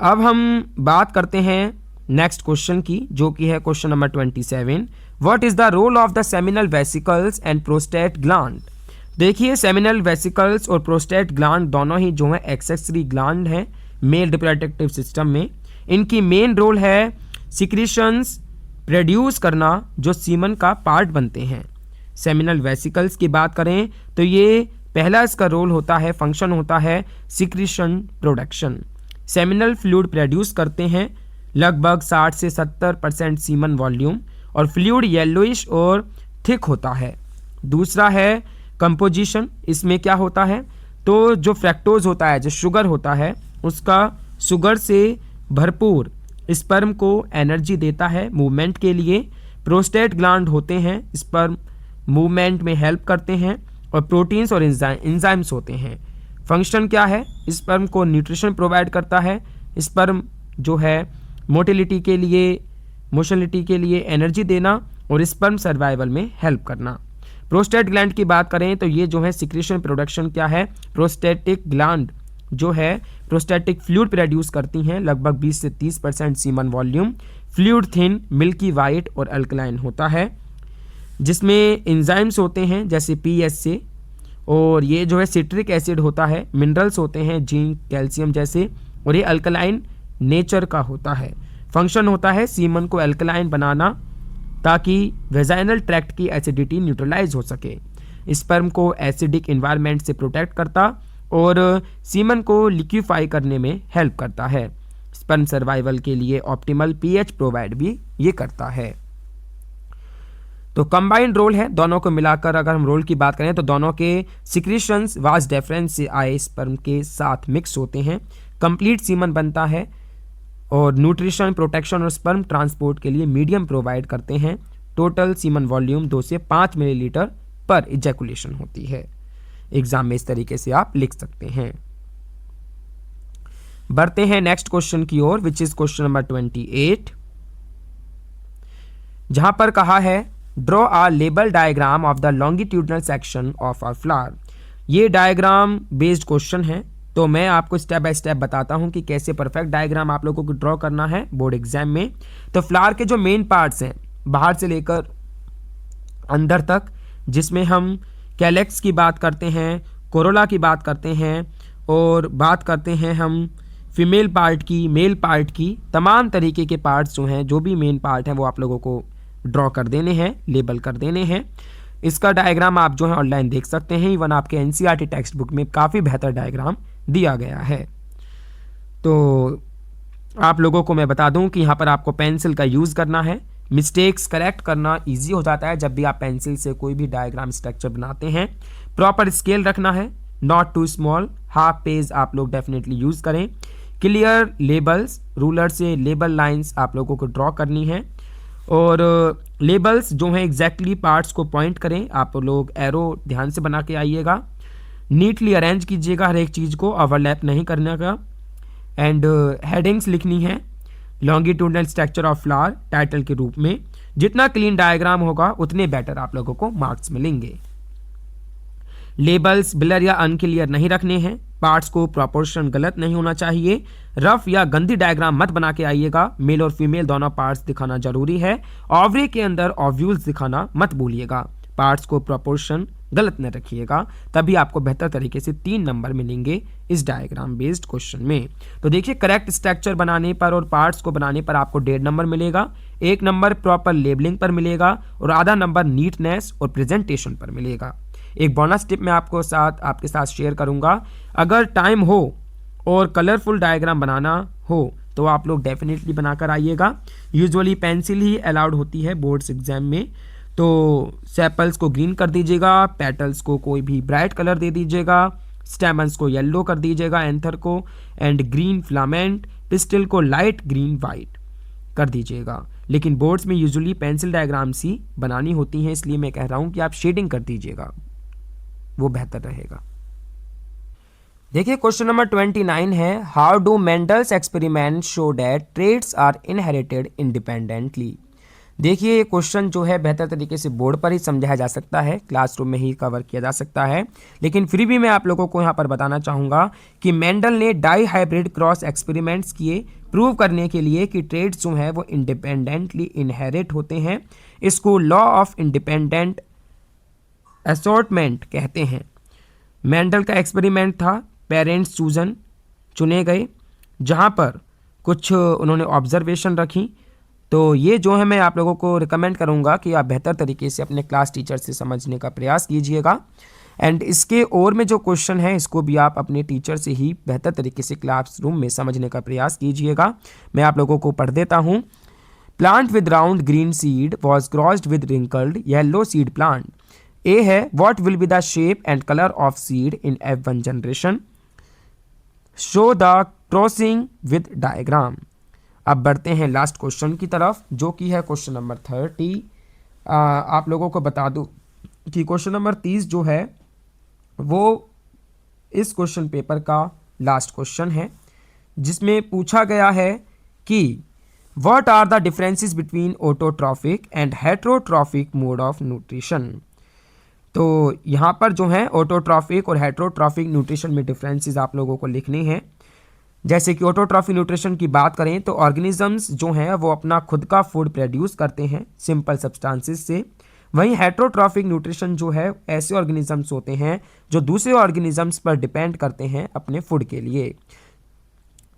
अब हम बात करते हैं नेक्स्ट क्वेश्चन की, जो कि है question number 27। What is the role of the seminal vesicles and prostate gland. देखिए, सेमिनल वेसिकल्स और प्रोस्टेट ग्लैंड दोनों ही जो है एक्सेसरी ग्लैंड हैं मेल रिप्रोडक्टिव सिस्टम में। इनकी मेन रोल है सिक्रीशंस प्रोड्यूस करना जो सीमन का पार्ट बनते हैं। सेमिनल वेसिकल्स की बात करें तो ये पहला इसका रोल होता है, फंक्शन होता है secretion production. Seminal fluid produce करते हैं लगभग 60 से 70% सीमन वॉल्यूम और फ्लूइड येलोइश और थिक होता है। दूसरा है कंपोजिशन। इसमें क्या होता है, तो जो फ्रैक्टोज होता है, जो शुगर होता है, उसका शुगर से भरपूर स्पर्म को एनर्जी देता है मूवमेंट के लिए। प्रोस्टेट ग्लैंड होते हैं, स्पर्म मूवमेंट में हेल्प करते हैं और प्रोटीन्स और एंजाइम्स होते हैं। फंक्शन क्या है, स्पर्म को न्यूट्रिशन प्रोवाइड करता है। स्पर्म जो है मोटिलिटी के लिए एनर्जी देना और स्पर्म सर्वाइवल में हेल्प करना। प्रोस्टेट ग्लैंड की बात करें तो ये जो है सिक्रीशन प्रोडक्शन क्या है, प्रोस्टेटिक ग्लैंड जो है प्रोस्टेटिक फ्लूइड प्रोड्यूस करती हैं लगभग 20 से 30% semen volume. Fluid thin, milky white और अल्कलाइन होता है, जिसमें एंजाइम्स होते हैं जैसे PSA, और ये जो है सिट्रिक एसिड होता है, मिनरल्स होते हैं जिंक, कैल्शियम जैसे, और ये अल्कलाइन नेचर का होता है। फंक्शन होता है सीमन को अल्कलाइन बनाना ताकि वेजाइनल ट्रैक्ट की एसिडिटी न्यूट्रलाइज हो सके। स्पर्म को एसिडिक एनवायरनमेंट से प्रोटेक्ट करता और सीमन को लिक्विफाई करने में हेल्प करता है। स्पर्म सर्वाइवल के लिए ऑप्टिमल pH प्रोवाइड भी ये करता है। तो कंबाइंड रोल है दोनों को मिलाकर। अगर हम रोल की बात करें तो दोनों के सिक्रीशंस वास डिफरेंस से आए स्पर्म के साथ मिक्स होते हैं, कंप्लीट सीमन बनता है और न्यूट्रिशन, प्रोटेक्शन और स्पर्म ट्रांसपोर्ट के लिए मीडियम प्रोवाइड करते हैं। टोटल सीमन वॉल्यूम 2 से 5 मिलीलीटर पर इजैकुलेशन होती है। एग्जाम में इस तरीके से आप लिख सकते हैं। बढ़ते हैं नेक्स्ट क्वेश्चन की ओर, विच इज क्वेश्चन नंबर 28, जहां पर कहा है draw a label diagram of the longitudinal section of a flower. ये डायग्राम बेस्ड क्वेश्चन है, तो मैं आपको स्टेप बाय स्टेप बताता हूं कि कैसे परफेक्ट डायग्राम आप लोगों को ड्रॉ करना है बोर्ड एग्जाम में। तो फ्लावर के जो मेन पार्ट्स हैं बाहर से लेकर अंदर तक, जिसमें हम कैलेक्स की बात करते हैं, कोरोला की बात करते हैं, और बात करते हैं हम फीमेल पार्ट की, मेल पार्ट की, तमाम तरीके के पार्ट्स जो हैं, जो भी मेन पार्ट हैं वो आप लोगों को ड्रॉ कर देने हैं, लेबल कर देने हैं। इसका डायग्राम आप जो है ऑनलाइन देख सकते हैं, इवन आपके एनसीईआरटी टेक्स्ट बुक में काफ़ी बेहतर डायग्राम दिया गया है। तो आप लोगों को मैं बता दूं कि यहाँ पर आपको पेंसिल का यूज़ करना है। मिस्टेक्स करेक्ट करना इजी हो जाता है जब भी आप पेंसिल से कोई भी डायग्राम स्ट्रक्चर बनाते हैं। प्रॉपर स्केल रखना है, not too small, half page आप लोग डेफिनेटली यूज़ करें। क्लियर लेबल्स, रूलर से लेबल लाइंस आप लोगों को ड्रॉ करनी है, और लेबल्स जो हैं एग्जैक्टली पार्ट्स को पॉइंट करें। आप लोग एरो ध्यान से बना के आइएगा, नीटली अरेंज कीजिएगा, हर एक चीज़ को ओवरलैप नहीं करने का। एंड हेडिंग्स लिखनी है, longitudinal structure of flower title के रूप में। जितना क्लीन डायग्राम होगा उतने बेटर आप लोगों को मार्क्स मिलेंगे। लेबल्स ब्लर या अनक्लियर नहीं रखने हैं, पार्ट्स को प्रोपोर्शन गलत नहीं होना चाहिए, रफ या गंदी डायग्राम मत बना के आइएगा, मेल और फीमेल दोनों पार्ट्स दिखाना जरूरी है, ओवरी के अंदर ओव्यूल्स दिखाना मत भूलिएगा, पार्ट्स को प्रोपोर्शन गलत न रखिएगा, तभी आपको बेहतर तरीके से 3 नंबर मिलेंगे इस डायग्राम बेस्ड क्वेश्चन में। तो देखिए, करेक्ट स्ट्रक्चर बनाने पर और पार्ट्स को बनाने पर आपको 1.5 नंबर मिलेगा, 1 नंबर प्रॉपर लेबलिंग पर मिलेगा, और आधा नंबर नीटनेस और प्रेजेंटेशन पर मिलेगा। एक बोनस टिप मैं आपके साथ शेयर करूंगा, अगर टाइम हो और कलरफुल डायग्राम बनाना हो तो आप लोग डेफिनेटली बनाकर आइएगा। यूजुअली पेंसिल ही अलाउड होती है बोर्ड्स एग्जाम में, तो सेपल्स को ग्रीन कर दीजिएगा, पेटल्स को कोई भी ब्राइट कलर दे दीजिएगा, स्टेमन्स को येलो कर दीजिएगा, एंथर को, एंड ग्रीन फिलामेंट, पिस्टल को लाइट ग्रीन वाइट कर दीजिएगा। लेकिन बोर्ड्स में यूजुअली पेंसिल डायग्राम्स ही बनानी होती हैं, इसलिए मैं कह रहा हूँ कि आप शेडिंग कर दीजिएगा, वो बेहतर रहेगा। देखिए, क्वेश्चन नंबर 29 है, how do Mendel's experiment show that traits are inherited independently. देखिए, ये क्वेश्चन जो है बेहतर तरीके से बोर्ड पर ही समझाया जा सकता है, क्लासरूम में ही कवर किया जा सकता है, लेकिन फिर भी मैं आप लोगों को यहाँ पर बताना चाहूँगा कि मेंडल ने डाई हाइब्रिड क्रॉस एक्सपेरिमेंट्स किए प्रूव करने के लिए कि ट्रेड्स जो हैं वो इंडिपेंडेंटली इनहेरिट होते हैं। इसको लॉ ऑफ इंडिपेंडेंट असॉर्टमेंट कहते हैं। मेंडल का एक्सपेरिमेंट था, पेरेंट्स चुने गए, जहाँ पर कुछ उन्होंने ऑब्जर्वेशन रखी। तो ये जो है मैं आप लोगों को रिकमेंड करूँगा कि आप बेहतर तरीके से अपने क्लास टीचर से समझने का प्रयास कीजिएगा। एंड इसके और में जो क्वेश्चन है इसको भी आप अपने टीचर से ही बेहतर तरीके से क्लासरूम में समझने का प्रयास कीजिएगा। मैं आप लोगों को पढ़ देता हूँ। Plant with round green seed was crossed with wrinkled yellow seed plant. ए है, what will be the shape and colour of seed in F1 generation, show the crossing with diagram. अब बढ़ते हैं लास्ट क्वेश्चन की तरफ, जो कि है क्वेश्चन नंबर 30। आप लोगों को बता दूं कि क्वेश्चन नंबर 30 जो है वो इस क्वेश्चन पेपर का लास्ट क्वेश्चन है, जिसमें पूछा गया है कि what are the differences between autotrophic and heterotrophic mode of nutrition. तो यहाँ पर जो है ऑटोट्रॉफिक और हेटेरोट्रॉफिक न्यूट्रिशन में डिफरेंसेस आप लोगों को लिखने हैं। जैसे कि ऑटोट्रॉफिक न्यूट्रिशन की बात करें तो ऑर्गेनिजम्स जो हैं वो अपना खुद का फूड प्रोड्यूस करते हैं सिंपल सब्सटेंसेस से। वहीं हेटेरोट्रॉफिक न्यूट्रिशन जो है ऐसे ऑर्गेनिजम्स होते हैं जो दूसरे ऑर्गेनिजम्स पर डिपेंड करते हैं अपने फूड के लिए।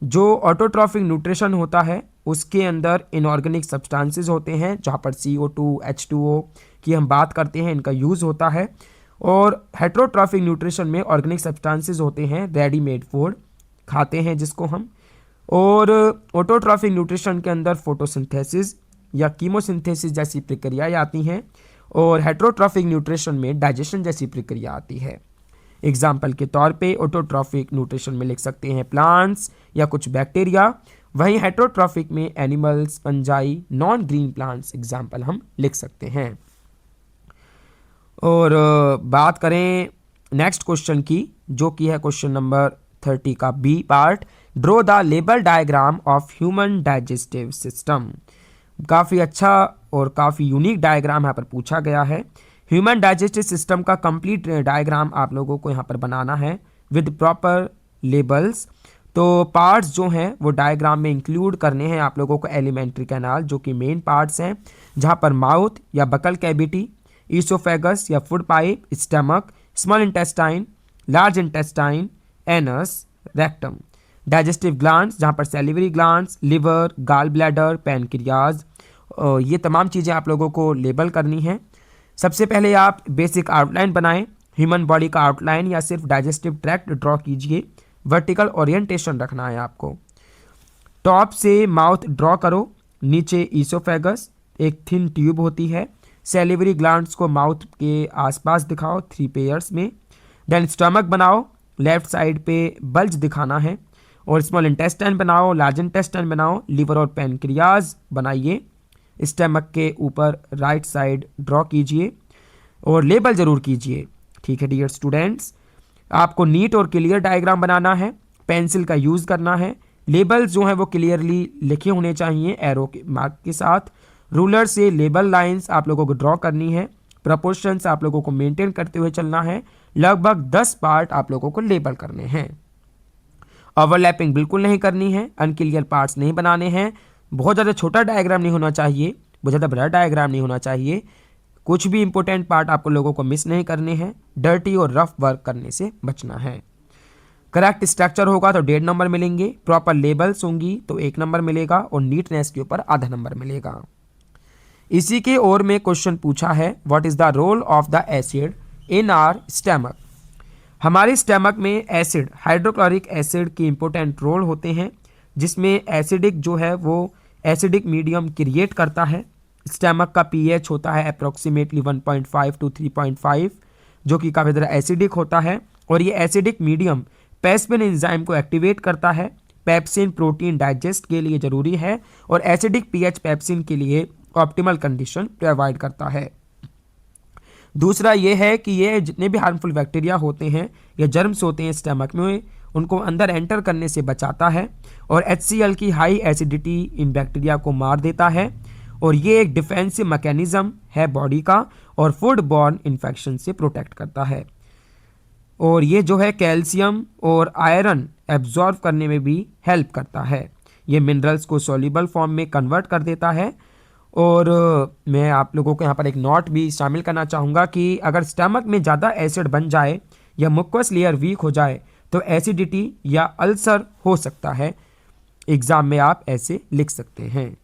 जो ऑटोट्रॉफिक न्यूट्रिशन होता है उसके अंदर इनऑर्गेनिक सब्सटेंसेस होते हैं, जहाँ पर CO2, H2O की हम बात करते हैं, इनका यूज़ होता है। और हेटेरोट्रॉफिक न्यूट्रिशन में ऑर्गेनिक सब्सटेंसेस होते हैं, रेडीमेड फूड खाते हैं जिसको हम। और ऑटोट्रॉफिक न्यूट्रिशन के अंदर फोटोसिंथेसिस या कीमोसिंथेसिस जैसी प्रक्रियाएं आती हैं, और हेटेरोट्रॉफिक न्यूट्रिशन में डाइजेशन जैसी प्रक्रिया आती है। एग्जाम्पल के तौर पे ऑटोट्रॉफिक न्यूट्रिशन में लिख सकते हैं प्लांट्स या कुछ बैक्टीरिया, वहीं हेटेरोट्रॉफिक में animals, fungi, non green plants example हम लिख सकते हैं। और बात करें नेक्स्ट क्वेश्चन की, जो कि है क्वेश्चन नंबर 30 का B part, draw the label diagram of human digestive system. काफ़ी अच्छा और काफ़ी यूनिक डायग्राम यहाँ पर पूछा गया है। ह्यूमन डाइजेस्टिव सिस्टम का कंप्लीट डायग्राम आप लोगों को यहाँ पर बनाना है विद प्रॉपर लेबल्स। तो पार्ट्स जो हैं वो डायग्राम में इंक्लूड करने हैं आप लोगों को। एलिमेंट्री कैनाल जो कि मेन पार्ट्स हैं, जहाँ पर माउथ या बकल कैविटी, ईसोफेगस या food pipe, stomach, small intestine, large intestine, anus, rectum. Digestive glands जहाँ पर salivary glands, liver, gall bladder, pancreas, ये तमाम चीज़ें आप लोगों को लेबल करनी है। सबसे पहले आप बेसिक आउटलाइन बनाएं, ह्यूमन बॉडी का आउटलाइन या सिर्फ डाइजेस्टिव ट्रैक्ट ड्रॉ कीजिए। वर्टिकल ओरिएंटेशन रखना है आपको। टॉप से माउथ ड्रॉ करो, नीचे ईसोफेगस, एक थिन ट्यूब होती है। सैलिवरी ग्लैंड्स को माउथ के आसपास दिखाओ 3 पेयर्स में। देन स्टमक बनाओ, लेफ्ट साइड पे बल्ज दिखाना है। और स्मॉल इंटेस्टाइन बनाओ, लार्ज इंटेस्टाइन बनाओ, लिवर और पैनक्रियाज बनाइए। स्टमक के ऊपर राइट साइड ड्रॉ कीजिए और लेबल ज़रूर कीजिए। ठीक है डियर स्टूडेंट्स, आपको नीट और क्लियर डायग्राम बनाना है, पेंसिल का यूज़ करना है। लेबल्स जो हैं वो क्लियरली लिखे होने चाहिए एरो के मार्क के साथ। रूलर से लेबल लाइंस आप लोगों को ड्रॉ करनी है। प्रपोर्शंस आप लोगों को मेंटेन करते हुए चलना है। लगभग 10 पार्ट आप लोगों को लेबल करने हैं। ओवरलैपिंग बिल्कुल नहीं करनी है, अनक्लियर पार्ट्स नहीं बनाने हैं। बहुत ज़्यादा छोटा डायग्राम नहीं होना चाहिए, बहुत ज़्यादा बड़ा डायग्राम नहीं होना चाहिए। कुछ भी इंपॉर्टेंट पार्ट आपको लोगों को मिस नहीं करने हैं। डर्टी और रफ वर्क करने से बचना है। करेक्ट स्ट्रक्चर होगा तो 1.5 नंबर मिलेंगे, प्रॉपर लेबल्स होंगी तो 1 नंबर मिलेगा और नीटनेस के ऊपर आधा नंबर मिलेगा। इसी के और में क्वेश्चन पूछा है, what is the role of the acid in our stomach. हमारे स्टमक में एसिड, हाइड्रोक्लोरिक एसिड के इंपॉर्टेंट रोल होते हैं, जिसमें एसिडिक जो है वो एसिडिक मीडियम क्रिएट करता है। स्टमक का पीएच होता है अप्रोक्सीमेटली 1.5 to 3.5, जो कि काफ़ी ज़्यादा एसिडिक होता है। और ये एसिडिक मीडियम पेप्सिन एंजाइम को एक्टिवेट करता है। पेप्सिन प्रोटीन डाइजेस्ट के लिए ज़रूरी है और एसिडिक पीएच पेप्सिन के लिए ऑप्टिमल कंडीशन प्रोवाइड करता है। दूसरा ये है कि ये जितने भी हार्मफुल बैक्टीरिया होते हैं या जर्म्स होते हैं स्टमक में, उनको अंदर एंटर करने से बचाता है। और HCl की हाई एसिडिटी इन बैक्टीरिया को मार देता है। और ये एक डिफेंसिव मैकेनिज्म है बॉडी का और फूड बॉर्न इन्फेक्शन से प्रोटेक्ट करता है। और ये जो है कैल्शियम और आयरन एब्जॉर्ब करने में भी हेल्प करता है। ये मिनरल्स को सॉल्युबल फॉर्म में कन्वर्ट कर देता है। और मैं आप लोगों को यहाँ पर एक नोट भी शामिल करना चाहूँगा कि अगर स्टमक में ज़्यादा एसिड बन जाए या मुक्वस लेयर वीक हो जाए तो एसिडिटी या अल्सर हो सकता है। एग्ज़ाम में आप ऐसे लिख सकते हैं।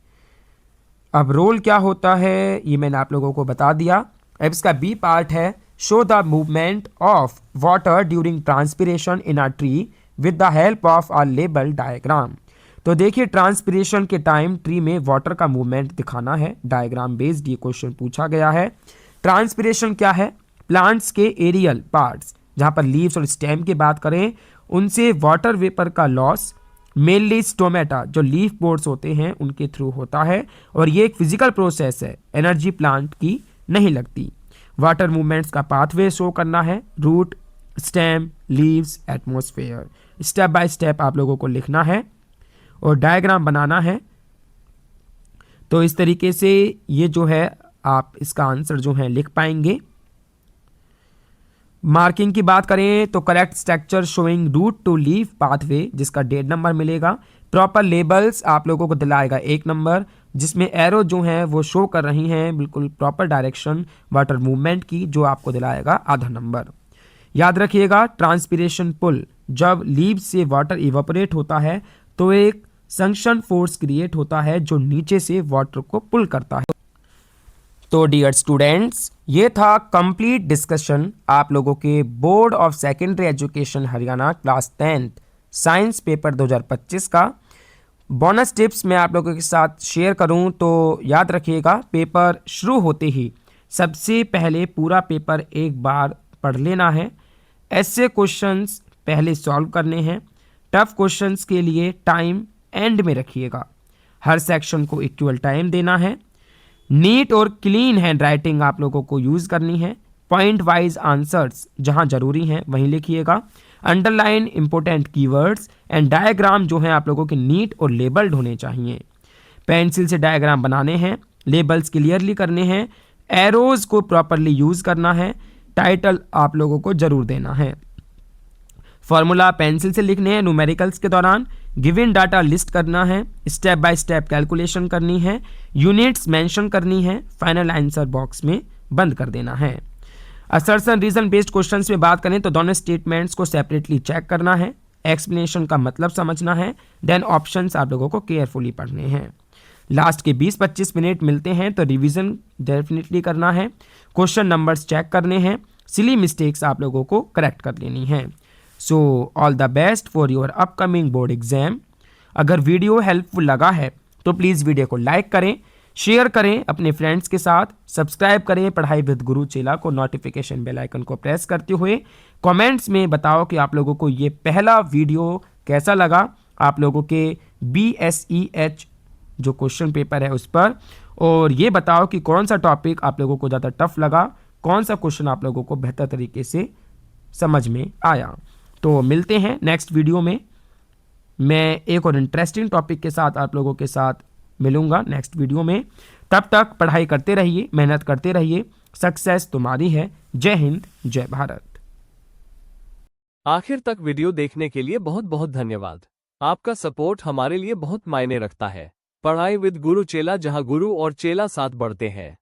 अब रोल क्या होता है ये मैंने आप लोगों को बता दिया। अब इसका बी पार्ट है, show the movement of water during transpiration in a tree with the help of a label diagram. तो देखिए ट्रांसपिरेशन के टाइम ट्री में वाटर का मूवमेंट दिखाना है। डायग्राम बेस्ड ये क्वेश्चन पूछा गया है। ट्रांसपिरेशन क्या है? प्लांट्स के एरियल पार्ट्स, जहाँ पर लीव्स और स्टेम की बात करें, उनसे वाटर वेपर का लॉस मेनली स्टोमेटा जो लीफ पोर्स होते हैं उनके थ्रू होता है। और ये एक फिजिकल प्रोसेस है, एनर्जी प्लांट की नहीं लगती। वाटर मूवमेंट्स का पाथवे शो करना है, root, stem, leaves, atmosphere. Step by step आप लोगों को लिखना है और डायग्राम बनाना है। तो इस तरीके से ये जो है आप इसका आंसर जो है लिख पाएंगे। मार्किंग की बात करें तो correct structure showing root to leaf pathway, जिसका 1.5 नंबर मिलेगा। प्रॉपर लेबल्स आप लोगों को दिलाएगा 1 नंबर, जिसमें एरो जो हैं वो शो कर रही हैं बिल्कुल प्रॉपर डायरेक्शन वाटर मूवमेंट की, जो आपको दिलाएगा आधा नंबर। याद रखिएगा ट्रांसपिरेशन पुल, जब लीव्स से वाटर इवापोरेट होता है तो एक संक्शन फोर्स क्रिएट होता है जो नीचे से वाटर को पुल करता है। तो डियर स्टूडेंट्स, ये था कंप्लीट डिस्कशन आप लोगों के board of secondary education Haryana class 10th science paper 2025 का। बोनस टिप्स मैं आप लोगों के साथ शेयर करूं तो याद रखिएगा, पेपर शुरू होते ही सबसे पहले पूरा पेपर एक बार पढ़ लेना है। ऐसे क्वेश्चंस पहले सॉल्व करने हैं। टफ क्वेश्चंस के लिए टाइम एंड में रखिएगा। हर सेक्शन को इक्वल टाइम देना है। नीट और क्लीन हैंड राइटिंग आप लोगों को यूज़ करनी है। पॉइंट वाइज आंसर्स जहां जरूरी हैं वहीं लिखिएगा। Underline important keywords and diagram जो हैं आप लोगों के नीट और लेबल्ड होने चाहिए। पेंसिल से डायग्राम बनाने हैं, लेबल्स क्लियरली करने हैं, एरोज को प्रॉपरली यूज करना है, टाइटल आप लोगों को जरूर देना है। फॉर्मूला पेंसिल से लिखने हैं न्यूमेरिकल्स के दौरान, गिवन डाटा लिस्ट करना है, स्टेप बाय स्टेप कैलकुलेशन करनी है, यूनिट्स मेंशन करनी है, फाइनल आंसर बॉक्स में बंद कर देना है। असर्शन रीजन बेस्ड क्वेश्चंस में बात करें तो दोनों स्टेटमेंट्स को सेपरेटली चेक करना है, एक्सप्लेनेशन का मतलब समझना है, देन ऑप्शंस आप लोगों को केयरफुली पढ़ने हैं। लास्ट के 20-25 मिनट मिलते हैं तो रिवीजन डेफिनेटली करना है, क्वेश्चन नंबर्स चेक करने हैं, सिली मिस्टेक्स आप लोगों को करेक्ट कर लेनी है। So all the best for your upcoming board exam. अगर वीडियो हेल्पफुल लगा है तो प्लीज़ वीडियो को लाइक करें, शेयर करें अपने फ्रेंड्स के साथ, सब्सक्राइब करें पढ़ाई विद गुरु चेला को, नोटिफिकेशन बेल आइकन को प्रेस करते हुए कमेंट्स में बताओ कि आप लोगों को ये पहला वीडियो कैसा लगा, आप लोगों के BSEH जो क्वेश्चन पेपर है उस पर, और ये बताओ कि कौन सा टॉपिक आप लोगों को ज़्यादा टफ लगा, कौन सा क्वेश्चन आप लोगों को बेहतर तरीके से समझ में आया। तो मिलते हैं नेक्स्ट वीडियो में, मैं एक और इंटरेस्टिंग टॉपिक के साथ आप लोगों के साथ मिलूंगा नेक्स्ट वीडियो में। तब तक पढ़ाई करते रहिए, मेहनत करते रहिए, सक्सेस तुम्हारी है। जय हिंद, जय भारत। आखिर तक वीडियो देखने के लिए बहुत बहुत धन्यवाद। आपका सपोर्ट हमारे लिए बहुत मायने रखता है। पढ़ाई विद गुरु चेला, जहां गुरु और चेला साथ बढ़ते हैं।